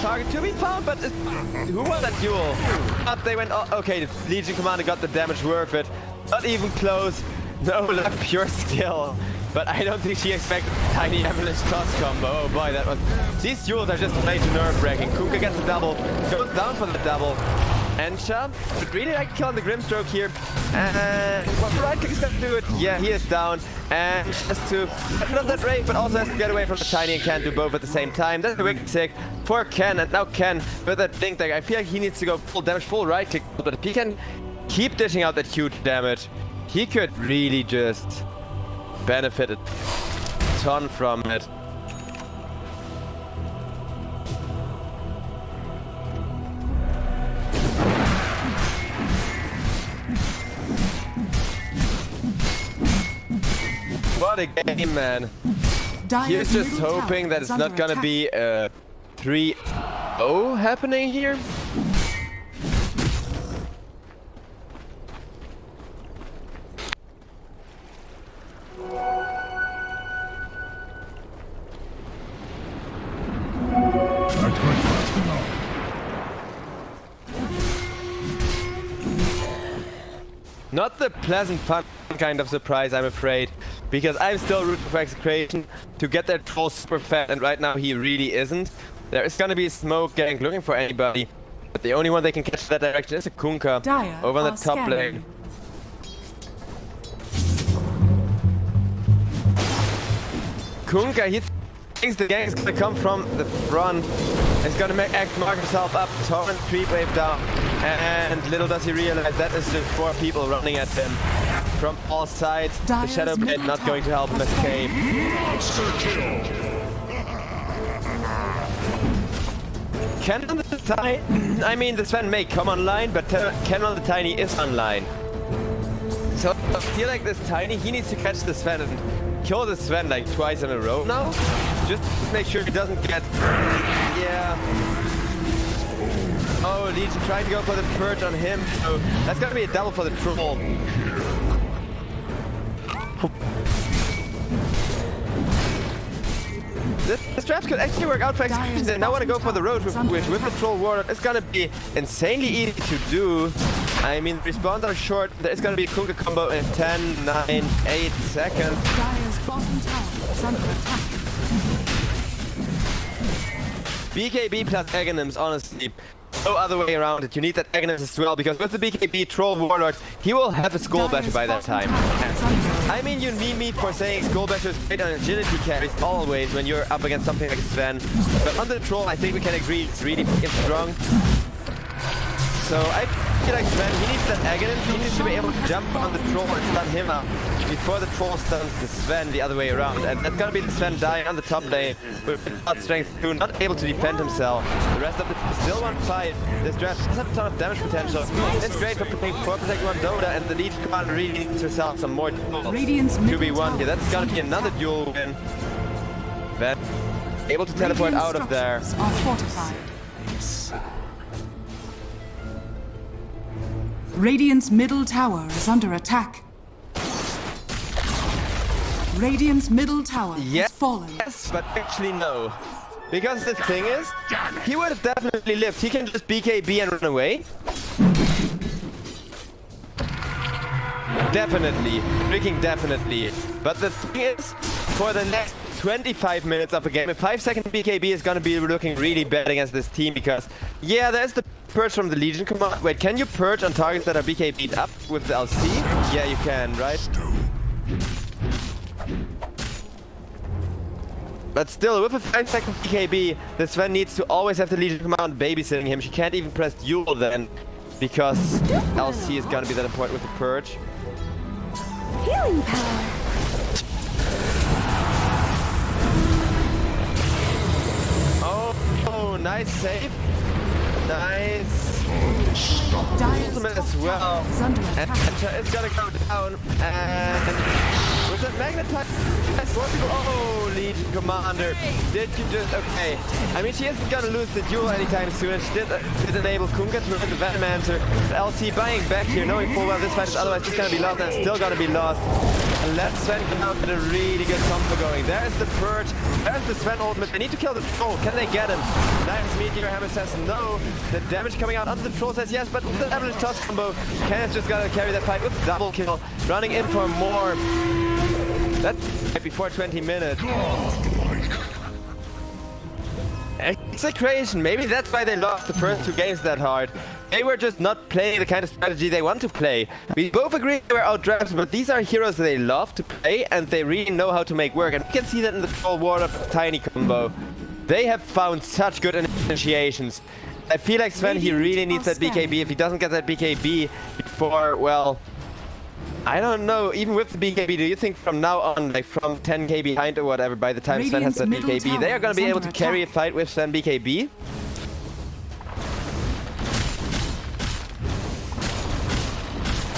Target to be found, but who won that duel? But they went. Oh, okay, the Legion Commander got the damage worth it. Not even close. No luck, pure skill. But I don't think she expected tiny avalanche toss combo. Oh boy, that was. These duels are just way too nerve-wracking. Kunkka gets a double, goes down for the double. Encha would really like to kill on the Grimstroke here. And what the right click is gonna do it? Yeah, he is down. And has to get rid of that Wraith, but also has to get away from the Tiny and can't do both at the same time. That's a wicked sick for Ken, and now Ken with that Blink Dagger. I feel like he needs to go full damage, full right click, but if he can keep dishing out that huge damage, he could really just benefit a ton from it. What a game, man. Dire's He's just middle hoping tower that is it's not under gonna attack. be a 3-0 happening here. That's quite fast enough. Not the pleasant, fun kind of surprise, I'm afraid. Because I'm still rooting for Execration to get that troll super fat, and right now he really isn't. There is gonna be a smoke gang looking for anybody, but the only one they can catch that direction is a Kunkka Dire over on the are top scanning. lane. Kunkka, he thinks the gang is gonna come from the front. He's gonna mark himself up, torrent creep wave down, and little does he realize that is just 4 people running at him from all sides. The Dire's Shadow Blade middle not going to help him tower has escape. Ken on the Tiny, I mean the Sven may come online, but Ken on the Tiny is online. So I feel like this Tiny, he needs to catch the Sven and kill the Sven like twice in a row now. Just make sure he doesn't get, yeah. Oh, Legion trying to go for the purge on him, so that's gonna be a double for the troll. This draft could actually work out for Execution. They now want to go for the road, which with the Troll Warlord is going to be insanely easy to do. I mean, respawns are short. There's going to be a Kunkka combo in 10, 9, 8 seconds. Dire's bottom tower is under attack. BKB plus Aghanims, honestly. no other way around it. You need that Aghanim as well, because with the BKB Troll Warlord, he will have a Skull Basher by that time. I mean, you need me for saying Skull Basher is great on agility carries always when you're up against something like Sven. But on the Troll, I think we can agree it's really fucking strong. So I feel like Sven, he needs that Aghanim. He needs to be able to jump on the Troll and stun him up before the Troll stuns the Sven the other way around. And that's gonna be the Sven dying on the top lane with not strength 2, not able to defend himself. The rest of the team still won't fight. This draft does have a ton of damage potential. It's great for playing 4 protecting on Dota, and the Legion Commander really needs herself some more duels. 2v1 here. That's gonna be another duel win. Then able to teleport out of there. Are fortified. Radiant's middle tower is under attack. Radiant's middle tower has fallen. Yes, but actually no. Because the thing is, he would have definitely lived. He can just BKB and run away. Definitely. Freaking definitely. But the thing is, for the next 25 minutes of a game, a 5-second BKB is gonna be looking really bad against this team, because yeah, there's the purge from the Legion command. Wait, can you purge on targets that are BKB'd up with the LC? Yeah, you can, right? But still, with a 5-second BKB, the Sven needs to always have the Legion command babysitting him. She can't even press duel then, because LC is gonna be that important with the purge. Healing power. Oh, nice save. Nice. Ultimate as well. And it's gonna go down. And with that magnetize, oh, Legion Commander, did you just okay? I mean, she isn't gonna lose the duel anytime soon. She did enable Kunga to win the Venomancer. LC buying back here, knowing full well this fight is otherwise just gonna be lost, and it's still gonna be lost. And let's Sven come out with a really good combo going. There's the purge. There's the Sven ultimate. They need to kill the troll. Can they get him? Nice Meteor Hammer says no. The damage coming out onto the troll says yes, but with the Avalanche Toss combo, Kenneth's just gonna carry that fight with double kill. Running in for more. That's right before 20 minutes. Execration, maybe that's why they lost the first 2 games that hard. They were just not playing the kind of strategy they want to play. We both agree they were outdrafted, but these are heroes they love to play, and they really know how to make work. And you can see that in the Troll Warlord Tiny combo. They have found such good initiations. I feel like Sven, he really needs that BKB. If he doesn't get that BKB before, well, I don't know. Even with the BKB, do you think from now on, like from 10k behind or whatever, by the time Sven has that BKB, they are going to be able to carry a fight with Sven BKB?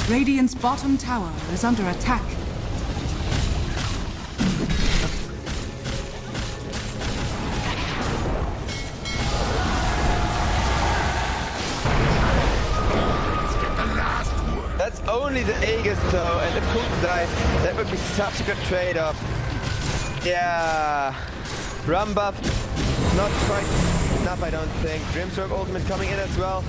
Radiant's bottom tower is under attack. That's only the Aegis though, and if Kunga dies, that would be such a good trade-off. Yeah, Rum buff, not quite enough I don't think. Grimstroke ultimate coming in as well.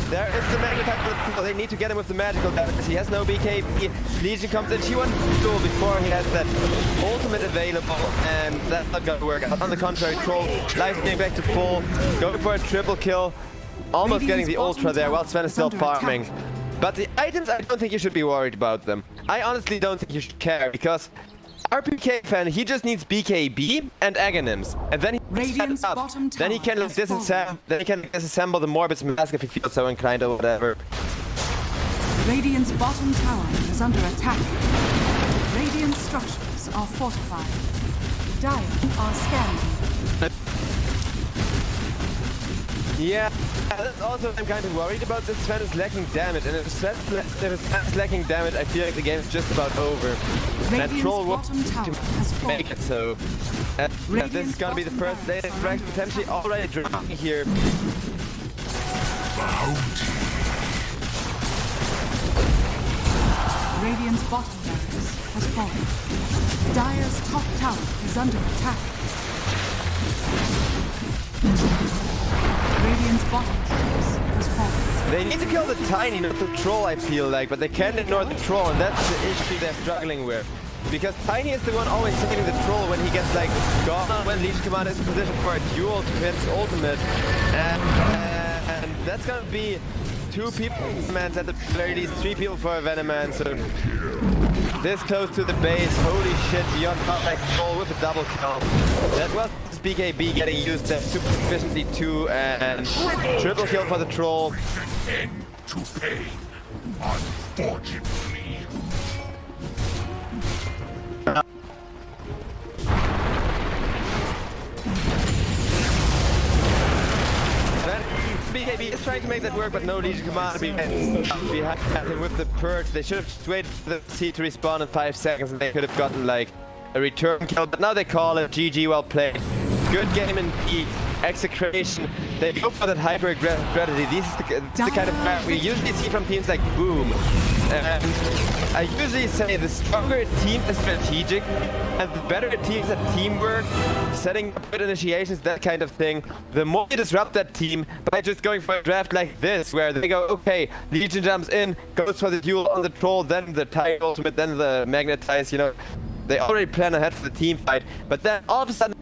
There is the Magnetize for the people. They need to get him with the magical damage. He has no BKB. Legion comes in. She wants to duel before he has that ultimate available, and that's not gonna work. On the contrary, Troll life getting back to full, going for a triple kill, almost getting the ultra there while Sven is still farming. But the items, I don't think you should be worried about them. I honestly don't think you should care, because RPK fan, he just needs BKB and Aghanims, and then he sets up. Then he can disassemble the Morbid's mask if he feels so inclined or whatever. Radiant's bottom tower is under attack. Radiant structures are fortified. Dire are scanning. Yeah, that's also I'm kind of worried about. This Sven is lacking damage, and if Sven is lacking damage, I feel like the game is just about over. That Troll will make it so. Yeah, this is gonna be the first day that Frags potentially already dropping here. Radiant's bottom barracks has fallen. Dire's top tower is under attack. Radiant's bottom barracks has fallen. They need to kill the Tiny, not the Troll, I feel like, but they can't ignore the Troll, and that's the issue they're struggling with. Because Tiny is the one always saving the Troll when he gets like gone, when Legion Commander is in position for a duel to hit his ultimate. And and that's gonna be 2 people for Venoman, at the very least 3 people for a Venoman, so this close to the base, holy shit, beyond contact control with a double kill. That was BKB getting used there super efficiently too, and triple kill for the troll. End to pain, unfortunately. BKB is trying to make that work, but no Legion Commander behind him with the purge. They should have just waited for the C to respawn in 5 seconds and they could have gotten like a return kill, but now they call it GG, well played. Good game indeed. Execration, they go for that hyper-aggressive strategy. This is the kind of fire we usually see from teams like Boom. And I usually say the stronger a team is strategic, and the better a team is at teamwork, setting up good initiations, that kind of thing, the more you disrupt that team by just going for a draft like this, where they go, okay, Legion jumps in, goes for the duel on the troll, then the Tiger ultimate, then the magnetize, you know. They already plan ahead for the team fight, but then all of a sudden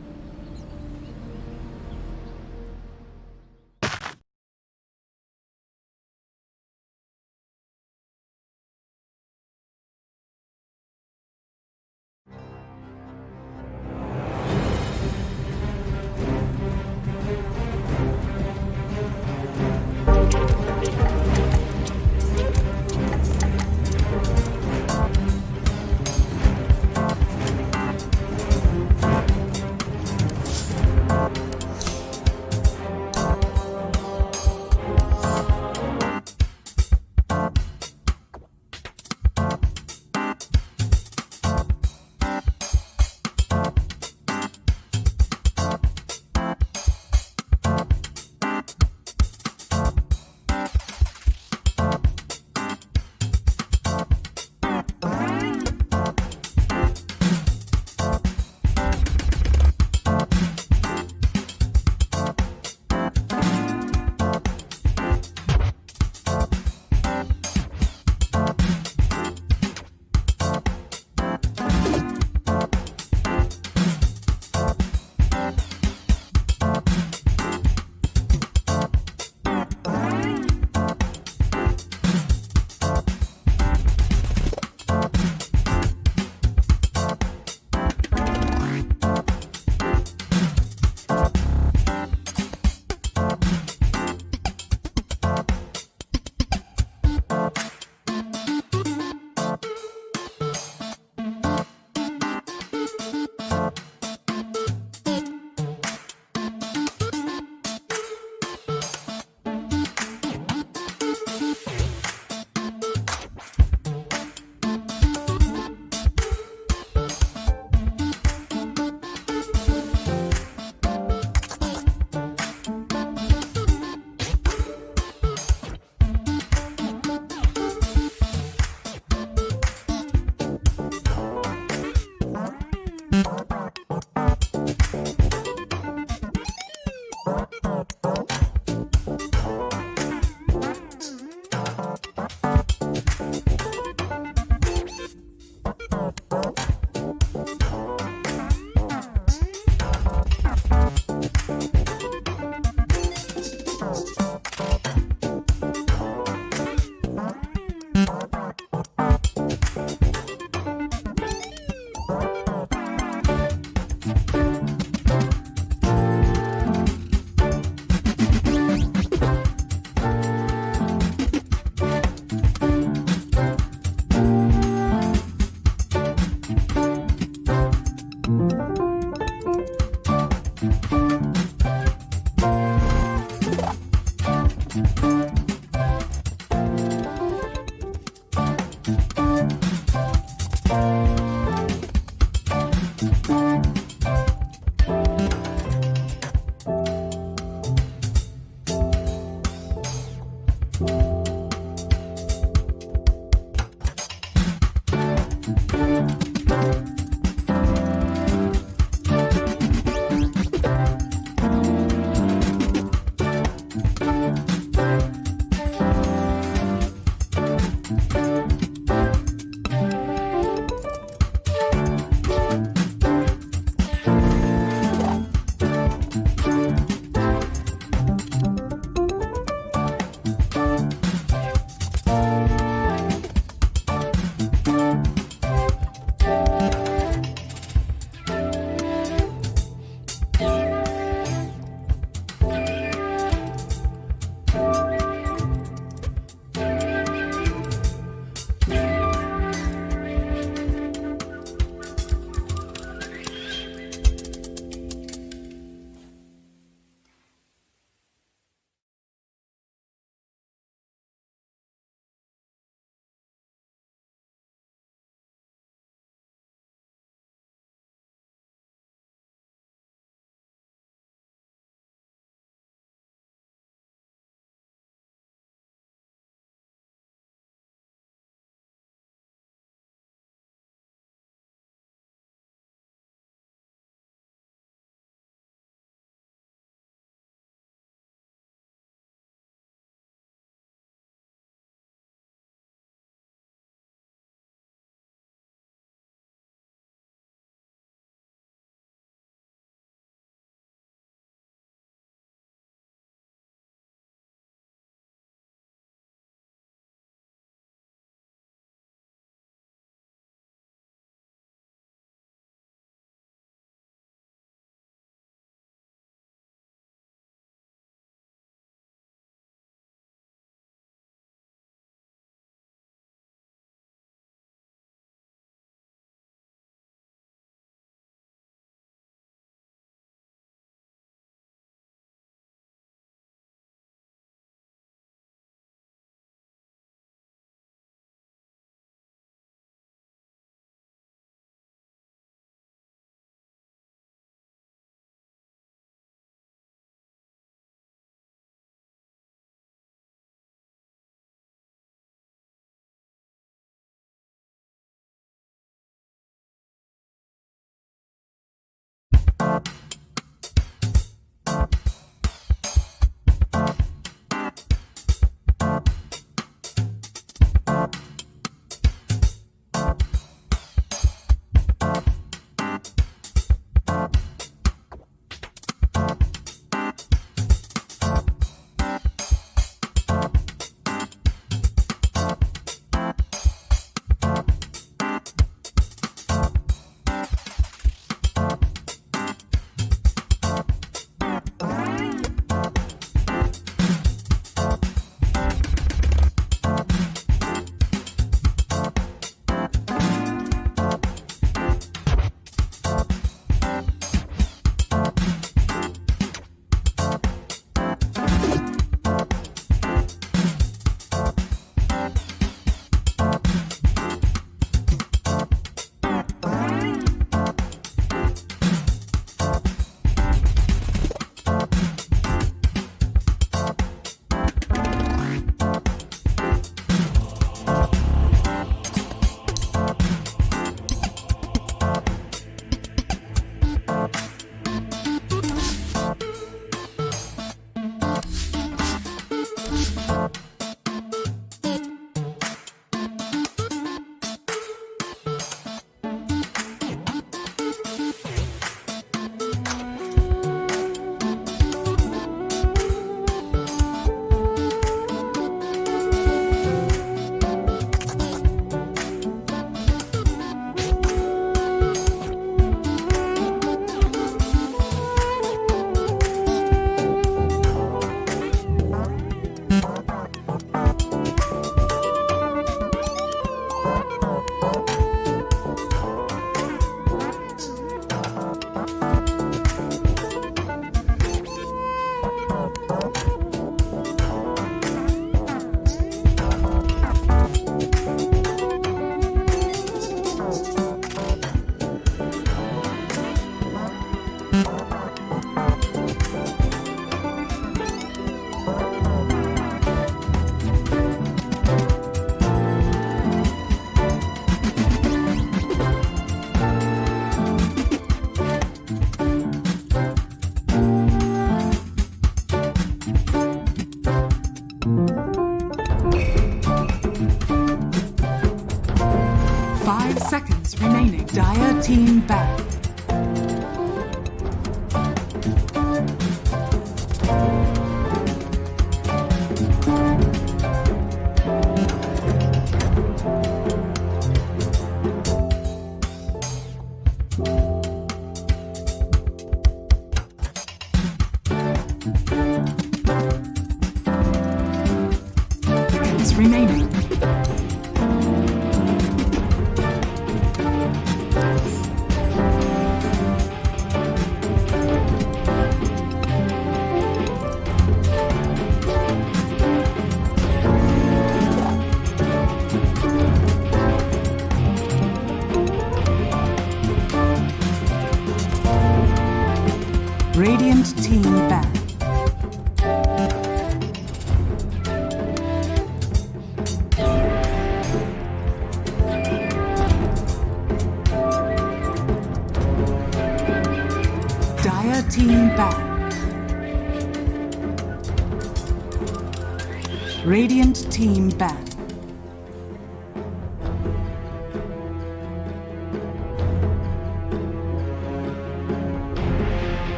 Radiant team ban.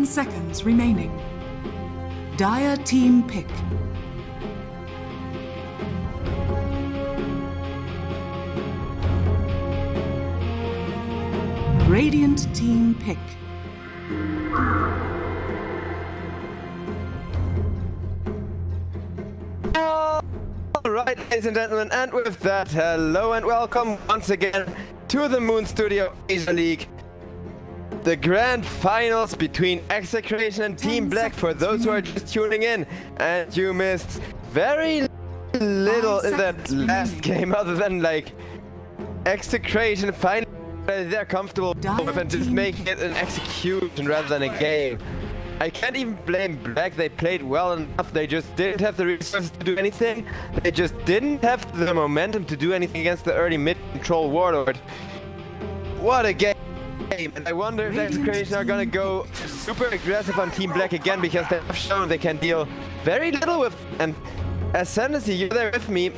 Seconds remaining. Dire team pick. Radiant team pick. Alright, ladies and gentlemen, and with that, hello and welcome once again to the MoonStudio Asia League. The grand finals between Execration and Team Black for those who are just tuning in, and you missed very little in that last game other than like Execration finally they're comfortable with and just making it an execution rather than a game. I can't even blame Black, they played well enough, they just didn't have the resources to do anything, they just didn't have the momentum to do anything against the early mid-control Warlord. What a game! And I wonder if Execration are gonna go super aggressive on Team Black again, because they have shown they can deal very little with. And Ascendancy, you're there with me.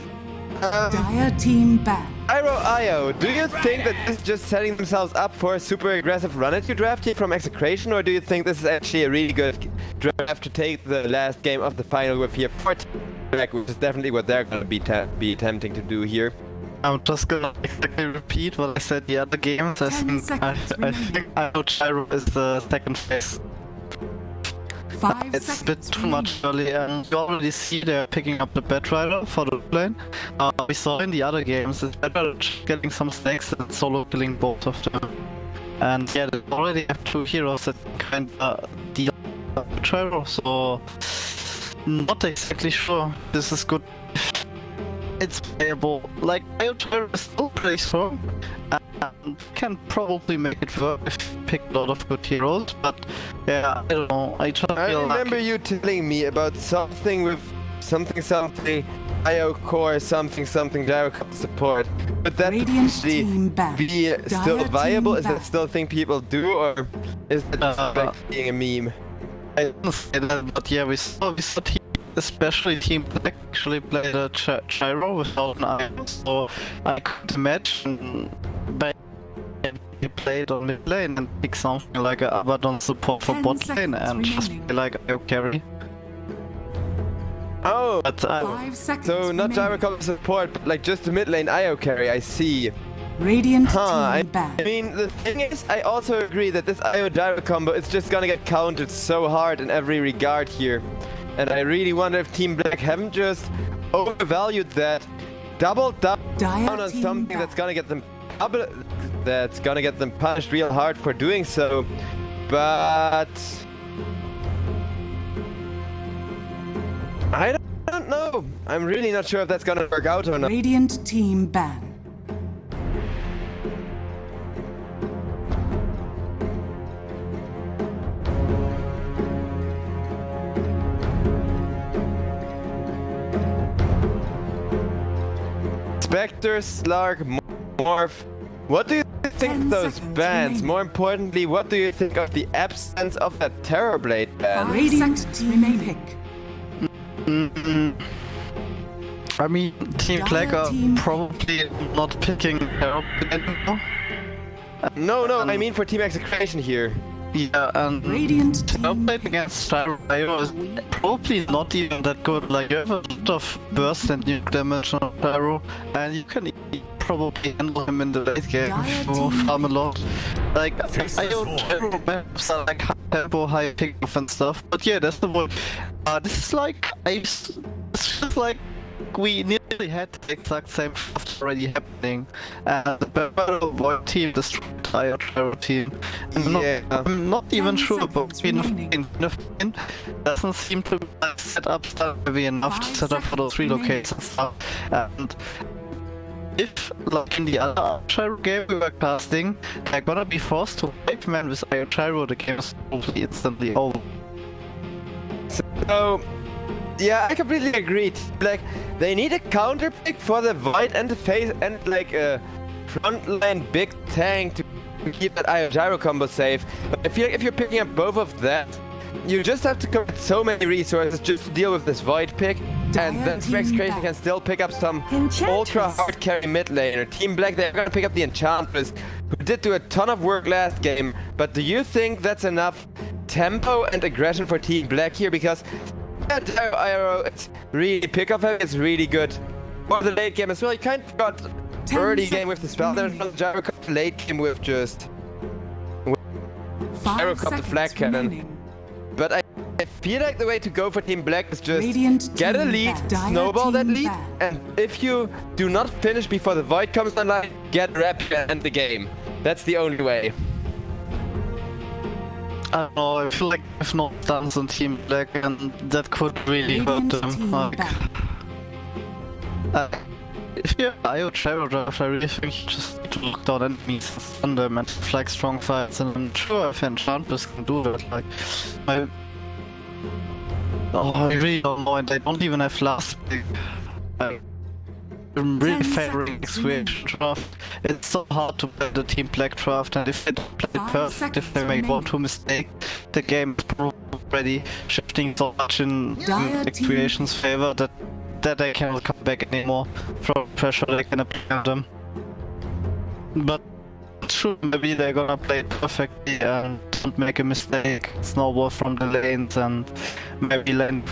Dire team ban. IO, do you think that this is just setting themselves up for a super aggressive run at you draft here from Execration, or do you think this is actually a really good draft to take the last game of the final with here for Team Black, which is definitely what they're gonna be attempting to do here? I'm just gonna exactly repeat what I said the other games. I think IO Gyro is the second phase. 5 It's a bit seconds too much early, and you already see they're picking up the Batrider for the lane. We saw in the other games that Batrider getting some stacks and solo killing both of them. And yeah, they already have 2 heroes that kind of deal Batrider, so not exactly sure this is good. It's playable. Like, IO Gyro is still pretty strong and can probably make it work if you pick a lot of good heroes, but yeah, I don't know. I just feel remember like you telling me about something with something IO core something Gyro support. But that actually be still viable? Is that still a thing people do, or is it just like being a meme? I didn't say that, but yeah, we saw team, especially Team Black actually played a Gyro without an IO, so I could imagine he played on mid lane and pick something like a Abaddon support for bot lane and just play like IO carry. Oh, But so not Gyro support, but like just the mid lane IO carry, I see. Radiant I team ban. mean, the thing is, I also agree that this IO Gyro combo is just gonna get countered so hard in every regard here. And I really wonder if Team Black haven't just overvalued that, doubled down on something that's gonna get them punished real hard for doing so. But I don't know. I'm really not sure if that's gonna work out or not. Radiant team ban. Spectre, Slark, Morph. What do you think of those bans? More importantly, what do you think of the absence of that Terrorblade ban? Radiant team pick. I mean, Team Black are probably not picking Terrorblade anymore. No, I mean for Team Execration here. Yeah, and Radiant team Terrorblade against Gyro is probably not even that good. Like, you have a lot of burst and nuke damage on Gyro, and you can probably handle him in the late game if you farm a lot. Like, IO Gyro maps are like high tempo, high pickoff and stuff, but yeah, that's the one. This is like, this feels like we nearly had the exact same stuff already happening, and the Battle Void team destroyed the IO Gyro team. I'm not even sure about Fin doesn't seem to be set up heavy enough to set up for those relocates and stuff. And if, like in the other Gyro game we were casting, they're gonna be forced to wipe man with IO Gyro, the game is probably instantly over. So, yeah, I completely agree. Like, they need a counter pick for the Void and the Phase and like a frontline big tank to keep that IO gyro combo safe. But I feel like if you're picking up both of that, you just have to commit so many resources just to deal with this Void pick. And then Execration can still pick up some ultra hard carry mid laner. Team Black, they're gonna pick up the Enchantress, who did do a ton of work last game. But do you think that's enough tempo and aggression for Team Black here? Because that IRO, it's really pick up heavy, it's really good. For the late game as well, you kind of got early game with the spell there, gyro cup, late game with just gyro cup the flag cannon. But I feel like the way to go for Team Black is just get a lead, snowball that lead, and if you do not finish before the Void comes online, get Rapture and end the game. That's the only way. I don't know, I feel like I've no stuns on Team Black and that could really hurt them. Like, if you're IO Gyro Draft, I really think you just need to lock down enemies and stun them and flag strong fights, and I'm sure if Enchantress can do that. Like, I really don't know, and they don't even have last pick. I'm really favoring Execration draft. It's so hard to play the Team Black draft, and if they don't play it perfect, if they make 1-2 mistake, the game is already shifting so much in Execration's favor that they cannot come back anymore from pressure they can apply on them. But sure, maybe they're gonna play it perfectly and don't make a mistake, snowball from the lanes, and maybe lane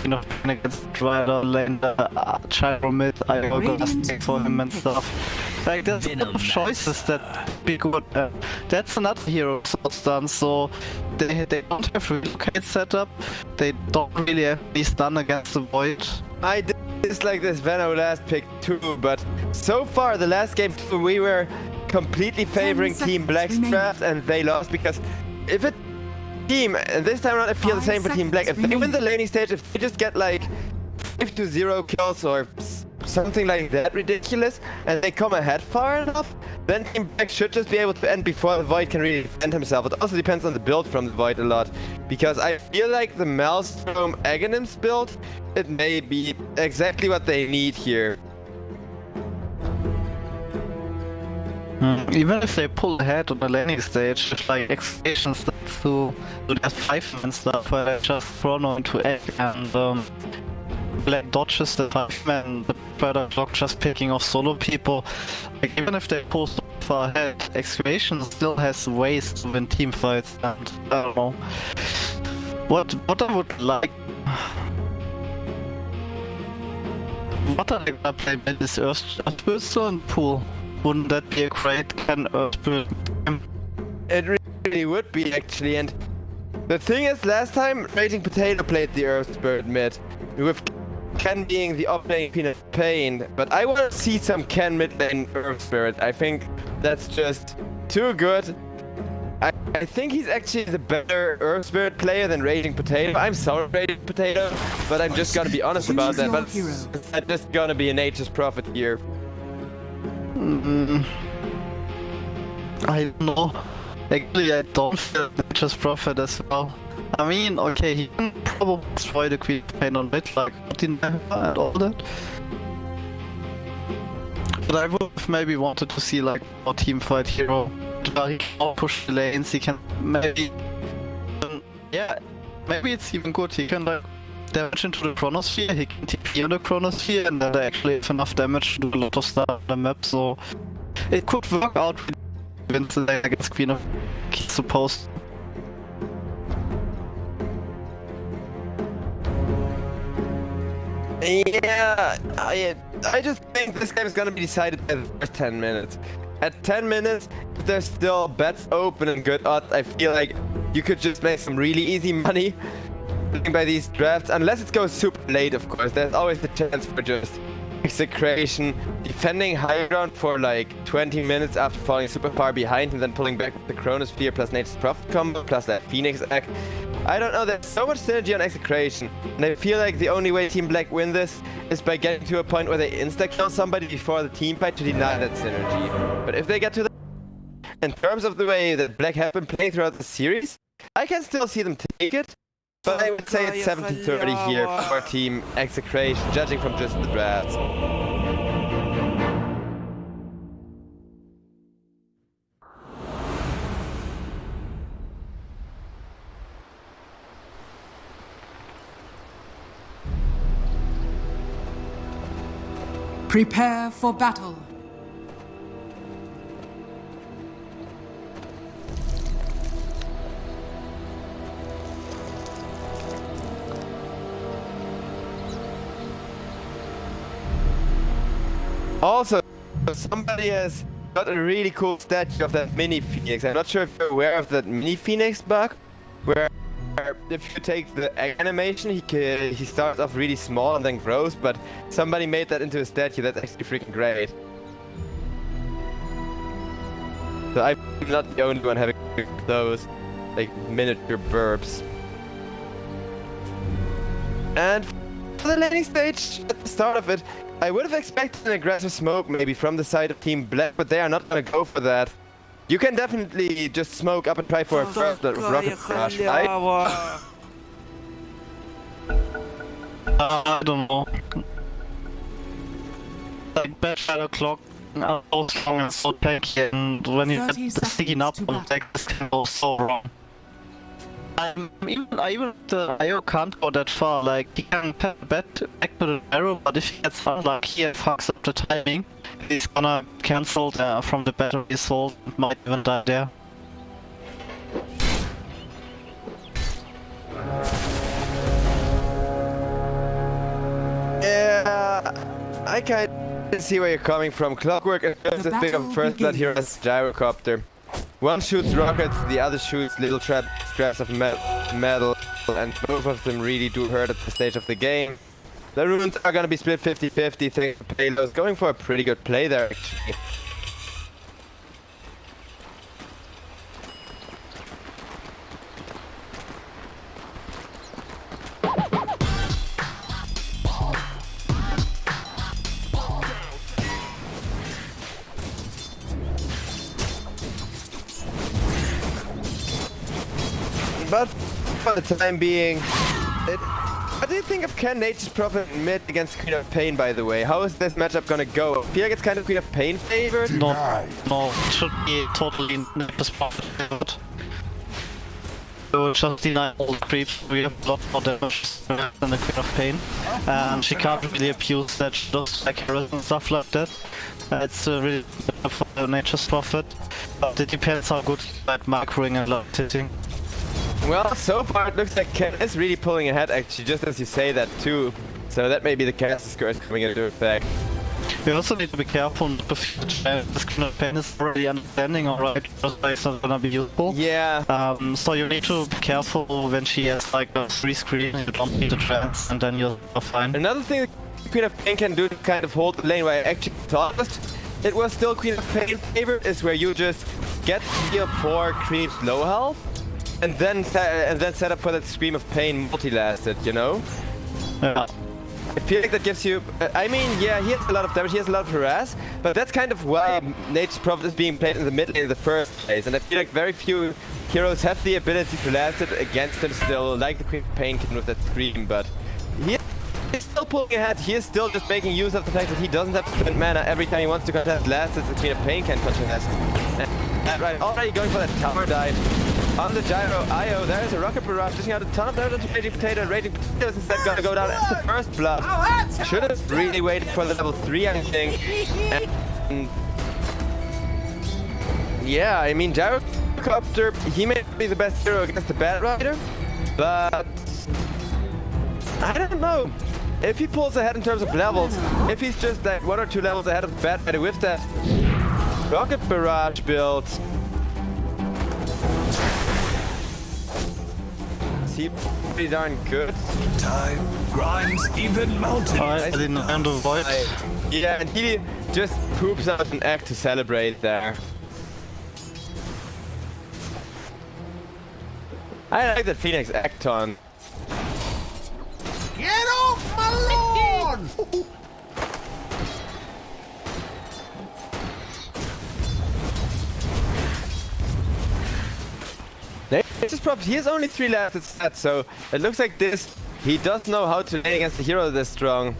against the Rider, lane the gyro mid, I will go stay for him and stuff. Like, there's a lot of choices that be good. That's another hero stun, so they don't have relocate setup, they don't really have any stun against the Void. I dislike this Veno last pick too, but so far the last game we were completely favoring Team Black's draft and they lost, because if a team, and this time around I feel the same for Team Black, if they win the laning stage, if they just get like 5-0 kills or something like that ridiculous, and they come ahead far enough, then Team Black should just be able to end before the Void can really defend himself. It also depends on the build from the Void a lot, because I feel like the Maelstrom Aghanims build, it may be exactly what they need here. Even if they pull ahead on the laning stage, if like Execration starts to do that 5-man stuff where they just chrono into egg and Black dodges the 5-man, the Predator block just picking off solo people, like even if they pull so far ahead, Execration still has ways to win team fights, and I don't know. What I would like... What are they gonna play mid is Earthbird and Pool? Wouldn't that be a great Earthbird game? It really would be actually, and the thing is, last time Raging Potato played the Earthbird mid, with Ken being the opening Peanut Pain, but I want to see some Ken mid lane Earthbird. I think that's just too good. I think he's actually the better Earthbird player than Raging Potato. I'm sorry, Raging Potato, but I'm just gonna be honest about that. But it's just gonna be a nature's prophet here. I don't know. Actually, I don't feel nature's prophet as well. I mean, okay, he can probably destroy the Queen Pain on mid, like and all that. But I would have maybe wanted to see like more teamfight hero. He can push the lanes, he can maybe... yeah, maybe it's even good, he can like damage into the Chronosphere, he can TP on the Chronosphere, and then they actually have enough damage to do a lot of stuff on the map, so... It could work out with the lane against Queen of Keys supposed. Yeah, I just think this game is gonna be decided by the first 10 minutes. At 10 minutes, if there's still bets open and good odds, I feel like you could just make some really easy money by these drafts, unless it goes super late, of course. There's always the chance for just Execration defending high ground for like 20 minutes after falling super far behind and then pulling back with the Chronosphere plus Nature's Prophet combo plus that Phoenix egg. I don't know, there's so much synergy on Execration, and I feel like the only way Team Black win this is by getting to a point where they insta-kill somebody before the team fight to deny that synergy. But if they get to that, in terms of the way that Black have been playing throughout the series, I can still see them take it, but I would say it's 70-30 here for Team Execration, judging from just the drafts. Prepare for battle. Also, somebody has got a really cool statue of that mini phoenix. I'm not sure if you're aware of that mini phoenix bug, where if you take the animation, he starts off really small and then grows, but somebody made that into a statue. That's actually freaking great. So I'm not the only one having those, like, miniature burbs. And for the laning stage, at the start of it, I would have expected an aggressive smoke maybe from the side of Team Black, but they are not gonna go for that. You can definitely just smoke up and try for a first blood with rocket rush, right? I don't know. Like bad shadow clock, so strong and so tanky, and when you get the sticky up on deck, this can go so wrong. Even the IO can't go that far. Like he can pat back to the arrow, but if he gets unlucky and fucks up the timing, he's gonna cancel from the battery assault and might even die there. Yeah, I kind of see where you're coming from. Clockwork is just a bit of first blood here as gyrocopter. One shoots rockets, the other shoots little straps of metal, and both of them really do hurt at the stage of the game. The runes are gonna be split 50-50, thanks to payloads, going for a pretty good play there actually. But for the time being, what do you think of Can Nature's Prophet mid against Queen of Pain, by the way? How is this matchup gonna go? I feel like it's kind of Queen of Pain favored? No, it should be totally Nature's Prophet favored. So just deny all the creeps, we have a lot more damage than the Queen of Pain. And she can't really abuse that, she does like heroes and stuff like that. It's really good for the Nature's Prophet. But it depends how good at macroing and love hitting. Well, so far it looks like Ken is really pulling ahead actually, just as you say that too. So that may be the caster scores coming into effect. We also need to be careful not to feel this Queen of Pain is already understanding, alright, otherwise it's not gonna be useful. Yeah. So you need to be careful when she has like a 3 screen, you don't need the trance, and then you're fine. Another thing the Queen of Pain can do to kind of hold the lane, where I actually thought it was still Queen of Pain favored, is where you just get here 4 creeps low health, and then set up for that Scream of Pain multi-lasted, you know? Yeah. I feel like that gives you... I mean, yeah, he has a lot of damage, he has a lot of harass, but that's kind of why Nature's Prophet is being played in the mid lane in the first place, and I feel like very few heroes have the ability to last it against him still, like the Queen of Pain can with that Scream, but he is still pulling ahead, he is still just making use of the fact that he doesn't have to spend mana every time he wants to contest last, as the Queen of Pain can contest. And right, already going for that tower dive. On the gyro IO, there is a rocket barrage dishing out a ton of damage to Raging Potato, and Raging Potato is instead gonna go down as the first blood. Should have really waited for the level 3, I think. And yeah, I mean, Gyrocopter, he may be the best hero against the Bad Rider, but I don't know. If he pulls ahead in terms of levels, if he's just like 1 or 2 levels ahead of the Bad Rider with that rocket barrage build, he pretty darn good. Time grinds even mountains. I didn't handle Void. Yeah, and he just poops out an egg to celebrate there. I like that Phoenix Acton. Get off my lawn! Nature's Prophet, he has only 3 left set, so it looks like he does know how to lane against a hero this strong.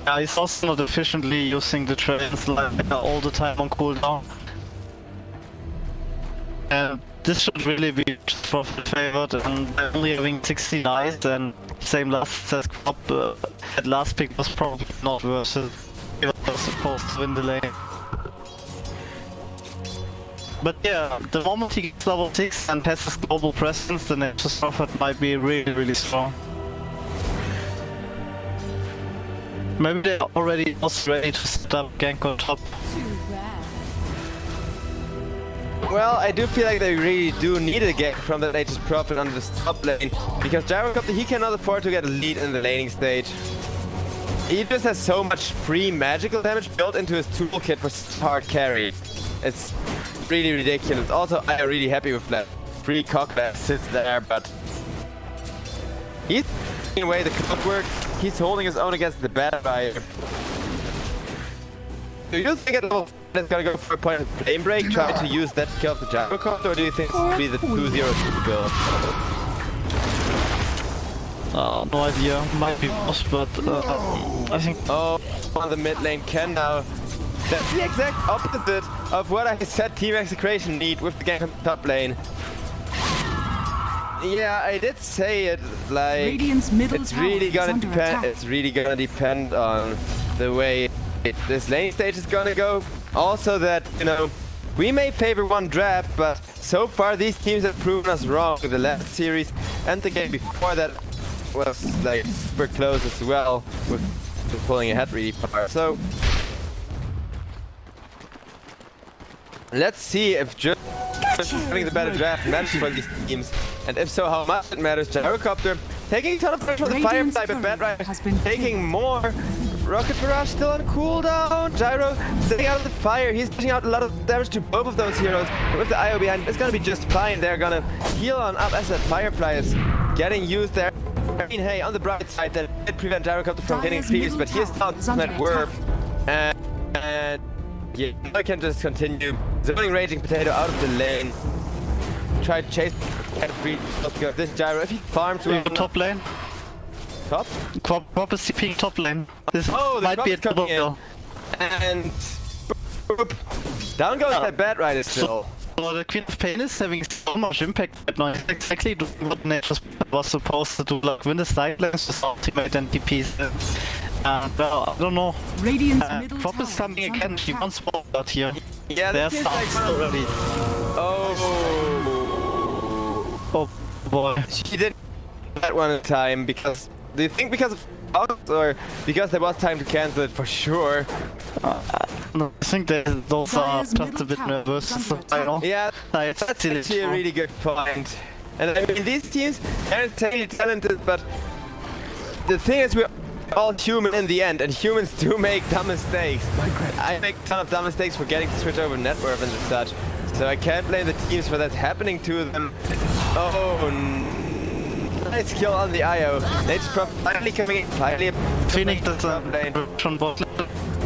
Yeah, he's also not efficiently using the trains like all the time on cooldown. And this should really be Prophet favored, and only having 60 knights and same last set top, that last pick was probably not worth it. He was supposed to win the lane. But yeah, the moment he gets level 6 and has his global presence, the Nature's Prophet might be really strong. Maybe they're already also ready to set up gank on top. Well, I do feel like they really do need a gank from the Nature's Prophet on this top lane, because Gyrocopter, he cannot afford to get a lead in the laning stage. He just has so much free magical damage built into his toolkit for hard carry. It's really ridiculous. Also, I'm really happy with that free cock that sits there, but he's taking away the clockwork. He's holding his own against the bad buyer. Do you think it's gonna go for a point of flame break, try to use that to kill off the Gyrocopter, or do you think it's gonna be the 2-0 to build? No idea. Might be worse, but I think. Oh, on the mid lane can now. That's the exact opposite of what I said Team Execration need with the gank on the top lane. Yeah, I did say it, like, Radiant's middle it's tower really is gonna under depend. attack. It's really gonna depend on the way this lane stage is gonna go. Also, that, you know, we may favor one draft, but so far these teams have proven us wrong. The last series and the game before that was like super close as well, with pulling ahead really far. So let's see if just having the better draft matters for these teams, and if so, how much it matters. Gyrocopter taking a ton of pressure from the Radiant's Firefly, but Bad turret Right has been taking killed. more. Rocket Barrage still on cooldown. Gyro staying out of the fire. He's pushing out a lot of damage to both of those heroes. But with the IO behind, it's gonna be just fine. They're gonna heal on up as that Firefly is getting used there. I mean, hey, on the bright side, that did prevent Gyrocopter from hitting Dire's creeps, middle but he's tower not is under that worth. And yeah, I can just continue zoning Raging Potato out of the lane. Try to chase this Gyro. If he farms We with have a top lane. top. Quap is CPing top lane. This Oh, the might be a Quap is coming double in. kill. And boop. Down goes that Bad Rider still. So the Queen of Pain is having so much impact right now. It's exactly doing what Nature's was supposed to do, like win the side lanes, just ultimate and TPs. Well, I don't know. Radiant's middle Quap tower is coming is under again. She attack. wants one out here. Yeah, There's this is like sounds already. Oh. Oh boy. She did that one in time because. Do you think because of out or because there was time to cancel it for sure? No, I think that those are Dire's just a middle bit tower nervous. is under I know. attack. Yeah, It's that's silly actually a too. really good point. And I mean, these teams are insanely talented, but the thing is, we're all human in the end, and humans do make dumb mistakes. I make a ton of dumb mistakes for getting to switch over net worth and such, so I can't blame the teams for that happening to them. Oh, nice kill on the IO. Nature's Prophet finally coming in, finally Phoenix is top lane. from bot lane.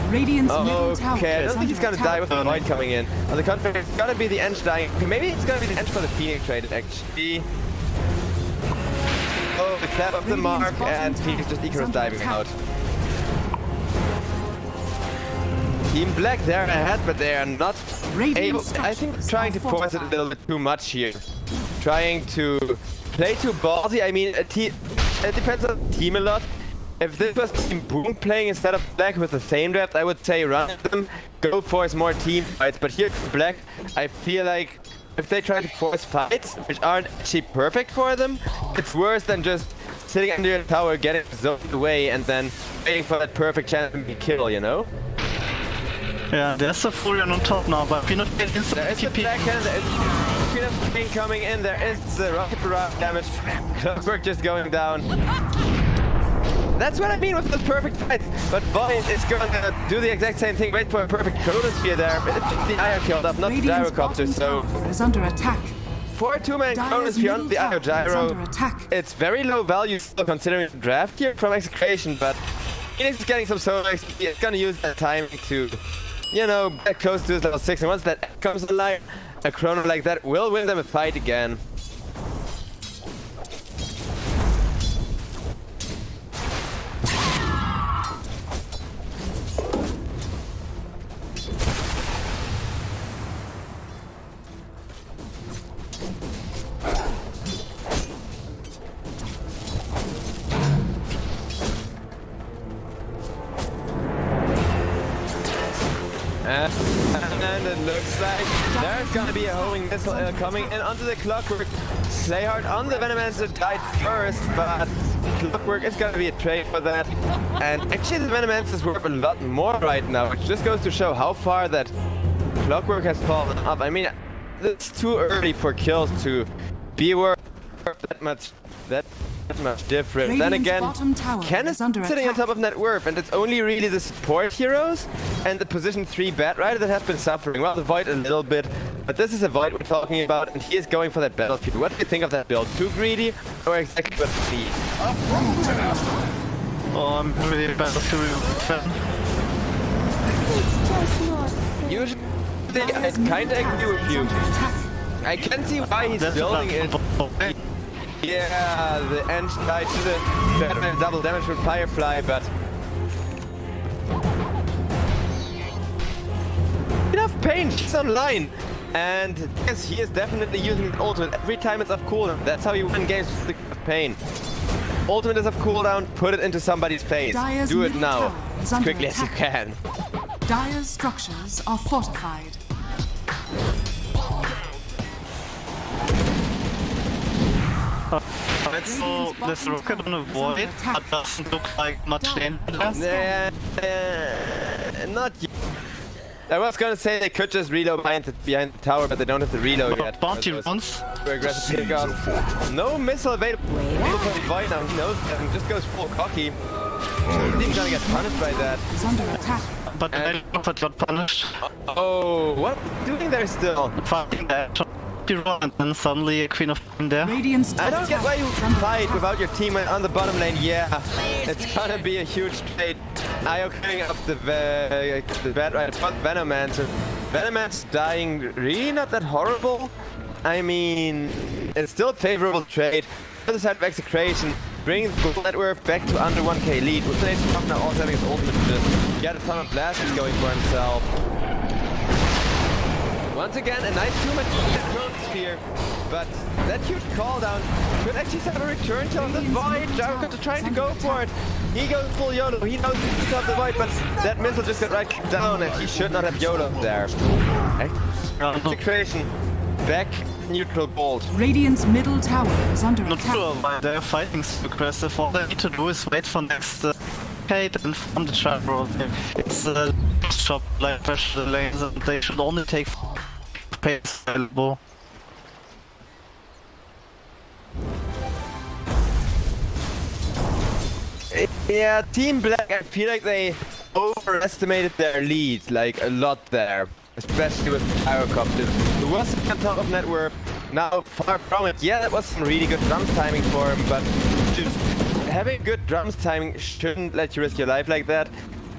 Radiant's middle tower Okay, I is don't think he's under gonna die attack. with the Void coming in. On the contrary, it's gonna be the Ench dying. Maybe it's gonna be the Ench for the Phoenix traded, actually. Oh, the clap of the Radiant's mark, bottom and Phoenix tower just is Icarus under diving attack. out. Team Black, they're ahead, but they are not able. Radiant's I think structures trying are to force it a little bit too much here. Trying to play too ballsy. I mean, it depends on the team a lot. If this was Team Boom playing instead of Black with the same draft, I would say run them, go force more team fights. But here, Black, I feel like if they try to force fights, which aren't actually perfect for them, it's worse than just sitting under your tower, getting zoned away, and then waiting for that perfect chance to be kill, you know? Yeah, there's a Furion on top now, but Queen of Pain There instant is the TP. Black Hand, there is Queen of Pain coming in, there is the Rocket Barrage damage, Clockwork just going down. That's what I mean with the perfect fights, but Void is going to do the exact same thing, wait for a perfect Chronosphere there, but it's just the Io killed up, not the Radiant's Gyrocopter, bottom so tower is under attack. for a two-man Dire's Chronosphere on middle the Io tower is Gyro, under attack. it's very low value still considering the draft here from Execration, but Phoenix is getting some solo XP, it's gonna use that time to, you know, get close to his level 6, and once that comes alive, a Chrono like that will win them a fight again. And it looks like there's gonna be a homing missile coming in onto the Clockwork. Play hard on the Venomancer died first, but Clockwork is gonna be a trade for that. And actually the Venomancer is worth a lot more right now, which just goes to show how far that Clockwork has fallen up. I mean, it's too early for kills to be worth that much different. Then again, Ken is sitting on top of net worth, and it's only really the support heroes and the position 3 Bat Rider that have been suffering. Well, the Void a little bit, but this is a Void we're talking about, and he is going for that battlefield. What do you think of that build? Too greedy, or exactly what it needs? Oh, I'm really a Battlefield fan. Usually, I kinda agree with you. I can see why he's building it. Yeah, the end died to the Batman double damage with Firefly, but enough pain, he's online. And yes, he is definitely using his ultimate every time it's off cooldown. That's how you win games with pain. Ultimate is off cooldown, put it into somebody's face. Do it now, as quickly as you can. Dire's structures are fortified. So this rocket on a void, but doesn't look like much dangerous. Not yet. I was gonna say they could just reload behind the tower, but they don't have the reload yet. Bounty runs. Aggressive pickup. No missile available for the Void now. He knows that and just goes full cocky. He's even gonna get punished by that. Is under attack. But the Robot got punished. Oh, what are you doing there still? Fighting that. And then suddenly a Queen of Flame there. Radiant's I don't get why you fight without your teammate on the bottom lane. Yeah, it's gonna be a huge trade. Io clearing up the Bat Rider, but Venomancer. Venomancer dying, really not that horrible. I mean, it's still a favorable trade. On the side of Execration, bringing the net worth back to under 1k lead. With the Nation Cup now also having his ultimate just get a ton of blasts going for himself. Once again, a nice 2-man sphere, but that huge call down could actually have a return shot on the Void. Jericho trying to go for it. He goes full YOLO. He knows he's top the Void, but that missile just got right down, and he should not have YOLO there. Execration back neutral gold. Radiant's middle tower is under Not attack. sure why they're fighting so aggressive. All they need to do is wait for next Kate and farm the gyro. It's a shop like pressure the lanes, and they should only take pace available. Yeah, Team Black, I feel like they overestimated their lead, like a lot there. Especially with the Gyrocopter, who was on top of net worth, now far from it. Yeah, that was some really good drums timing for him, but just having good drums timing shouldn't let you risk your life like that.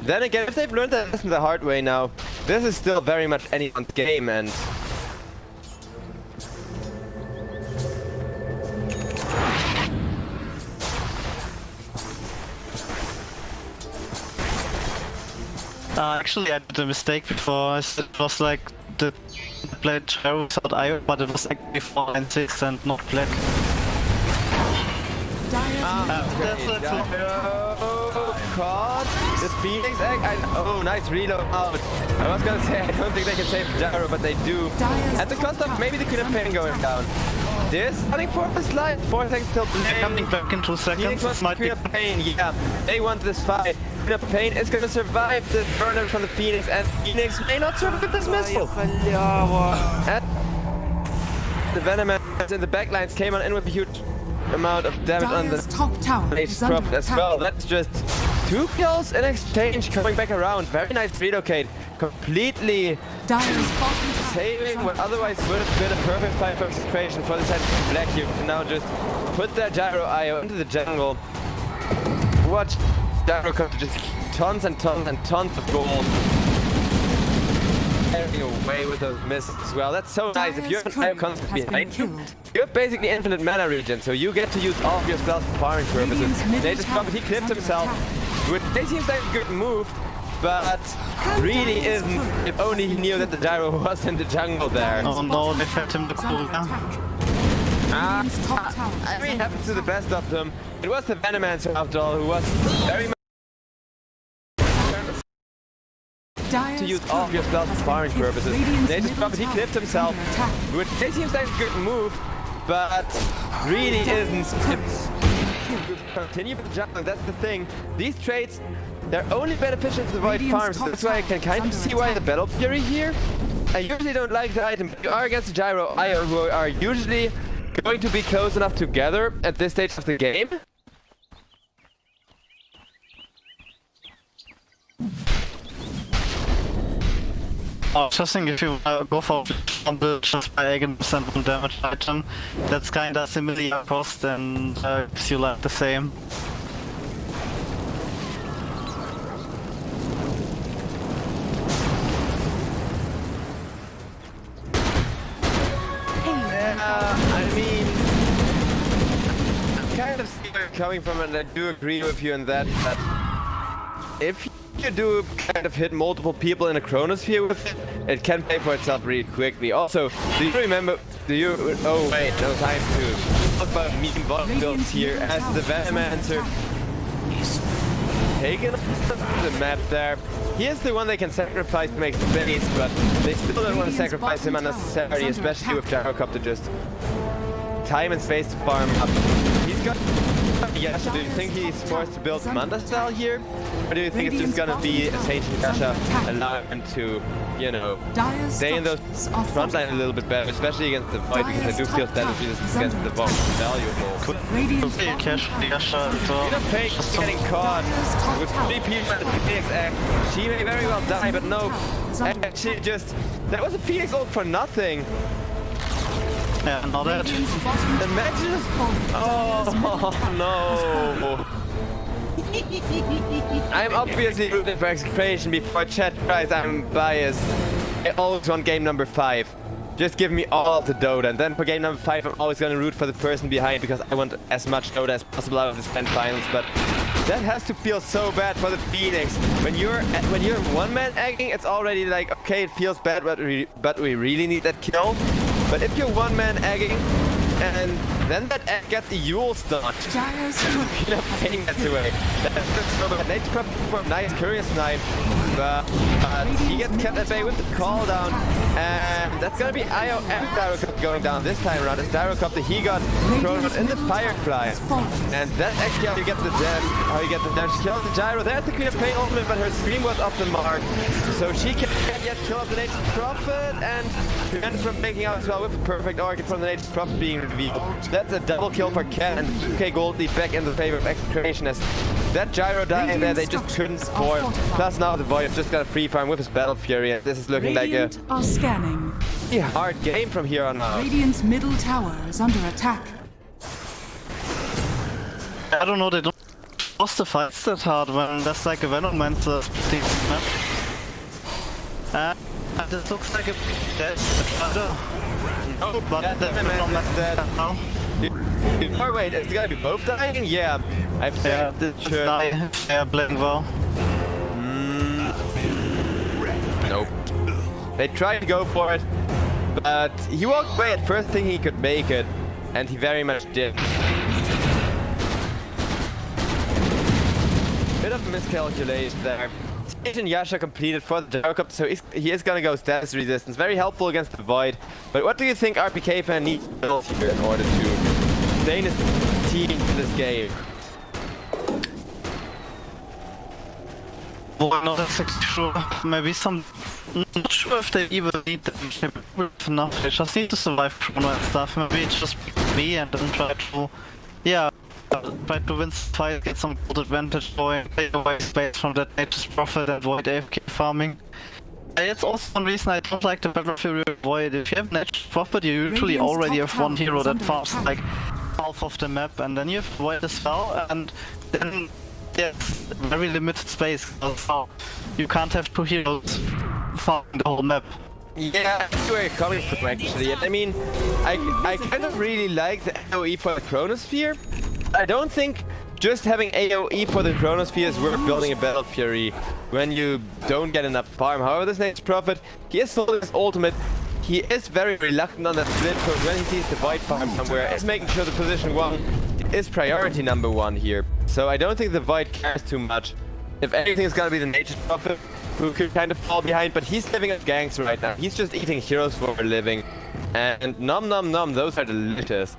Then again, if they've learned that lesson the hard way now, this is still very much anyone's game, and actually, I did a mistake before. I said it was like the played gyro without IO, but it was actually 4 and 6 and not black. Caught the Phoenix egg. Oh, nice reload out. I was gonna say I don't think they can save Gyro, but they do. At the cost of maybe the Queen of Pain going down. This running for the slide. 4 seconds till Coming back in 2 seconds. Phoenix wants the Queen of Pain. Yeah, they want this fight. Queen of Pain is gonna survive the burner from the Phoenix, and Phoenix may not survive this missile. And the Venomancer in the backlines came on in with a huge amount of damage on the top tower Mage Prophet as well. That's just 2 kills in exchange coming back around. Very nice relocate. Completely saving what otherwise would have been a perfect fight for Execration for the side of Black. You can now just put their Gyro IO into the jungle. Watch Gyro come to just tons and tons and tons of gold. Carrying away with those misses as well. That's so nice. If you're an IO constant behind you, you have basically infinite mana regen, so you get to use all of your spells for farming purposes. They just he clipped himself, which seems like a good move, but really isn't, if only he knew that the Gyro was in the jungle there. Oh no, they fed him the cool down. I mean, it happens to the best of them. It was the Venomancer after all, who was very much to use all of your spells for farming purposes. Nature's Prophet, he clipped himself, which seems like a good move, but really isn't. Continue with the jungle, that's the thing. These traits, they're only beneficial to the Void farms, so that's why I can kind of see why the Battle Fury here. I usually don't like the item, but you are against the Gyro IO, who are usually going to be close enough together at this stage of the game. I just think if you go for example just by again percent one damage item, that's kinda similar cost and gives you like the same. I mean, I'm kind of see where you're coming from, and I do agree with you in that if you do kind of hit multiple people in a chronosphere with it, it can pay for itself really quickly. Also, do you remember, oh wait, no time to talk about meme bot builds here, as the Venomancer is taken off the map there. He is the one they can sacrifice to make space, but they still don't want to sacrifice him unnecessarily, especially with Gyrocopter just time and space to farm up. He's got Yasha. Do you think he's forced to build Manta style here? Or do you think it's just gonna be a Sage and Yasha allow him to, you know, stay in those front line a little bit better, especially against the Void, because I do feel damage resistance against the Void is valuable. Yasha, Page getting caught with 3 people at the Phoenix Act. She may very well die, but no. Actually, just that was a Phoenix ult for nothing. Yeah, not that. Imagine. Oh no. I'm obviously rooting for Execration. Before chat tries, I'm biased. I always want game number 5. Just give me all of the Dota, and then for game number 5 I'm always gonna root for the person behind, because I want as much Dota as possible out of this grand finals. But that has to feel so bad for the Phoenix. When you're one-man egging, it's already like, okay, it feels bad, but we really need that kill. But if you're one-man egging, and then that egg gets a Yule start, you're not paying that away. That's just so bad. Nate's probably for a nice Curious Knife, but he gets kept at bay with the call down, and that's gonna be IO and Gyrocopter going down this time around. As Gyrocopter, he got thrown out in the Firefly, and that's actually how you get the damage kill the Gyro. There's the Queen of Pain ultimate, but her scream was off the mark, so she can't yet kill off the Nature's Prophet, and prevent from making out as well with a perfect orchid from the Nature's Prophet being revealed. That's a double kill for Ken, and 2k gold lead back in the favor of Execration, as that Gyro dying there, they just couldn't spoil. Plus now the Void just got a free farm with his Battle Fury, and this is looking like a hard game from here on out. Radiant's middle tower is under attack. I don't know, they don't force the fights that hard when there's like a Venomancer map. This looks like a dead fighter. Oh, but that Venomancer's dead. Oh wait, it's gonna be both dying? Yeah, I've said sure. Yeah, Blink well. Nope. They tried to go for it, but he walked away at first thinking he could make it, and he very much did. Bit of miscalculation there. Sage and Yasha completed for the Gyrocopter, so he is gonna go status resistance. Very helpful against the Void. But what do you think RPK fan needs to build here in order to stay in his team in this game? Well, not exactly sure. Maybe some. Not sure if they even need them enough. They just need to survive chrono and stuff. Maybe it's just me and then try to. Yeah. Try to win the fight, get some gold advantage going, take away space from that Nature's Prophet and avoid AFK farming. It's also one reason I don't like the Battle Fury Void. If you have Nature's Prophet, you usually already have one hero that farms like half of the map, and then you have Void as well, and then there's very limited space, so you can't have 2 heroes farming the whole map. Yeah, I see where you're coming from actually. I mean, I kind of really like the AoE for the Chronosphere. I don't think just having AoE for the Chronosphere is worth building a Battle Fury when you don't get enough farm. However, this Nature's Prophet, he is holding his ultimate. He is very reluctant on that split push when he sees the Void farm somewhere. Is making sure the position 1 is priority number 1 here. So I don't think the Void cares too much. If anything, it's gonna be the Nature's Prophet. who could kind of fall behind, but he's living on ganks right now. He's just eating heroes for a living. And nom nom nom, those are delicious.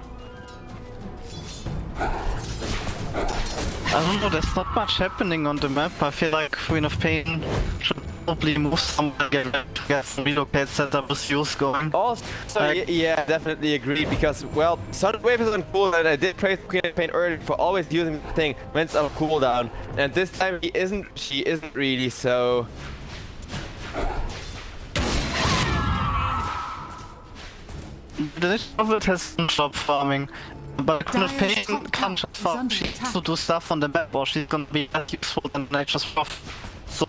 I don't know, there's not much happening on the map. I feel like Queen of Pain should probably move somewhere to get some relocate setup with use going. Also, yeah, definitely agreed, because, well, Sonic Wave is on cooldown. I did praise Queen of Pain earlier for always using the thing when it's on cooldown, and this time she isn't really, so... The next of it has stop farming, but Queen of Pain can't just farm. She has to do stuff on the map, or she's gonna be less useful than Nature's Wrath. So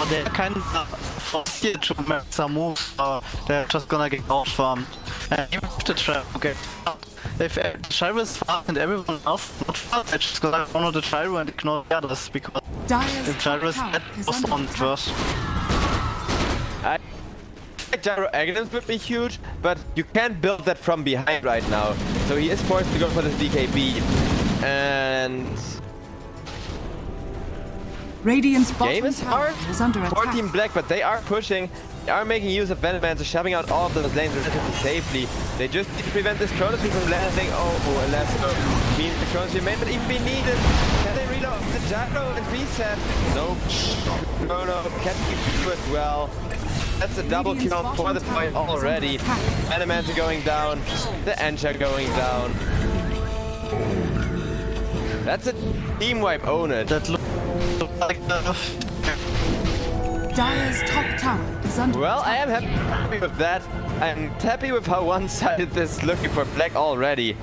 they're kind of forced to make some moves, or they're just gonna get out farmed. And even if the Gyro gets farmed, if the Gyro is farmed and everyone else is not farmed, they're just gonna honor the Gyro and ignore the others, because the Gyro is dead was on first. Gyro Aghanim's would be huge, but you can't build that from behind right now. So he is forced to go for this DKB. And... Radiant's game bottom is tower hard. is under attack. 14 black, but they are pushing. They are making use of Venomancer, shoving out all of those lanes relatively safely. They just need to prevent this Chronos Tree from landing. Oh, and let's go. Means the Chronos Tree may not even be needed. Can they reload the Gyro and reset? Nope. Chrono can't keep through as well. That's a double kill for the fight already. Venomancer going down. The Encha going down. That's a team wipe, own it. That looks like Dire's top tower is under Well, I attack. am happy with that. I'm happy with how one-sided this is looking for black already.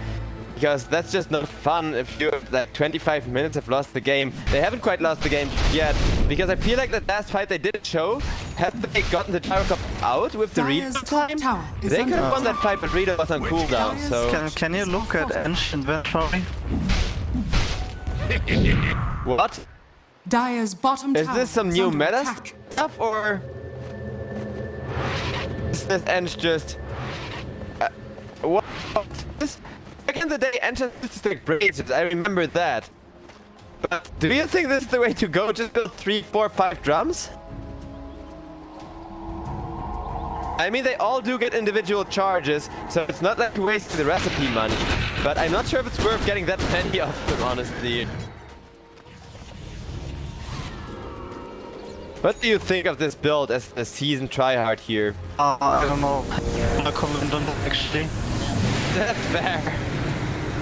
Because that's just not fun if you have like 25 minutes have lost the game. They haven't quite lost the game yet. Because I feel like the last fight they didn't show, had they gotten the Gyro Cup out with the Dire's read top time, tower is they could under have won that attack. fight, but Rita was on cooldown, so... Can you look at Ench inventory? What? Dire's bottom Is tower this some is new under meta attack. stuff, or... Is this Ench just... what? Back in the day, Ench used to stick braces, I remember that. But do you think this is the way to go? Just build 3, 4, 5 drums? I mean, they all do get individual charges, so it's not like wasting the recipe money. But I'm not sure if it's worth getting that many of them, honestly. What do you think of this build as a seasoned tryhard here? I don't know. No comment on that actually. That's fair.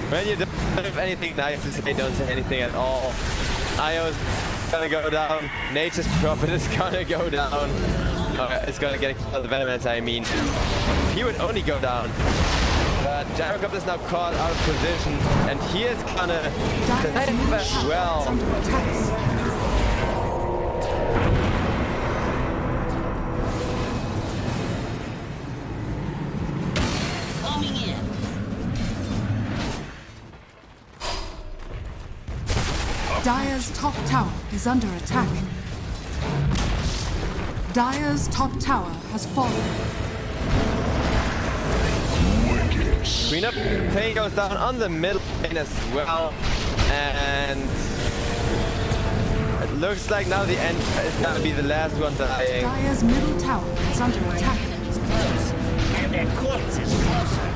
When you don't have anything nice to say, don't say anything at all. Io's gonna go down. Nature's Prophet is gonna go down. It's gonna get the Venomancer, I mean. He would only go down. But Gyro Cup is now caught out of position, and he is gonna dive as well. Under attack. Dire's top tower is under attack. Dire's top tower has fallen. Queen of Pain goes down on the middle lane as well. And it looks like now the end is gonna be the last one dying. Dire's middle tower is under attack. And their corpse is closer.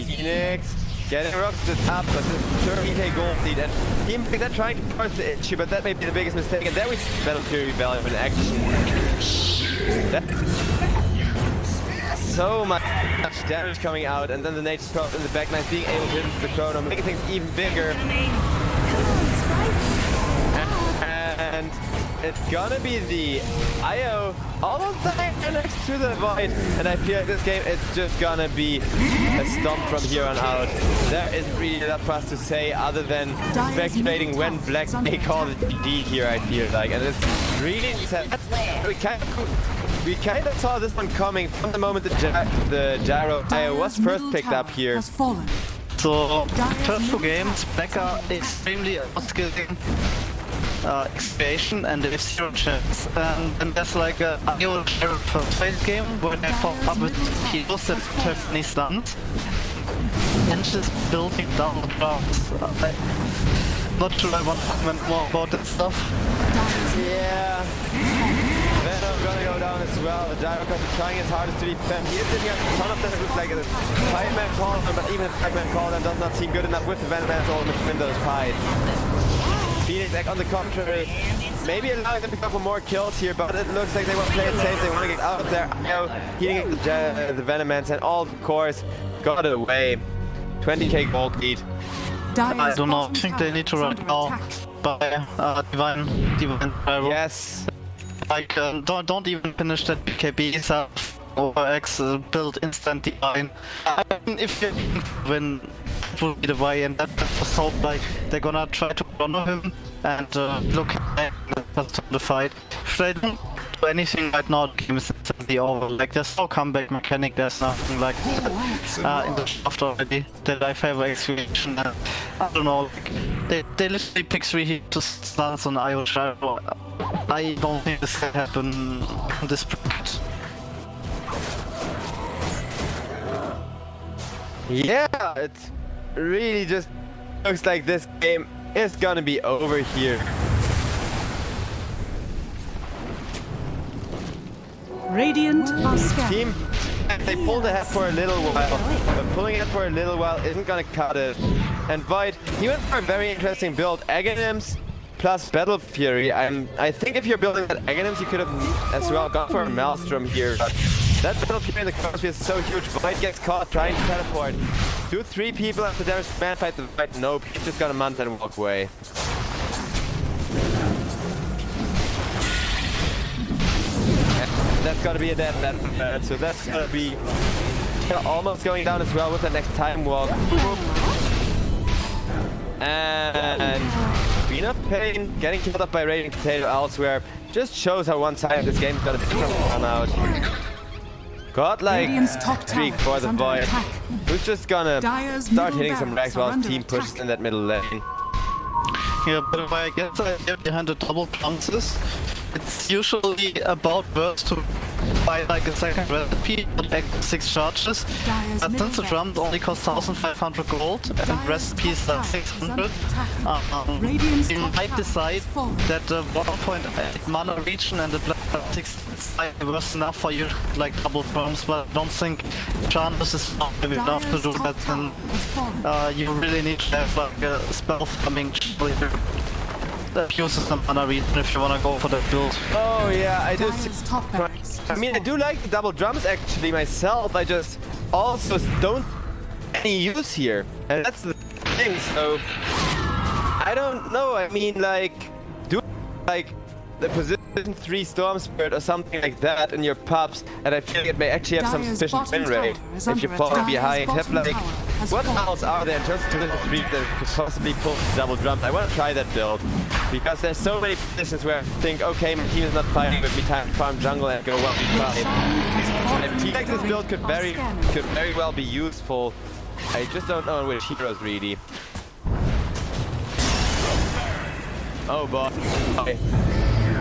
Phoenix getting rocked to the top, but this 30k gold lead, and Team Big, they're trying to force the issue, but that may be the biggest mistake, and there we see Battle Fury Value in action. So much damage coming out, and then the Nature's Prophet in the back line being able to hit the Chrono, making things even bigger. And it's gonna be the IO almost dying next to the void, and I feel like this game is just gonna be a stomp from here on out. There isn't really enough for us to say other than speculating when Black may call the GG here, I feel like, and it's really sad. We kind of saw this one coming from the moment the Gyro IO was first picked up here. Has fallen. So, first two games, Becca extremely outskilling Execration and they have zero chance. And then there's like a annual first phase game where they pop up with heroes that don't have any stuns. And just building down the drums. Not sure I want to comment more about that stuff. Yeah. Venom gonna go down as well. The Gyro is trying his hardest to defend. He is sitting at a ton of them. It looks like a 5-man call, but even a 5-man call does not seem good enough with the Venom Man's all win those fights. Phoenix Egg on the contrary, maybe allowing them to go for more kills here, but it looks like they want to play it safe. They want to get out of there. Heating the Venom Man's and all, of course, got it away. 20k gold lead. I don't know, I think they need to run now by Divine Gyro. Yes. Like, don't even finish that BKB stuff or X build instant Divine. I mean, if you win, it will be the way, and that was hope like they're gonna try to run him and look at the fight. If they don't do anything right now, the game is instantly over. Like, there's no comeback mechanic, there's nothing like in the draft already that I favor Execution. I don't know, like, they literally pick 3 hit to stance on IO Gyro. I don't think this can happen in this bracket. Yeah, it really just looks like this game is gonna be over here. Radiant are scanning. Team, they pulled ahead for a little while, but pulling it for a little while isn't gonna cut it. And Void, he went for a very interesting build, Aghanims plus Battle Fury. I think if you're building that Aghanims, you could have as well gone for a Maelstrom here. But that Battle Fury in the crossfire is so huge. Void gets caught trying to teleport. 2-3 people after there's man fight the fight. Nope, he's just gonna mount and walk away. That's gonna be a dead man, so that's gonna be almost going down as well with the next time walk. And Enough Pain getting killed up by Raging Potato elsewhere just shows how one-sided this game is gonna be come out. Godlike streak for the Void, who's just gonna start hitting some racks while his team pushes in that middle lane. Yeah, but if I get the idea behind the double bounces, it's usually about worth to buy like a second recipe and like 6 charges. But since the drums only cost 1500 gold and recipes are 600, you might decide that the 1.8 mana region and the black 6 is worth enough for you like double drums, but I don't think chances is not maybe enough to do that, and you really need to have like a spell farming that uses some mana region if you wanna go for that build. Oh yeah, I do see. I mean, I do like the double drums actually myself. I just also don't any use here, and that's the thing. So I don't know. I mean, like, do like the position 3 Storm Spirit or something like that in your pubs, and I feel like it may actually have some sufficient win rate if you fall behind. Have like, what else are there just to the 3 that could possibly pull double drums? I want to try that build because there's so many positions where I think, okay, my team is not fighting with me, time to farm jungle and go 1v5. I feel like this build could very well be useful. I just don't know on which heroes really. Oh boy. Okay.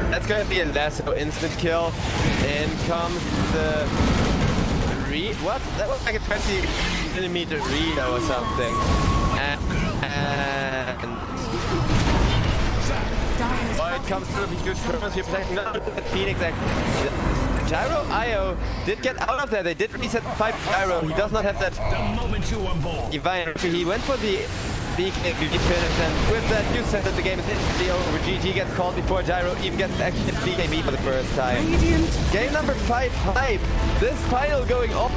That's gonna be a lasso instant kill. In comes the what? That was like a 20mm reload or something. And oh, it comes through with huge purpose. You're protecting not the Phoenix. Gyro IO did get out of there. They did reset 5 Gyro. He does not have that Divine. He went for the BKB finish, and with that you said that the game is instantly over. GG gets called before Gyro even gets actually BKB for the first time. Game number 5 hype. This final going off.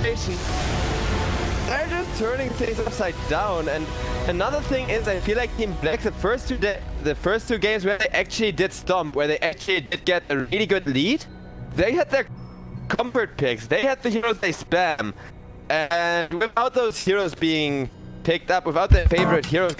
They're just turning things upside down. And another thing is, I feel like Team Black, the first two games where they actually did stomp, where they actually did get a really good lead, they had their comfort picks. They had the heroes they spam, and without those heroes being picked up, without their favorite heroes.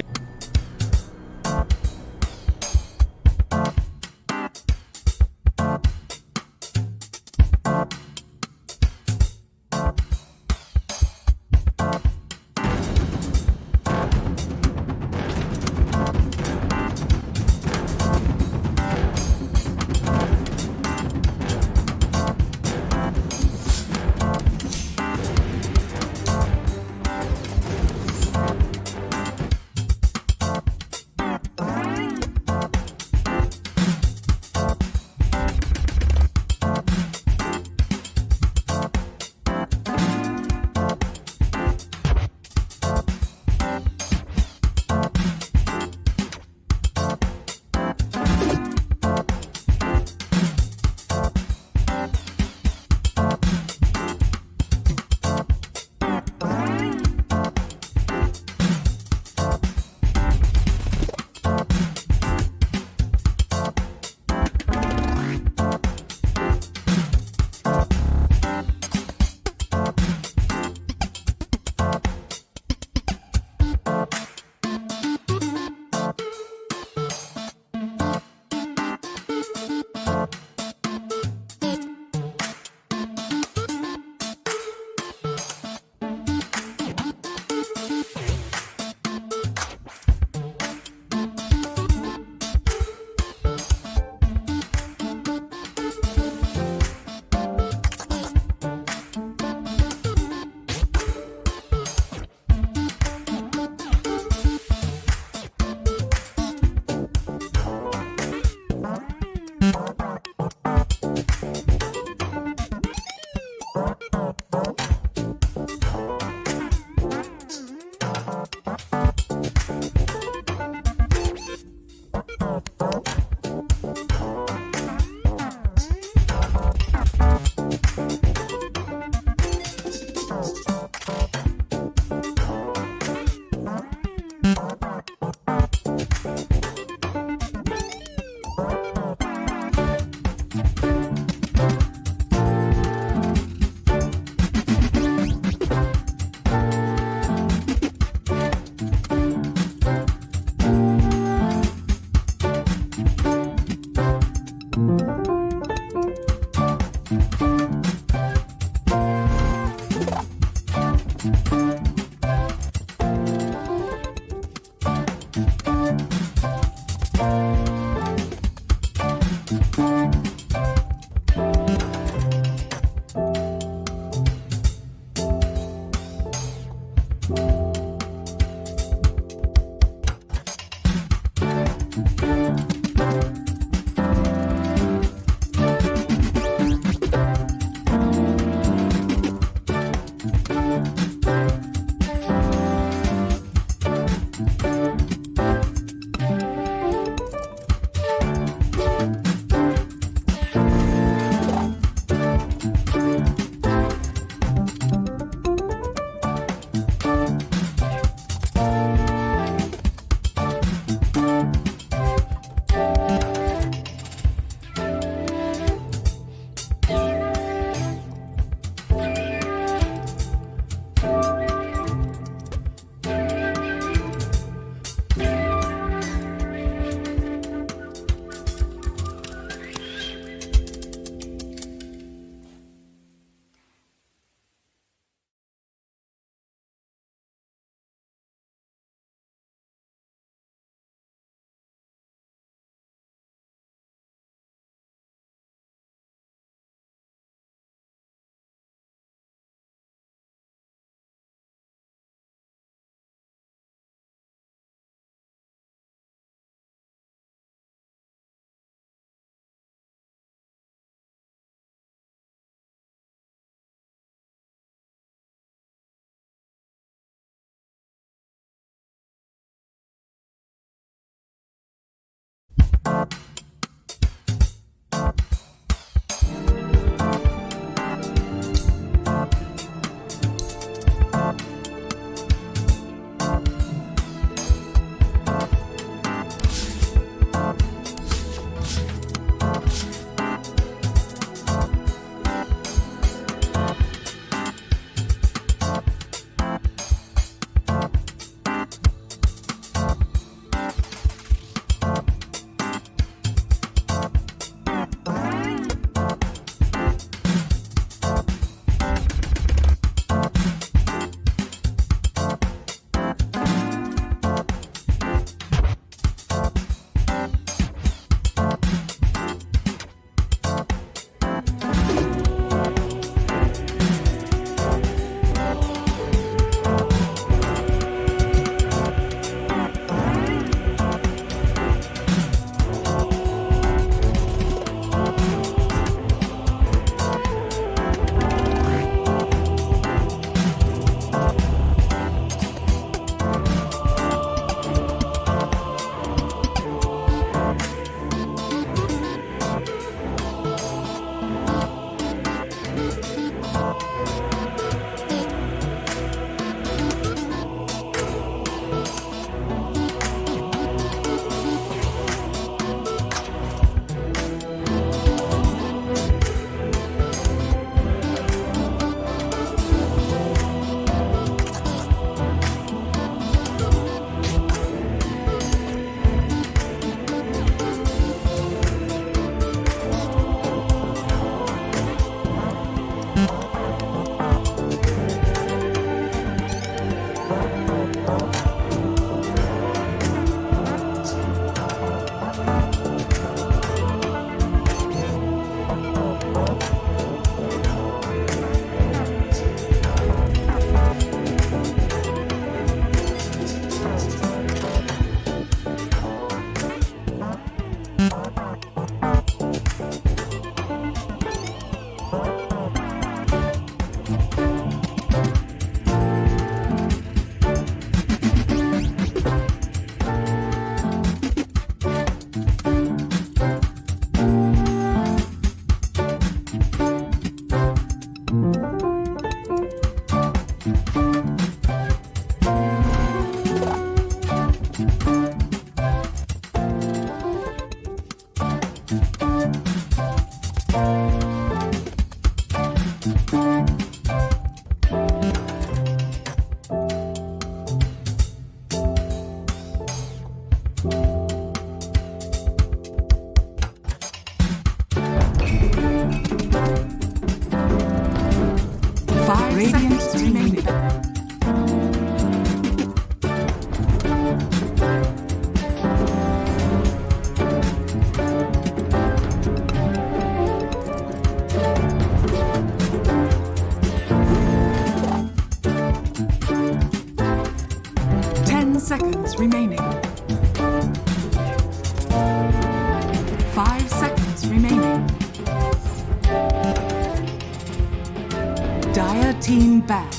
team banned.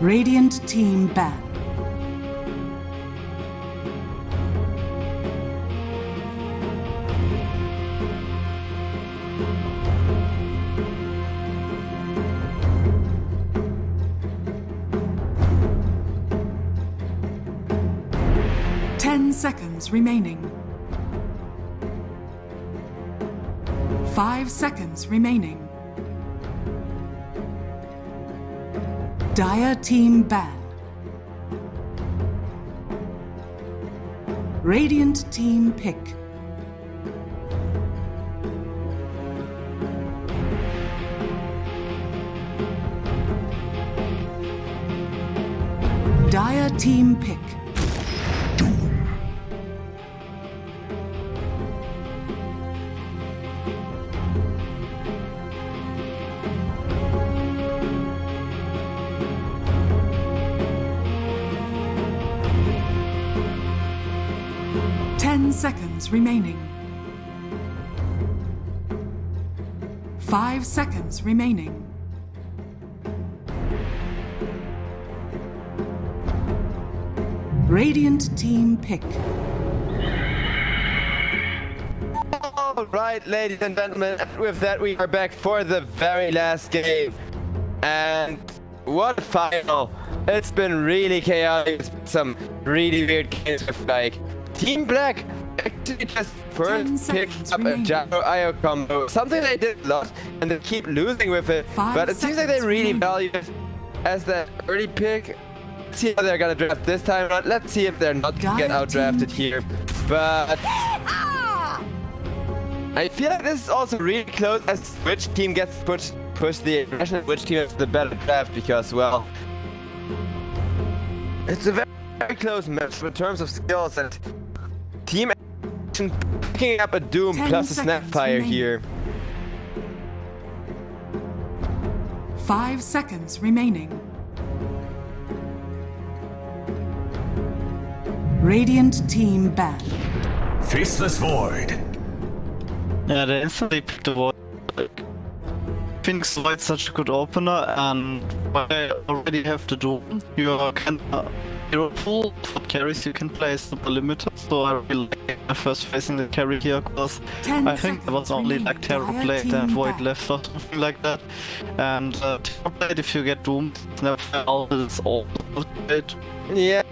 Radiant team banned. Seconds remaining. 5 seconds remaining. Dire team ban. Radiant team pick. Dire team pick. Seconds remaining. 5 seconds remaining. Radiant team pick. Alright, ladies and gentlemen, with that we are back for the very last game. And what a final. It's been really chaotic. It's been some really weird games with like Team Black actually just first picked up a Gyro IO combo, something they did a lot, and they keep losing with it. But it seems like they really value it as that early pick. Let's see how they're gonna draft this time around. Let's see if they're not gonna get outdrafted here. But I feel like this is also really close as which team gets push the aggression, which team has the better draft, because, well, it's a very close match in terms of skills, and Team Action picking up a Doom plus a Snapfire here. 5 seconds remaining. Radiant team ban. Faceless Void. Yeah, they instantly picked the Void. Phoenix Void's such a good opener, and I already have the Doom. You can hero pool for carries you can play is super limited, so I really like first facing the carry here, because I think there was only like Terror Blade and Void left or something like that. And Terror Blade, if you get Doom, Snapfire is all good. Yeah,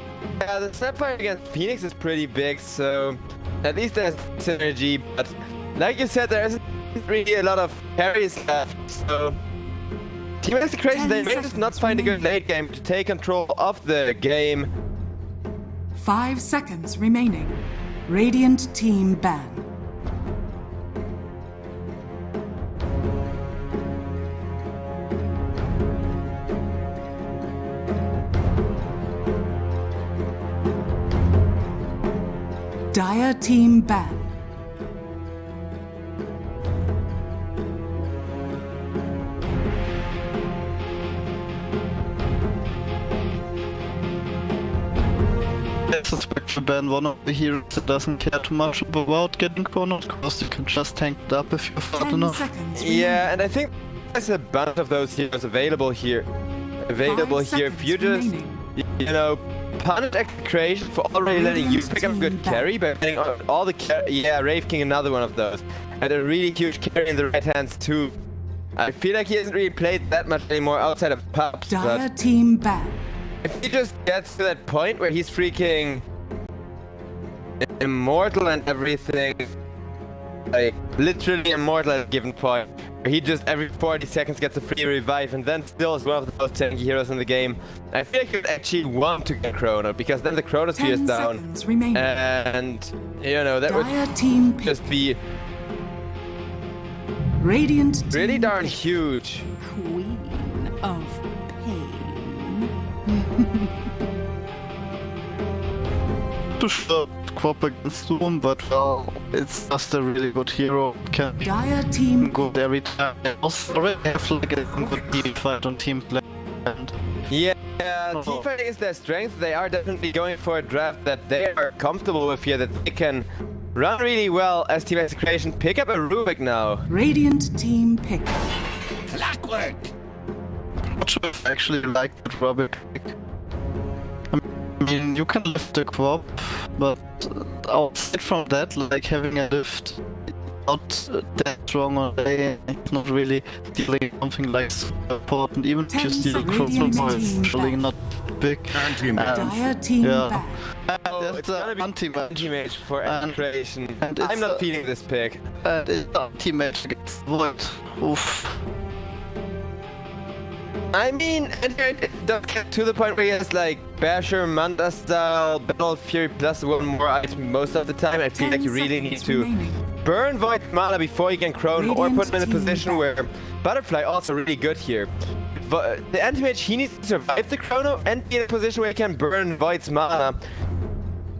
the Snapfire against Phoenix is pretty big, so at least there's synergy, but like you said, there isn't really a lot of carries left, so Team Execration, they may just not find a good late game to take control of the game. 5 seconds remaining. Radiant team ban. Dire team ban. To ban one of the heroes that doesn't care too much about getting cornered, because you can just tank it up if you're fast enough. Yeah, and I think there's a bunch of those heroes available here. If you just, you know, punish Execration for already letting you pick up a good carry by getting all the carry. Yeah, Wraith King, another one of those. And a really huge carry in the right hands too. I feel like he hasn't really played that much anymore outside of pubs. Dire team ban. If he just gets to that point where he's freaking immortal and everything, like literally immortal at a given point, where he just every 40 seconds gets a free revive and then still is one of the most tanky heroes in the game, I feel like you'd actually want to get Chrono, because then the Chronosphere is down, and you know, that would just be Radiant really darn huge. Queen of Pain. To show Quap against Doom, but well, it's just a really good hero. Can be good every time. I also already have like a good team fight on team play. And yeah, team fighting is their strength. They are definitely going for a draft that they are comfortable with here, that they can run really well as Team Execration. Pick up a Rubik now. Radiant team pick. Clockwork. Not sure if I actually like the Rubik pick. I mean, you can lift the quap, but outside from that, like having a lift not that strong on lane, it's not really dealing something like super important, even if you 10 steal seconds. crossover, it's Radiant actually team not big. Anti-mage. Dire team yeah. back. There's It's the gonna be anti-match. anti-mage for And- Execration. and it's I'm not feeling this pick. And it's anti-match against Void. Oof. I mean, and it does get to the point where he has like Basher, Manta style, Battle Fury plus one more item most of the time. I feel 10 like you really need seconds to remaining. burn Void mana before you can Crone or Radiant put him in a team position back. where Butterfly also really good here. But the anti-mage, he needs to survive the Chrono and be in a position where he can burn Void's mana.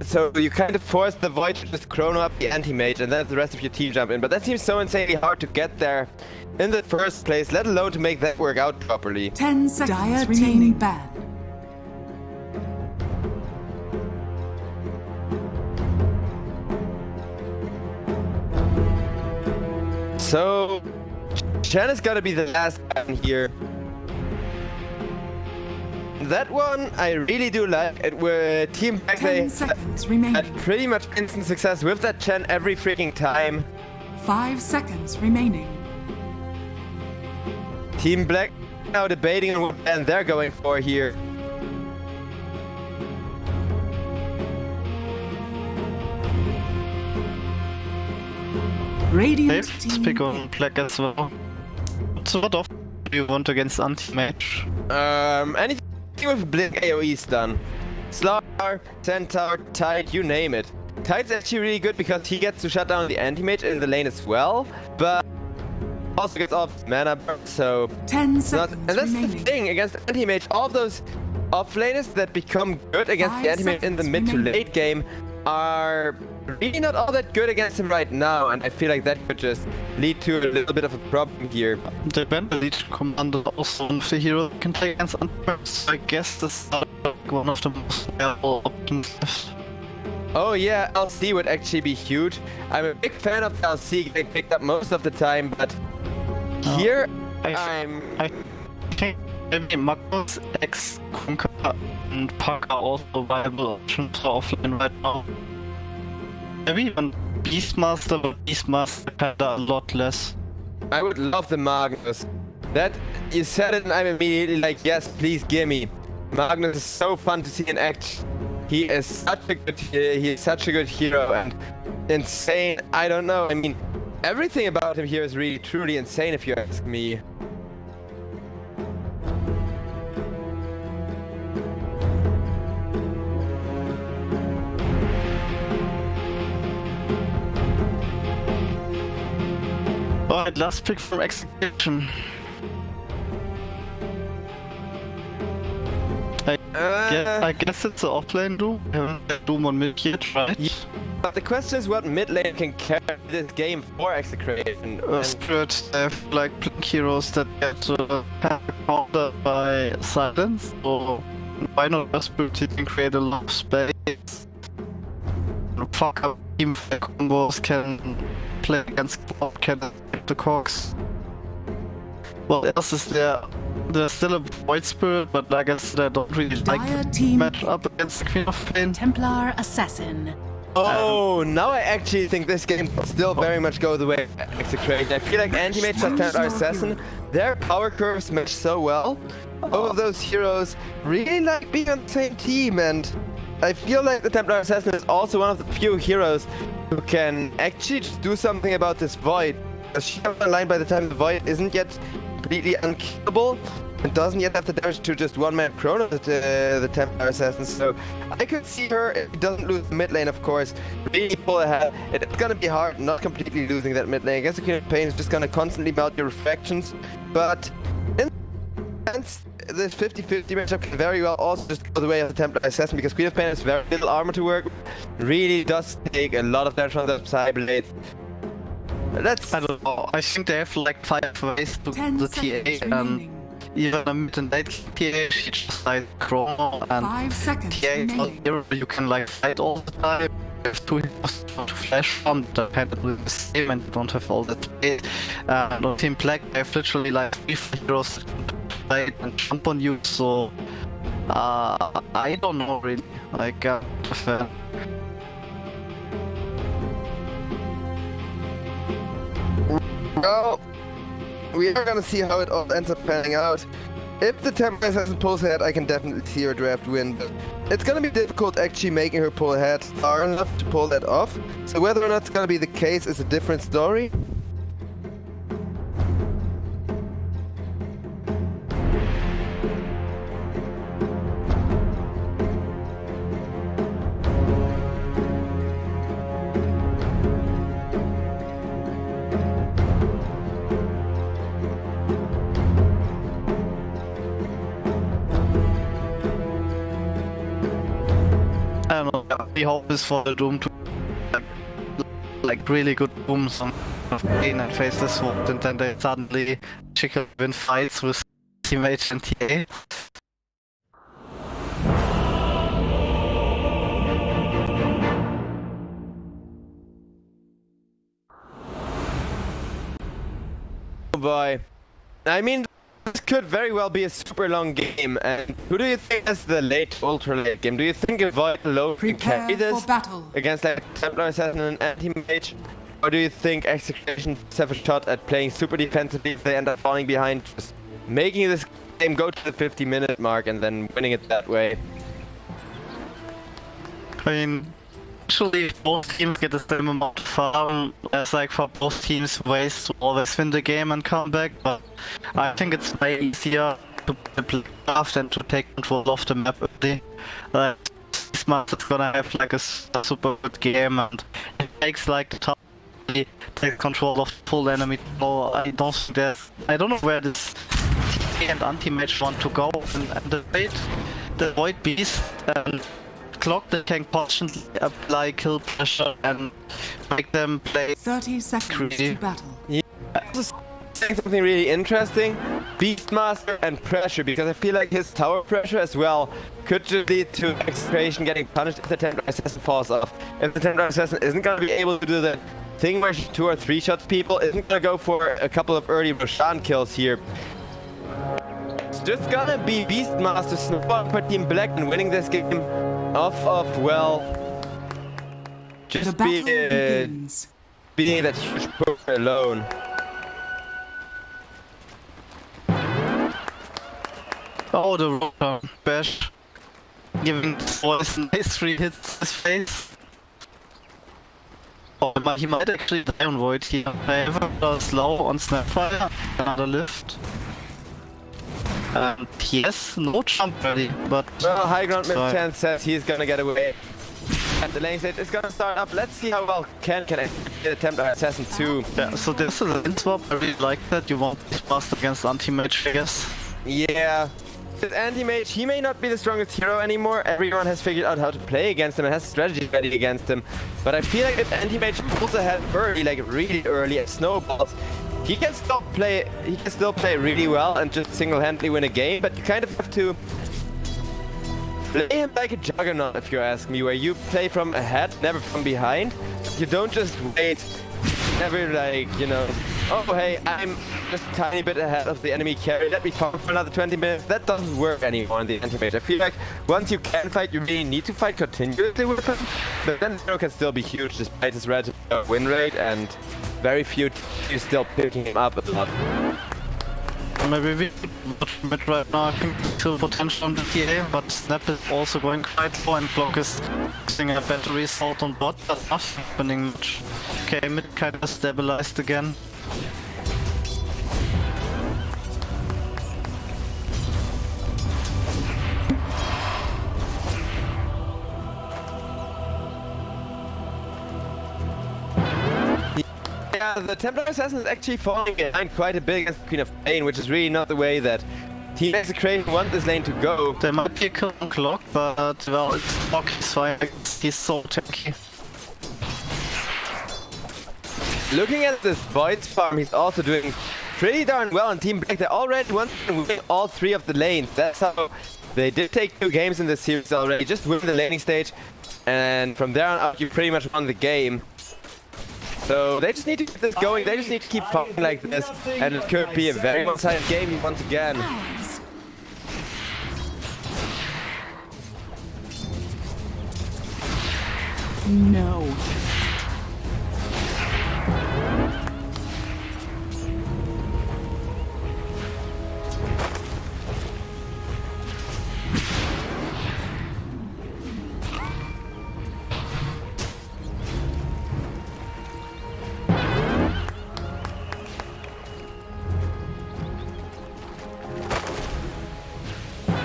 So you kind of force the Void to just Chrono up the anti-mage and then the rest of your team jump in. But that seems so insanely hard to get there in the first place, let alone to make that work out properly. 10 seconds Dire remaining. Ban. So, Shen is gonna be the last one here. That one I really do like. It were Team Black 10 they seconds had remaining. pretty much instant success with that Chen every freaking time. 5 seconds remaining. Team Black now debating on what plan they're going for here. Radiant Let's team pick on Black as well. So what often do you want against anti-match? Anything with Blink AoE stun. Slar, Centaur, Tide, you name it. Tide's actually really good because he gets to shut down the anti-mage in the lane as well, but also gets off mana burn, so 10 not, seconds and that's the remaining. thing against anti-mage. All of those off-laners that become good against 5 the anti-mage in the seconds mid to remaining. late game are really not all that good against him right now, and I feel like that could just lead to a little bit of a problem here. The Band Elite Commander also one of the heroes can play against anti-match, so I guess this is like one of the most viable options left. Oh yeah, LC would actually be huge. I'm a big fan of LC getting picked up most of the time, but here I think maybe Magnus, X, Conquer, and Park are also viable options for offline right now. Maybe even Beastmaster, but Beastmaster kinda a lot less. I would love the Magnus. That, you said it and I'm immediately like, yes, please gimme. Magnus is so fun to see in action. He is such a good hero and insane. I don't know. I mean, everything about him here is really truly insane if you ask me. Alright, last pick from Execration. I guess it's an offlane Doom. We haven't had Doom on mid yet, right? But the question is what mid lane can carry this game for Execration. And Spirit, they have like Blink heroes that get countered by silence, so why not Spirit you can create a lot of space? Fuck up team combos can play against Cloud, can get the cogs. What else is there? There's still a Void Spirit, but I guess I don't really like Dire to team match up against the Queen of Pain. Templar Assassin. oh, now I actually think this game still very much go the way of Execration. I feel like Anti-Mage and Templar Assassin, their power curves match so well. Both of those heroes really like being on the same team, and I feel like the Templar Assassin is also one of the few heroes who can actually just do something about this Void. She comes online by the time the Void isn't yet completely unkillable and doesn't yet have the damage to just one-man Chrono the Templar Assassin, so I could see her, if she doesn't lose the mid lane of course, really pull ahead. It's gonna be hard not completely losing that mid lane. I guess the Queen of Pain is just gonna constantly melt your refractions, but in sense, this 50-50 matchup can very well also just go the way of the Templar Assassin, because Queen of Pain has very little armor to work, really does take a lot of damage from the Psyblade. That's... I don't know. I think they have like 5 ways to 10 the seconds TA, remaining. even a mid and late TA, she just like Chrono, and 5 seconds TA is not remaining. hero you can like fight all the time. have two heroes to flash from, the kind of do the same, and you don't have all that space. And on Team Black, they have literally like 3 heroes that can play and jump on you, so I don't know really. Like, Well, we are gonna see how it all ends up panning out. If the Templar Assassin pulls ahead, I can definitely see her draft win, but it's gonna be difficult actually making her pull ahead far enough to pull that off. So whether or not it's gonna be the case is a different story. I don't know, the hope is for the Doom to like really good booms on gain and face this sword, and then they suddenly chicken win fights with teammates and TA. Oh boy. I mean, this could very well be a super long game, and who do you think is the late, ultra late game? Do you think a Void alone can Prepare carry this for battle. against like Templar Assassin and Anti-Mage? Or do you think Execration have a shot at playing super defensively if they end up falling behind, just making this game go to the 50-minute mark and then winning it that way? I mean, actually both teams get the same amount of farm as like for both teams ways to always win the game and come back, but I think it's way easier to play draft and to take control of the map early. This month it's gonna have like a super good game, and it takes like the time to take control of the full enemy. So I don't think I don't know where this TA and anti-mage want to go, and the Void Beast and Clock that can constantly apply kill pressure and make them play 30 seconds Crazy. to battle. Saying something really interesting, Beastmaster and pressure, because I feel like his tower pressure as well could just lead to Execration getting punished if the Templar Assassin falls off. If the Templar Assassin isn't gonna be able to do the thing where she 2 or 3 shots people, isn't gonna go for a couple of early Roshan kills here. It's just gonna be Beastmaster snowball for Team Black and winning this game off of, well, The just battle begins. being that huge poker alone. Oh, the Rotor bash, giving this voice nice 3 hits to his face. Oh, he might actually die on Void here. However, slow on Snapfire, another lift. And yes, no jump ready, but Well, High Ground fine. Mischance says he's gonna get away. And the lane stage is gonna start up. Let's see how well Ken can get a Templar Assassin too. yeah, so this is a lane swap. I really like that. You want this master against anti-mage, I guess. Yeah. With Anti-Mage, he may not be the strongest hero anymore. Everyone has figured out how to play against him and has strategy ready against him. But I feel like if Anti-Mage pulls ahead early, like really early, and snowballs, he can still play really well and just single-handedly win a game. But you kind of have to play him like a juggernaut, if you ask me, where you play from ahead, never from behind. You don't just wait, never like, you know, oh hey, I'm just a tiny bit ahead of the enemy carry, let me farm for another 20 minutes. That doesn't work anymore in the anti-mage. I feel like once you can fight, you really need to fight continuously with him. But then Zero can still be huge despite his relative win rate, and very few teams still picking him up a lot. Maybe we watch mid right now. I think still potential on the TA, but Snap is also going quite low, and Clock is using a battery assault on bot, but nothing happening much. Okay, mid kind of stabilized again. Yeah, the Templar Assassin is actually falling behind quite a bit against the Queen of Pain, which is really not the way that Team Execration want this lane to go. There might be a kill on Clock, but well, it's Clock, he's fine. He's so tanky. Looking at this Void's farm, he's also doing pretty darn well on Team Black. They already want to win all 3 of the lanes. That's how They did take 2 games in this series already, just win the laning stage, and from there on out you pretty much won the game. So they just need to get this going, they just need to keep fighting like this, and it could be a very one-sided game once again. No.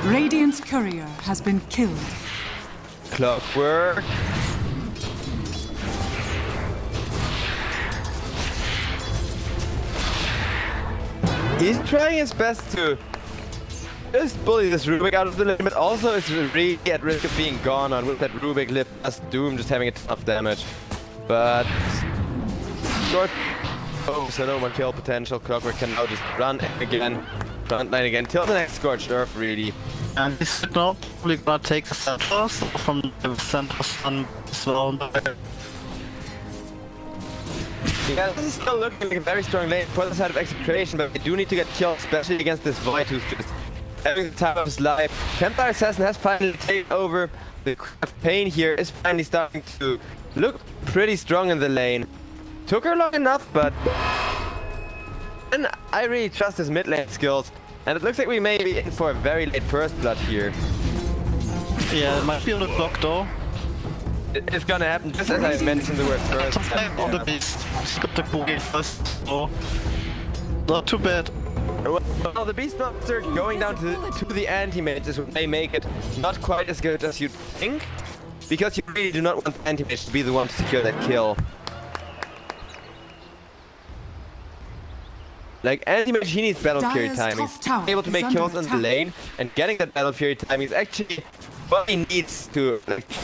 Radiant's courier has been killed. Clockwork. He's trying his best to just bully this Rubik out of the limit. Also, it's really at risk of being gone on with that Rubik lift as Doom just having a ton of damage. But short. Oh, so no one kill potential. Clockwork can now just run again, frontline again till the next Scorched Earth, really. And he's now probably gonna take the center, so from the center sun as well. Yeah, this is still looking like a very strong lane for the side of Execration, but they do need to get killed, especially against this Void who's just having the time of his life. Templar Assassin has finally taken over. The Queen of Pain here is finally starting to look pretty strong in the lane. Took her long enough, but and I really trust his mid lane skills. And it looks like we may be in for a very late first blood here. Yeah, it might be on the clock though. It's gonna happen just as I mentioned the word first. On the beast. She got the boogie first, so not too bad. Well, the Beast Monster going down to the anti-mage may make it not quite as good as you'd think, because you really do not want the anti-mage to be the one to secure that kill. Like, anti-mage, he needs Battle Fury timing. He's able to make kills in the lane, and getting that Battle Fury timing is actually what he needs to,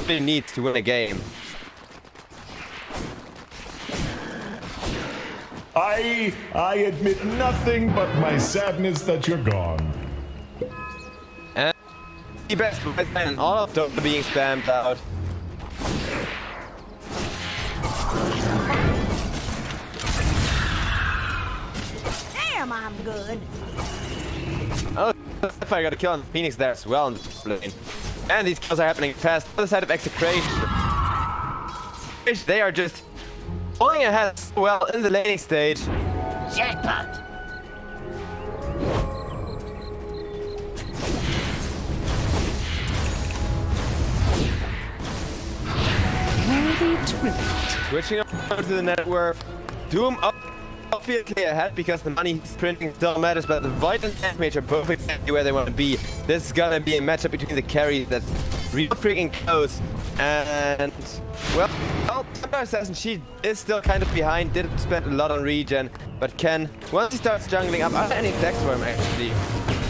really needs to win a game. I admit nothing but my sadness that you're gone. And the best and all of Dota being spammed out. Damn, I'm good. Oh, if I got a kill on Phoenix there as well in this lane. And these kills are happening fast on the side of Execration. They are just pulling ahead so well in the laning stage. Jackpot! Switching over to the network. Doom obviously ahead because the money printing still matters, but the Void and Deathmage are both exactly where they want to be. This is gonna be a matchup between the carries that's real freaking close. And well, Templar Assassin, she is still kind of behind, did spend a lot on regen, but can, once he starts jungling up, are there any decks for him actually?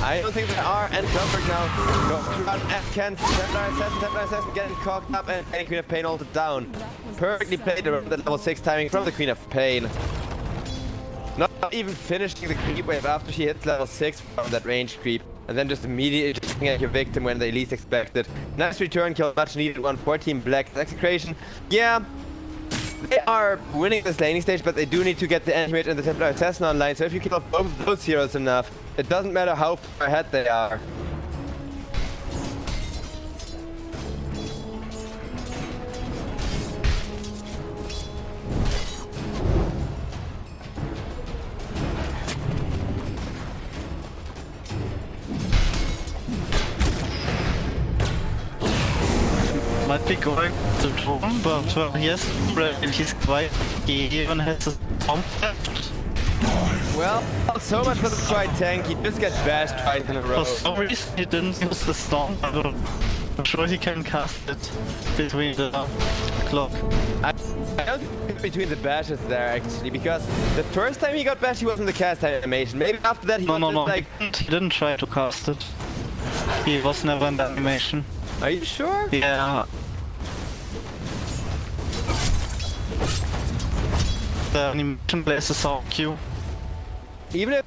I don't think there are, and Clockwork now goes around and can Templar Assassin getting cocked up and getting Queen of Pain ulted down. Perfectly played around the level 6 timing from the Queen of Pain. Not even finishing the creep wave after she hits level 6 from that range creep, and then just immediately shooting at your victim when they least expect it. Nice return kill, much needed one for Team Black. Execration, yeah, they are winning this laning stage, but they do need to get the anti-mage and the Templar Assassin online, so if you kill off both of those heroes enough, it doesn't matter how far ahead they are. Might be going to Dome, but yes, he's quite. He even has a bomb left. Well, so much for the fight tank, he just gets bashed twice in a row. For some reason he didn't use the storm, but I'm sure he can cast it between the clock. I don't think it's between the bashes there actually, because the first time he got bashed he was in the cast animation. Maybe after that he was just like... He didn't try to cast it. He was never in the animation. Are you sure? Yeah. The animation places are Q. Even if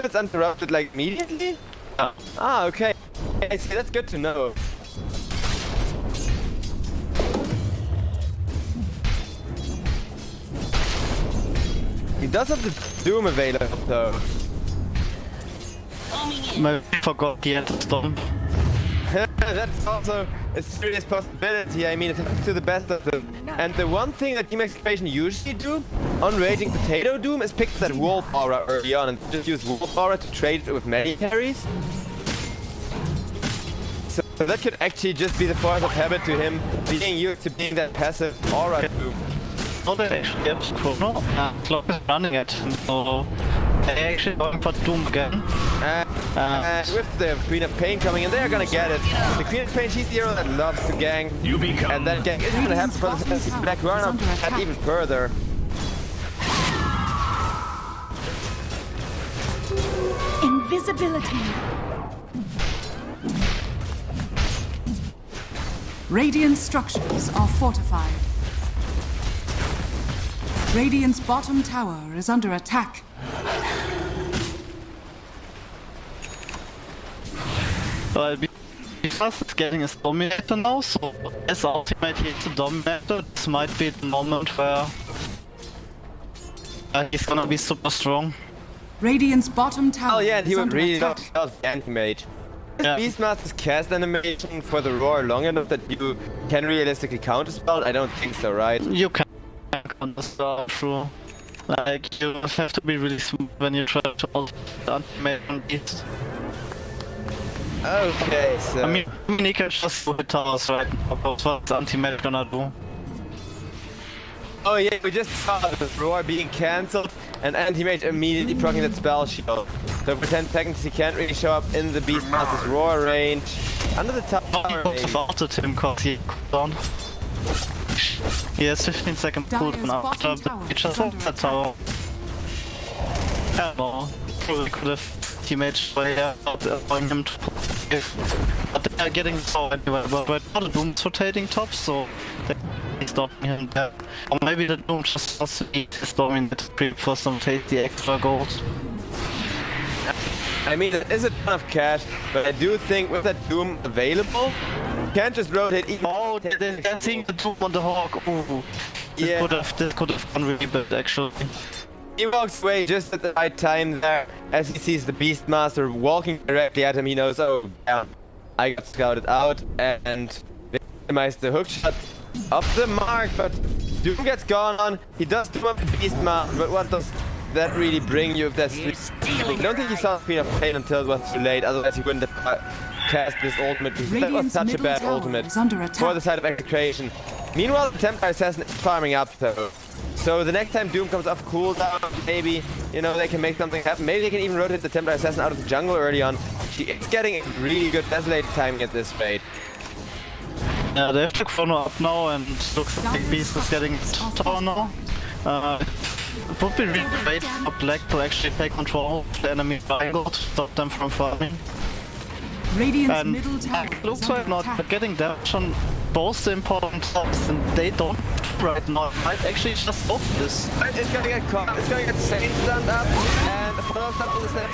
it's interrupted like immediately? Yeah. Ah, okay. Okay, see, that's good to know. He does have the Doom available though. Maybe I forgot the end storm. That's also a serious possibility. I mean, it happens to the best of them. And the one thing that Team Execration usually do on Raging Potato Doom is pick that Wolf Aura early on and just use Wolf Aura to trade it with many carries. So that could actually just be the force of habit to him being used to being that passive Aura Doom. No, they actually get Chrono. Clock is running it. So they're actually going for Doom again. With the Queen of Pain coming in, they're gonna get it. The Queen of Pain, she's the hero that loves to gang. You become And that gang isn't gonna happen for the Black Runner and even further. Invisibility. Radiant structures are fortified. Radiant's bottom tower is under attack. Well, because it's getting a Dominator now, so as ultimate he's a Dominator, this might be the moment where he's gonna be super strong. Radiant's bottom tower Oh yeah, and he is would under really attack. love the Anti-Mage. Yeah. Beastmaster's cast animation for the roar long enough that you can realistically counterspell? I don't think so, right? You can counterspell, sure. Like, you have to be really smooth when you try to ultimate on beast. Okay, so... I mean, he can just do hit towers right now, but what's anti-mage gonna do? Oh yeah, we just saw the roar being cancelled and Anti-Mage immediately proccing that spell shield. So for 10 seconds he can't really show up in the Beastmaster's roar range. Under the tower. Oh, he ulted him cause he cooldown. He has 15 second cooldown after he just hold that tower. Yeah, no. Probably could have teammates by allowing him to but they're getting so anyway, but not the Doom's rotating top, so they're stopping him there. Or maybe the Doom just wants to eat his dominant for some tasty extra gold. I mean, it is a ton of cash, but I do think with that Doom available, you can't just rotate even. Oh, they're seeing the Doom on the Hawk. Ooh. Yeah. This could have gone really bad actually. He walks away just at the right time there. As he sees the Beastmaster walking directly at him, he knows, oh, damn, I got scouted out, and minimized the hookshot off the mark, but Doom gets gone on. He does do up the Beastmaster, but what does that really bring you if there's... I don't think he saw Queen of Pain until it was too late, otherwise he wouldn't have cast this ultimate, because that was Radiant's such a middle bad tower ultimate is under for attack. the side of Execration. Meanwhile, the Templar Assassin is farming up though. So the next time Doom comes off cooldown, maybe, you know, they can make something happen. Maybe they can even rotate the Templar Assassin out of the jungle early on. She is getting a really good Desolate timing at this rate. Yeah, they have to Chrono up now and looks like Beast is getting tower now. It would be really great for Black to actually take control of the enemy triangle to stop them from farming. Radiant's And middle tower it is looks under like not attack. getting damage on both the important tops, and they don't right now. Might actually just off this. It's gonna get caught. It's gonna get Saint stunned up, and the follow-up stun to the snap.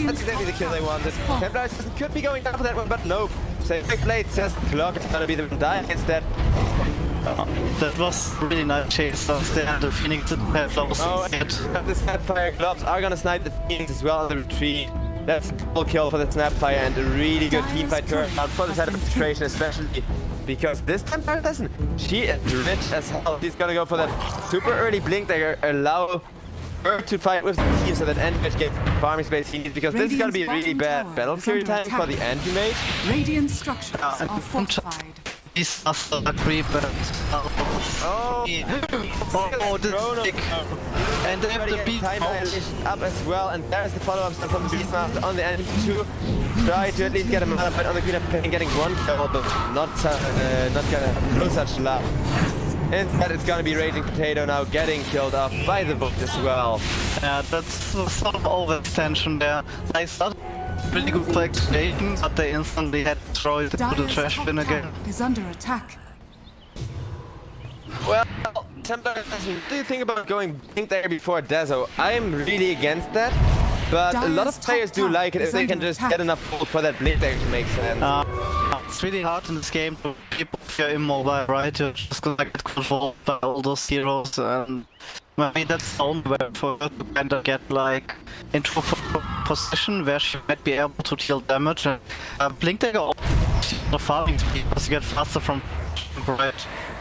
That's exactly the kill they wanted. Templar Assassin could be going down for that one, but nope. Saint Blade says Clock is gonna be the one dying instead. That was really nice chase. The Phoenix didn't have those Oh, and yet. the Snapfire gloves are gonna snipe the Phoenix as well on the retreat. That's a double kill for the Snapfire and a really good teamfight turn out for the side of Execration, especially because this Templar Assassin, she is rich as hell. She's gonna go for that super early blink that allow her to fight with the team so that Anti-Mage gets farming space he needs, because this is gonna be a really bad battle period time for the Anti-Mage. Radiant structures are fortified. These are so creep and Oh, this is big. And they have the beat up as well, and there's the follow-up stun from the Beastmaster on the enemy too. Try to at least get him out, but on the Queen of Pain getting one kill, but not gonna no such luck. Instead, it's gonna be Raging Potato now getting killed off by the book as well. Yeah, that's sort of overextension there. I started really good for Execration, but they instantly had to throw it into the Dire's trash top bin again. tower is under attack. Well, Templar Assassin, do you think about going blink there before Dezo? I'm really against that. but a lot Dire's of players top do tower like it if is they under can just attack. get enough gold for that blink deck to make sense. It's really hard in this game to people if you're immobile, right? You're just gonna get controlled by all those heroes, and maybe that's the only way for her to kind of get like into a position where she might be able to deal damage. And Blink Dagger the farming speed because you get faster from right.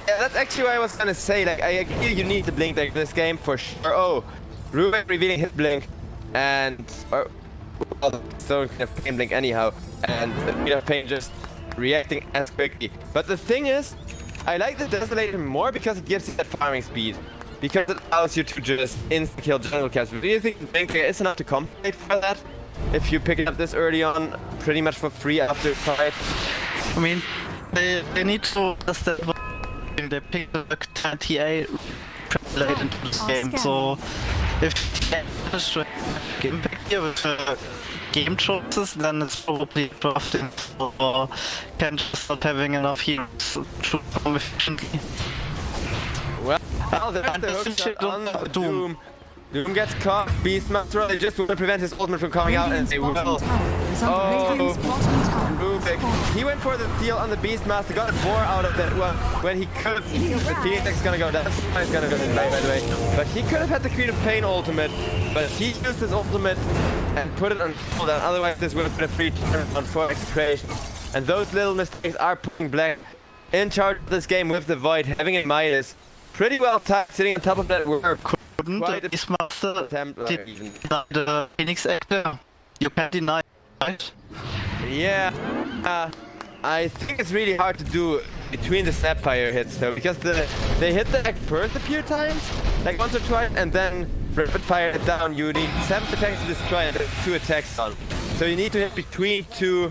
Yeah, that's actually what I was gonna say. Like, I agree you need the blink deck in this game for sure. Oh, Ruben revealing his blink, and well, so kind of pain blink anyhow, and the Speed of Pain just reacting as quickly. But the thing is, I like the Desolator more because it gives you that farming speed, because it allows you to just insta kill jungle camps. But do you think the blink deck is enough to compensate for that? If you pick it up this early on, pretty much for free after the fight. I mean, they need to understand what they pick the TA translate into this game. So if they manage to have impact here with game choices, then it's probably drafting or can just not having enough heroes to come efficiently. Well, that's the hook shot on Doom. Doom gets caught. Beastmaster, they just want to prevent his ultimate from coming out, and they will. Rubik, he went for the steal on the Beastmaster, got 4 out of that one when he could have. The Phoenix is gonna go down. He's gonna go to play, by the way. But he could have had the Queen of Pain ultimate, but he used his ultimate and put it on cooldown. Otherwise, this would have been a free turn on for Execration. And those little mistakes are putting Black in charge of this game with the Void, having a Midas pretty well tagged, sitting on top of that work. Quite a Beastmaster attempt, even. the Phoenix actor. You can't deny, right? Yeah, I think it's really hard to do between the Snapfire hits though, because they hit the deck first a few times, like once or twice, and then rapid fire it down. You need 7 attacks to destroy it, and 2 attacks on. So you need to hit between 2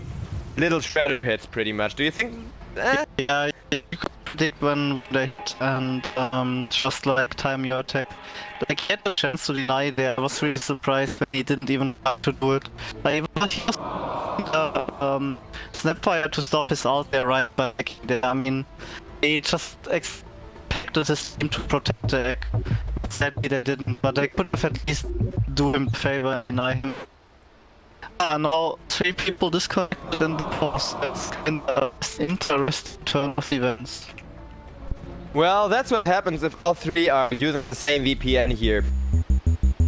little shredder hits, pretty much. Do you think? Yeah, you could predict when they hit and just like time your attack. Like he had the chance to deny there. I was really surprised when he didn't even have to do it. Like, but he was Snapfire to stop his out there right back there. I mean, they just expected his team to protect the egg. Sadly they didn't, but they could have at least do him a favor and deny him. Now 3 people disconnected in the process in the interesting turn of events. Well, that's what happens if all 3 are using the same VPN here.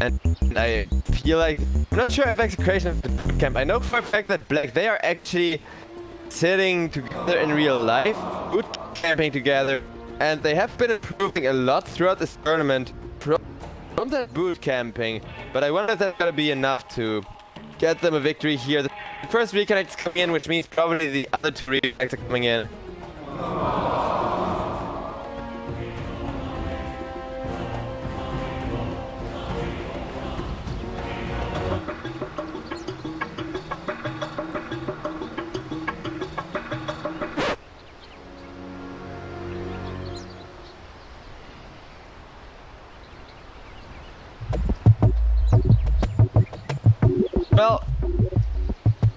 And I feel like, I'm not sure if Execration is the bootcamp. I know for a fact that Black, they are actually sitting together in real life, bootcamping together, and they have been improving a lot throughout this tournament from that bootcamping. But I wonder if that's gonna be enough to get them a victory here. The first reconnect is coming in, which means probably the other 2 reconnects are coming in. Well,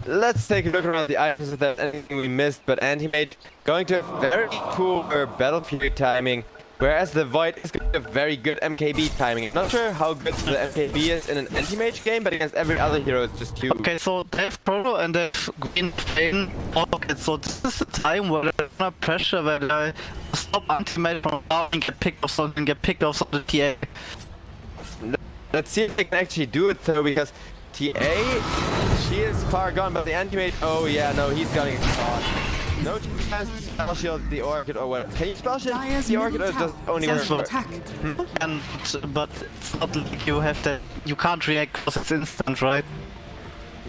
let's take a look around the items if there's anything we missed, but Antimate going to have very poor battlefield timing, whereas the Void is going to have very good MKB timing. I'm not sure how good the MKB is in an anti-mage game, but against every other hero it's just 2. Okay, so they have Proto and they have Green Pain. Okay, so this is the time where they're under pressure, where they stop anti-mage from and get picked off something, get picked off the TA. Let's see if they can actually do it though, because TA, she is far gone, but the anti-mage, oh yeah, no, he's gonna get caught. No chance to spell shield the Orchid or what? Can you spell shield the Orchid or does only work for... And, but it's not like you have that, you can't react because it's instant, right?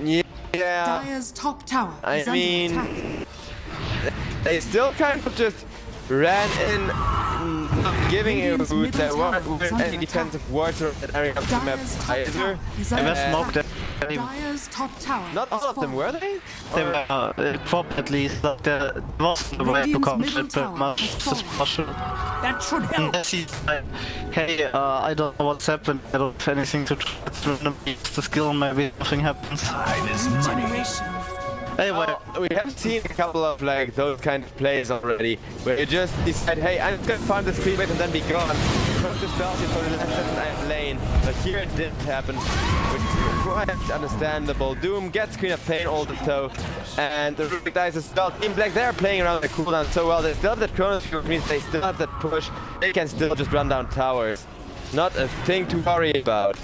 Yeah. Dire's top tower is I mean, under attack. They still kind of just ran in, not giving a route that weren't with any defensive wards or that area of the map either. I was smoked at Dire's top tower. Not all of them, were they? They were dropped at least, but there wasn't a way to combat that much special. That should help. Yes, he's like, hey, I don't know what's happened, I don't have anything to try to randomly use the skill, maybe nothing happens. Time is money. Generation. Anyway, We have seen a couple of like those kind of plays already, where you just decide, hey, I'm just gonna farm this creep and then be gone. took the spell for the left lane, but here it didn't happen, which is quite understandable. Doom gets Queen of Pain ulted though, and the Rubik dies as well. Team Black, they're playing around the cooldown so well. They still have that Chronosphere, which means they still have that push. They can still just run down towers. Not a thing to worry about.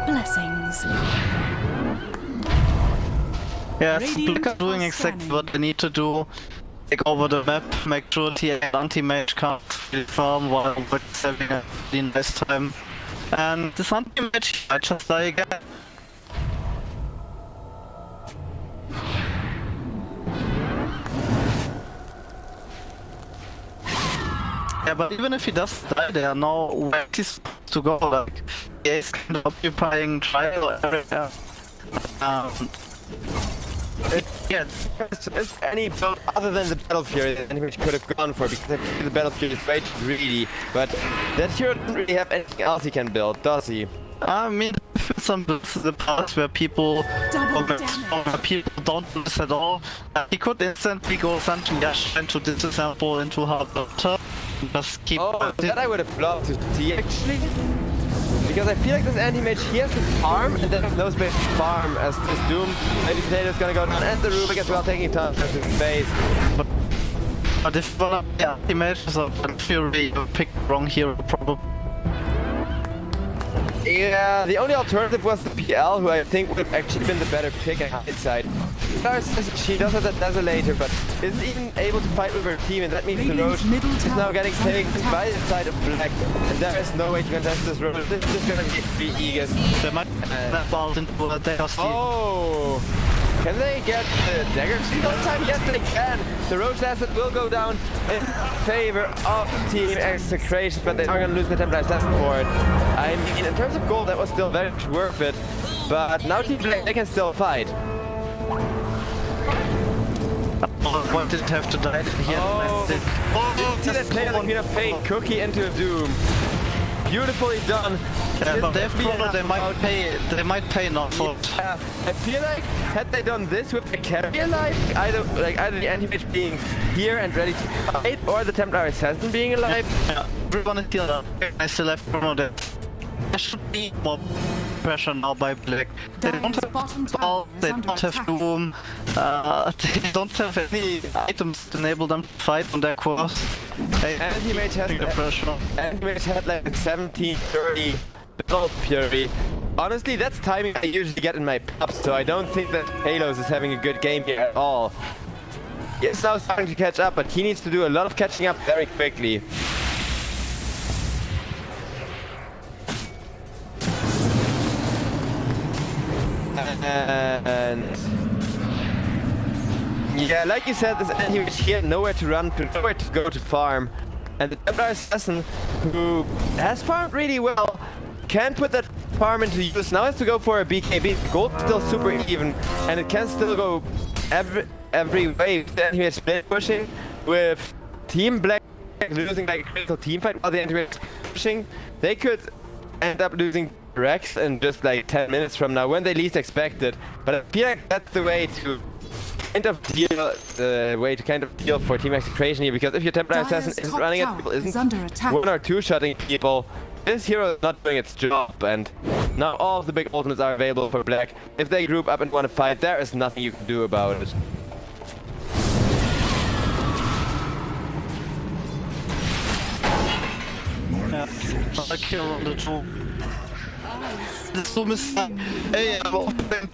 Blessings. Yeah, Radiant Black are doing are exactly scanning. what they need to do. Take over the map, make sure TA anti-mage can't really farm while Black's having a really nice time. And this anti-mage might just die again. Yeah, but even if he does die, there are no ways to go. Like, he's kind of occupying trial area. Yeah, it's any build other than the Battle Fury that anyone could have gone for, because I think the Battle Fury is way too greedy. But that hero doesn't really have anything else he can build, does he? I mean, some builds in the past where people, Double where damage. people don't do this at all. He could instantly go something Yash into disassemble into hard Dota. Just keep. Oh, that I would have loved to see actually. Because I feel like this anti-mage, he has to farm, and then there's no space to farm as this Doom. Maybe Potato's gonna go down, and the Rubik as well, taking time to space. But if one of the anti-mages of Fury, you pick the wrong hero probably. Yeah, the only alternative was the PL, who I think would have actually been the better pick at hindsight. She does have that Desolator, but isn't even able to fight with her team, and that means the Roach is now getting taken by the side of Black, and there is no way to contest this Roach. This is just gonna be 3 Aegis. They might that ball into a Dagger Steal. Oh! Can they get the Dagger Steal time? Yes, they can! The Roach Asset will go down in favor of Team Execration, but they are gonna lose the Templar Assassin for it. I mean, in terms of gold, that was still very much worth it, but now Team Black, they can still fight. What did it have to die here? Oh, see that play on the Queen of Pain, Cookie into a Doom. Beautifully done. Yeah, but they've proven they might pay not for it. Yeah, I feel like had they done this with the carry alive, either the anti-mage being here and ready to fight, or the Templar Assassin being alive. Yeah, everyone is still up. I still have promo there. There should be more pressure now by Black. They don't have bottom tower ball, is they under don't have attack. Doom, they don't have any items to enable them to fight on their course. Anti-mage has the pressure. Anti-mage had like 17-30 Battle Fury. Honestly, that's timing I usually get in my pubs, so I don't think that Halos is having a good game here at all. He's now starting to catch up, but he needs to do a lot of catching up very quickly. And yeah, like you said, this anti-mage here, nowhere to run to, nowhere to go to farm. And the Templar Assassin, who has farmed really well, can put that farm into use. Now has to go for a BKB. Gold is still super even, and it can still go every way. The anti-mage split pushing with Team Black losing like a critical team fight while the anti-mage is pushing. They could end up losing Rex in just like 10 minutes from now when they least expect it. But I feel like that's the way to kind of deal for Team Execration here, because if your Templar Assassin Dire's isn't top running it, tower isn't is under attack. one or two shotting people, this hero is not doing its job, and now all of the big ultimates are available for Black. If they group up and want to fight, there is nothing you can do about it. Yeah, like here on the two. The Zoom is hey, I'm opening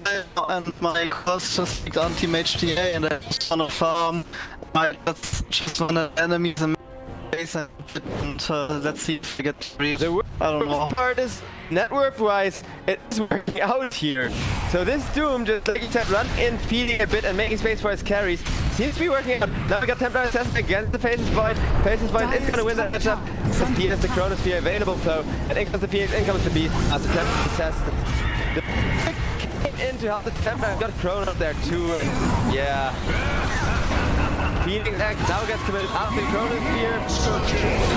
and my cost just like anti-mage TA and I just wanna farm. I just wanna enemies and base and let's see if I get reached. The I don't know. worst part is, net worth-wise, it's working out here. So this Doom, just like you said, run in, feeding a bit and making space for his carries, seems to be working out. Now we got Templar Assassin against the Faceless Void. Faceless Void is gonna win that matchup. He has the Chronosphere available, so and in comes the Phoenix, in comes the Beast, as the Templar Assassin. The came into how the Templar got Chrono up there too, and yeah. Phoenix X now gets committed after the Chronosphere.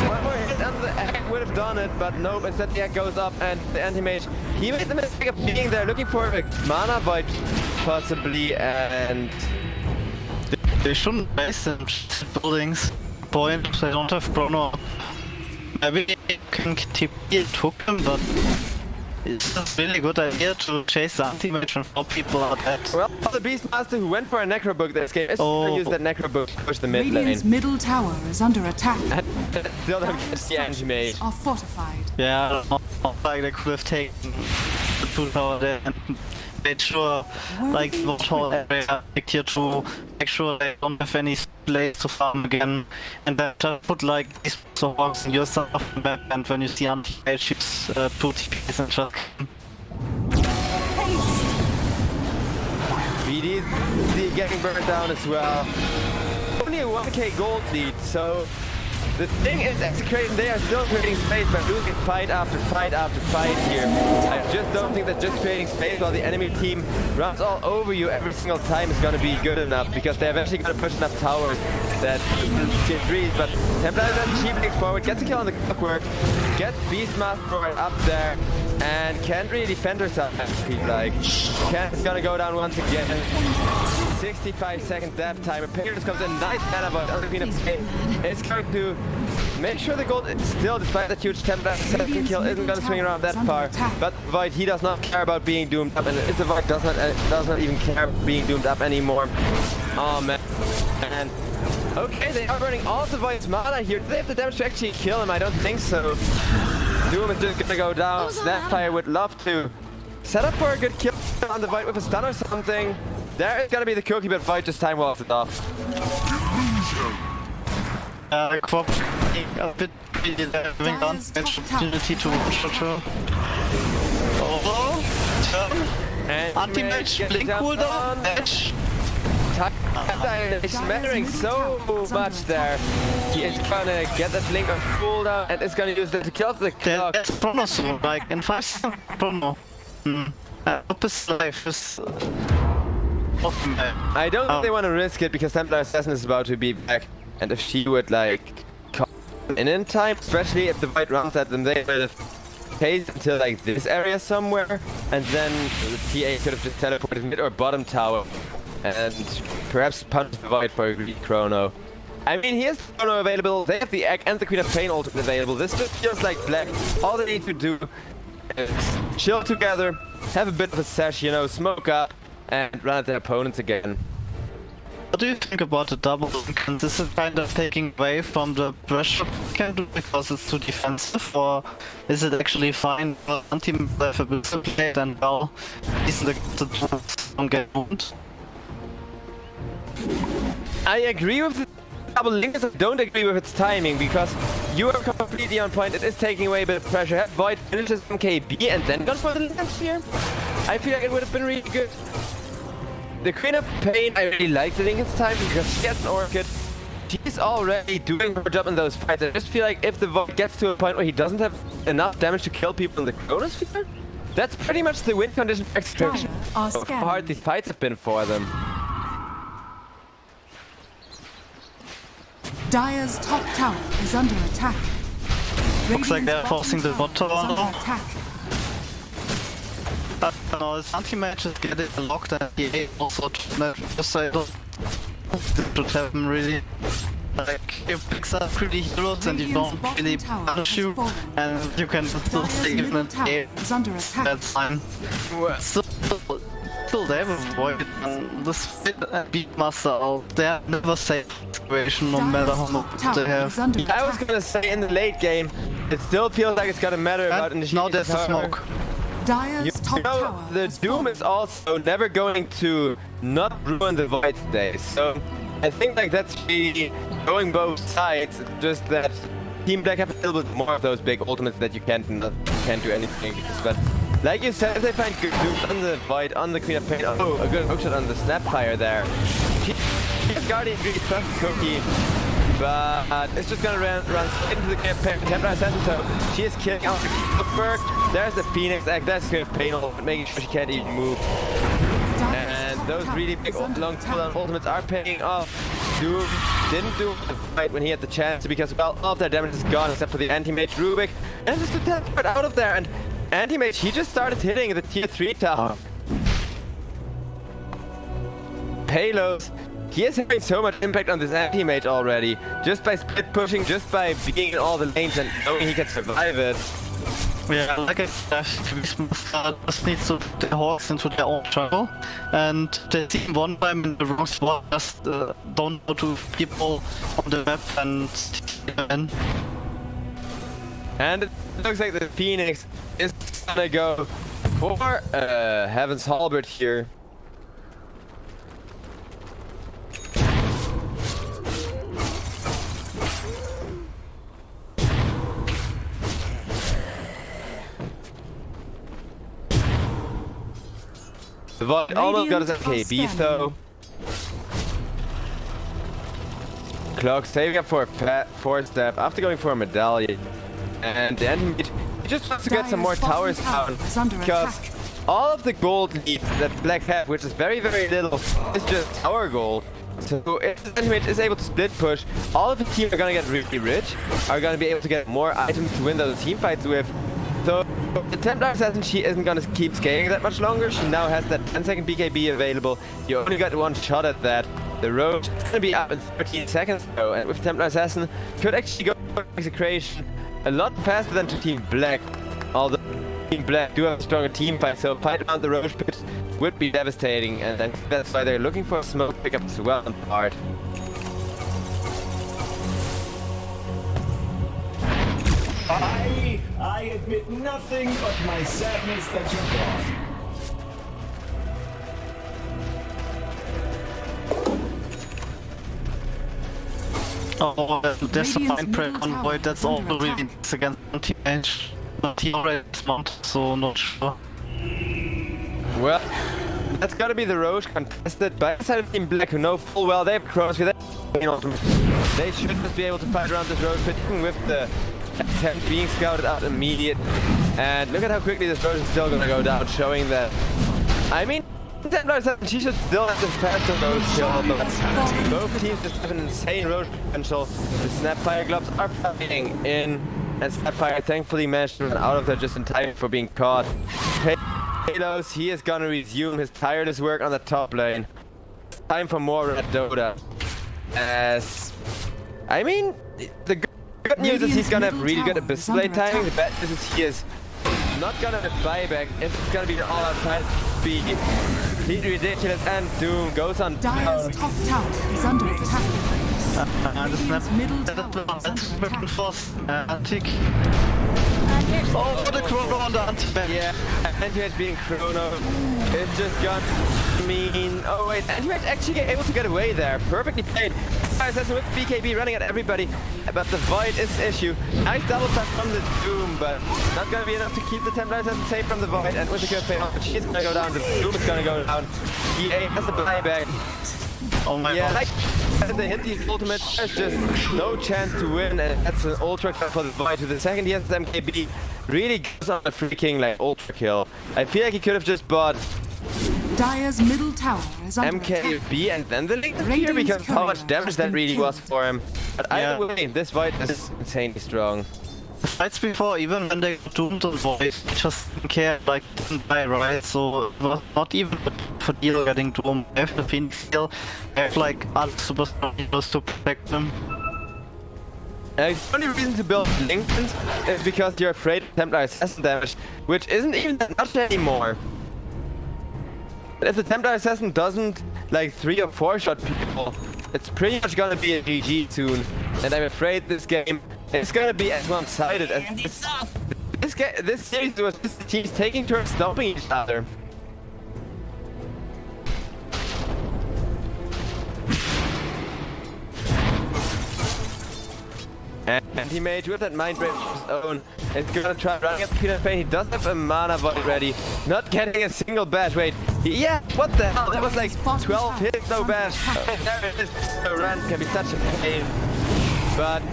One more hit and the Egg would have done it, but nope, instead the Egg goes up and the Anti-Mage, he made the mistake of being there looking for a mana void possibly, and They shouldn't base in buildings. point. They don't have Chrono. Maybe they can TP it took him, but it's a really good idea to chase the anti-mage and 4 people are dead. Well, the Beastmaster who went for a Necrobook this game is going to use that Necrobook to push the mid Radiant's lane. middle tower is under attack. And still don't get the anti-mage. Are fortified. Yeah, I don't know, like they could have taken the 2 tower there and made sure, like, the whole area, like tier 2, make sure they don't have any place to farm again, and then just put like these hogs in your stuff on the map, and when you see anti-mage, use 2 TPs and just... BD getting burned down as well. Only a 1k gold lead, so the thing is, Execration, they are still creating space by losing fight after fight after fight here. I just don't think that just creating space while the enemy team runs all over you every single time is going to be good enough, because they're eventually going to push enough towers that tier 3s, but Templar then cheaply forward, gets a kill on the clockwork, gets Beastmaster up there, and can't really defend herself, I feel like. Kent's gonna go down once again. 65 second death time. Imperius comes in, nice mana void on the Queen of Pain. It's going to make sure the gold is still, despite that huge Templar second kill, isn't gonna swing around that far. But Void, he does not care about being doomed up, and if the Void does not even care about being doomed up anymore. Oh man. And okay, they are burning all of the Void's mana here. Do they have the damage to actually kill him? I don't think so. Doom is just gonna go down. Snapfire would love to set up for a good kill on the Void with a stun or something. There is gonna be the cookie, but Void just time walks it off. Quop a bit really having opportunity to watch the turn. And Anti-mage, blink cooldown, match. He's smattering so much there. He is gonna get that blink of cooldown and is gonna use that to kill the clock. That's Chrono soon, like in 5 seconds, Chrono. Opposite life is... I don't think they want to risk it because Templar Assassin is about to be back, and if she would like come in time, especially if the Void runs at them, they would have paced until like this area somewhere, and then the TA could have just teleported mid or bottom tower and perhaps punch the Void for a greedy Chrono. I mean, here's Chrono available, they have the Egg and the Queen of Pain ultimate available. This just feels like Black. All they need to do is chill together, have a bit of a sesh, you know, smoke up, and run at their opponents again. What do you think about the double link? And this is kind of taking away from the pressure you can do because it's too defensive, or is it actually fine for anti-mage have a bit played and well, isn't the don't get wounded? I agree with the double link, I don't agree with its timing, because you are completely on point. It is taking away a bit of pressure. Have Void finishes MKB and then gone for the Link Sphere? I feel like it would have been really good. The Queen of Pain, I really like the Lincoln's time because she gets an Orchid. She's already doing her job in those fights. I just feel like if the Void gets to a point where he doesn't have enough damage to kill people in the Chronosphere, that's pretty much the win condition for Execration. How hard these fights have been for them. Dire's top tower is under attack. Looks like they're Radiant's forcing the bot tower is under now. attack. No, his anti-matches get it locked and he also just I don't should happen really. Like you pick up pretty heroes and you don't really punish you, and you can still save even a bad sign. Still they have avoided this fit and Beatmaster out. They are never safe situation no matter how much they have. I was gonna say in the late game, it still feels like it's gonna matter about initiating. Now there's a smoke. Dire's top tower the Doom is also never going to not ruin the Void today, so I think like that's really going both sides. It's just that Team Black have a little bit more of those big ultimates that you can't do anything against. But like you said, if they find good Dooms on the Void, on the Queen of Pain, oh, a good hookshot on the Snapfire there. She's Guardian really trusts Cookie, but it's just gonna run into the Templar Assassin, so she is killing out the work. There's the Phoenix Egg, that's Queen of Pain, making sure she can't even move. And those really big long cooldown ultimates are paying off. Doom didn't do the fight when he had the chance because, well, all of their damage is gone except for the anti-mage Rubik. And just to teleport out of there, and anti-mage, he just started hitting the tier 3 tower. Payloads he is having so much impact on this anti-mage already. Just by split pushing, just by being in all the lanes and knowing he can survive it. Yeah, like I said, just needs to put their horse into their own jungle, and they see him one time in the wrong spot, just don't know to people on the map and in. And it looks like the Phoenix is gonna go for Heaven's Halberd here. The Void almost got his MKB though. Cloak saving up for a forward step after going for a medallion. And the enemy, he just wants to get some more towers down. Because all of the gold lead that Black have, which is very, very little, is just tower gold. So if the enemy is able to split push, all of the teams are gonna get really rich, are gonna be able to get more items to win those team fights with. So the Templar Assassin, she isn't gonna keep scaling that much longer. She now has that 10-second BKB available. You only got one shot at that. The Roach is gonna be up in 13 seconds though, and with Templar Assassin, could actually go for Execration a lot faster than to Team Black. Although Team Black do have a stronger team fight, so fight around the Roach pit would be devastating, and then that's why they're looking for a smoke pickup as well on part. I admit nothing but my sadness that you're gone. Oh, there's a fine prey convoy, that's all the really needs against anti-mage. But he already dismounted, so not sure. Well, that's gotta be the Roche contested by the side of Team Black, who know full well they have cross with it. They should just be able to fight around this Roche pit, even with the attempt being scouted out immediate. And look at how quickly this Roche is still gonna go down, showing that, I mean, she should still have the faster Roche kill, but both teams just have an insane Roche potential. The Snapfire gloves are fighting in, and Snapfire thankfully managed to run out of there just in time for being caught. Halos, he is gonna resume his tireless work on the top lane. It's time for more Red Dota. As, I mean, the good news is he's gonna have really good Abyss Blade timing. The bad news is he is not gonna have buyback. If it's gonna be an all-out fight, be completely ridiculous, and Doom goes on down. Dire's top tower is under attack. The snap. Middle tower is under attack. Tick. Oh, the chrono on the anti-mage. Yeah, anti-mage being chrono. It's just got mean. Oh wait, anti-mage actually able to get away there. Perfectly played. Assassin with BKB running at everybody, but the Void is the issue. Nice double tap from the Doom, but not gonna be enough to keep the Templar Assassin safe from the Void. And with the good pay off, she's gonna go down. The Doom is gonna go down. EA has the buyback. Oh my god. Like, as they hit these ultimates, there's just no chance to win, and that's an ultra kill for the Void. To the second he has his MKB, really goes on a freaking like ultra kill. I feel like he could have just bought Dire's middle tower is under attack. MKB and then the Link of Fear, because how much damage that really was for him. But either way, this Void is insanely strong. The fights before, even when they got doomed on Void, they just didn't care, like, didn't die, right? So, it was not even for deal getting doomed. They have the Phoenix heal, they have like other super strong heroes to protect them. The only reason to build Links is because you're afraid of Templar Assassin damage, which isn't even that much anymore. But if the Templar Assassin doesn't like 3 or 4 shot people, it's pretty much gonna be a GG soon. And I'm afraid this game is gonna be as one-sided as this series was just the teams taking turns stomping each other. And Anti-Mage with that Mind Break of his own is gonna try running at the Peter Pain. He does have a mana void ready, not getting a single bash. Wait, yeah, what the hell? That was like 12 hits, no bash. There it is. The run can be such a pain. But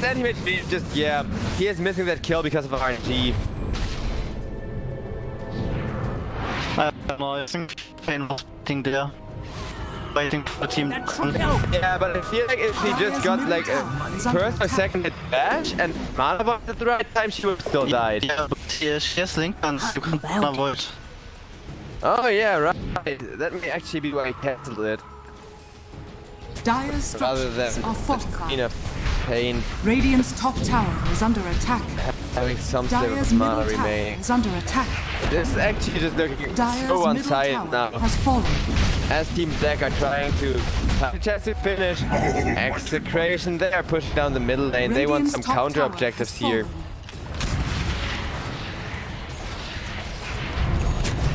Anti-Mage is just, yeah, he is missing that kill because of RNG. I don't know, I think Pain was waiting there. Waiting for the team. Yeah, but I feel like if he just got like a first or second hit bash and mana void at the right time, she would have still died. Yeah, but she has link guns, you can't mana void. Oh yeah, right. That may actually be why he cancelled it. Dire's rather structures than are fortified. pain, Radiant's top tower is under attack. having some sort Dyer's of middle mana tower remaining. is under attack. This is actually just looking Dyer's so middle one-sided tower now. has fallen. As Team Black are trying to have a chance to finish. Execration, they are pushing down the middle lane. They want Radiant's some top counter tower objectives has here. fallen.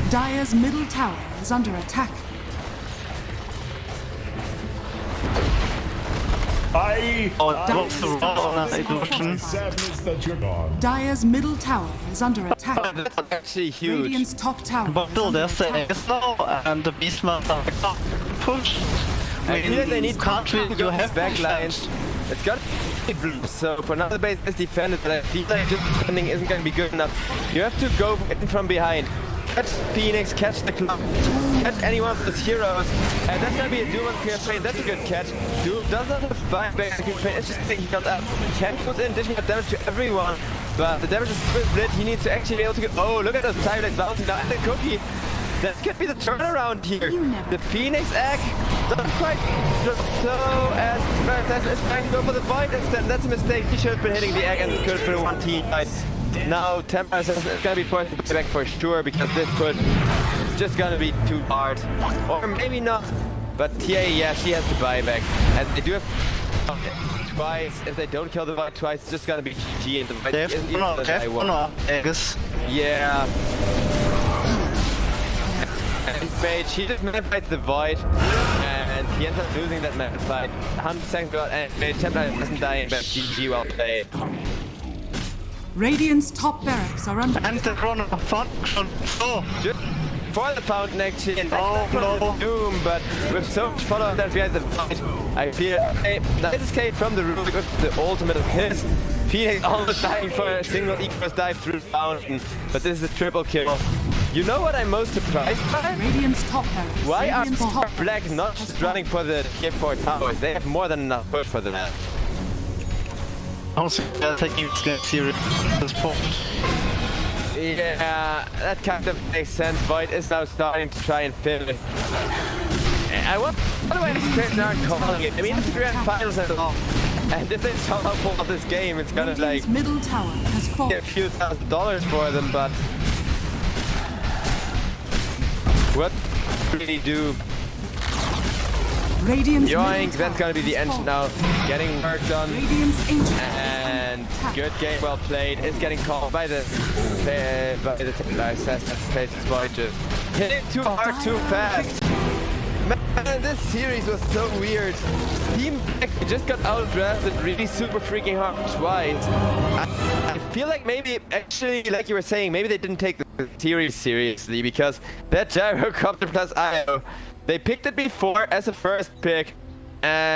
Dyer's middle tower is under attack. What's the wrong illusion? Sadness that you're gone. Dyer's middle tower is under attack. That's actually huge. Radiant's top tower But is still, under there's the attack. Ace now, and the Beastmaster push. I feel like they need country, to you go have backlines. It's got to be blue. So for now the base is defended, but I feel like just defending isn't going to be good enough. You have to go in from behind. Catch Phoenix, catch the Cloud, catch any one of those heroes, and that's gonna be a Doom on campaign. That's a good catch. Doom does not have buyback campaign, it's just being healed up. Ken puts in dishing out damage to everyone, but the damage is split. He needs to actually be able to go. Oh, look at those Silence bouncing now, and the cookie. That could be the turnaround here. The Phoenix egg, not quite so as Vertas is trying to go for the void instead. That's a mistake. He should have been hitting the egg and could have been one team fight. Now Tempest is gonna be forced to back for sure because this push is just gonna be too hard. Or maybe not. But TA, yeah, she has to buy back. And they do have twice. If they don't kill the void twice, it's just gonna be GG and the void isn't even the die one. Yeah. And Mage, he just map-fights the void, and he ends up losing that map-fight. 100% god, and Mage Templar doesn't die, but GG, well played. Radiant's top barracks are under And the run of function. Oh, Just for the fountain actually, and Oh, no. Doom, but with so much follow-up that behind the fight, I feel a nice escape from the room because the ultimate of his. Phoenix almost dying for a single Equus dive through the fountain, but this is a triple kill. You know what I'm most surprised by? Radiant's top barracks. Why are Radiant's top Black not just running for the Tier 4 towers? They have more than enough push for the map. also, they're taking this game serious at this point. Yeah, that kind of makes sense. Void is now starting to try and fill it. What do I expect they aren't calling it? I mean, it's the grand finals and all. And if they somehow pull off this game, it's gonna like Radiant's middle tower has get a fallen. few $1,000s for them, but what really do? Radiant's Yoink, middle that's gonna be the tower end has now. fallen. Getting work done. Radiant's ancient And attack. good game, well played. It's getting called by the Templar says that plays his void just hit it too hard, too fast. Man, this series was so weird. Team Black just got outdrafted really super freaking hard twice. I feel like maybe, actually, like you were saying, maybe they didn't take the series seriously because that Gyrocopter plus IO, they picked it before as a first pick, and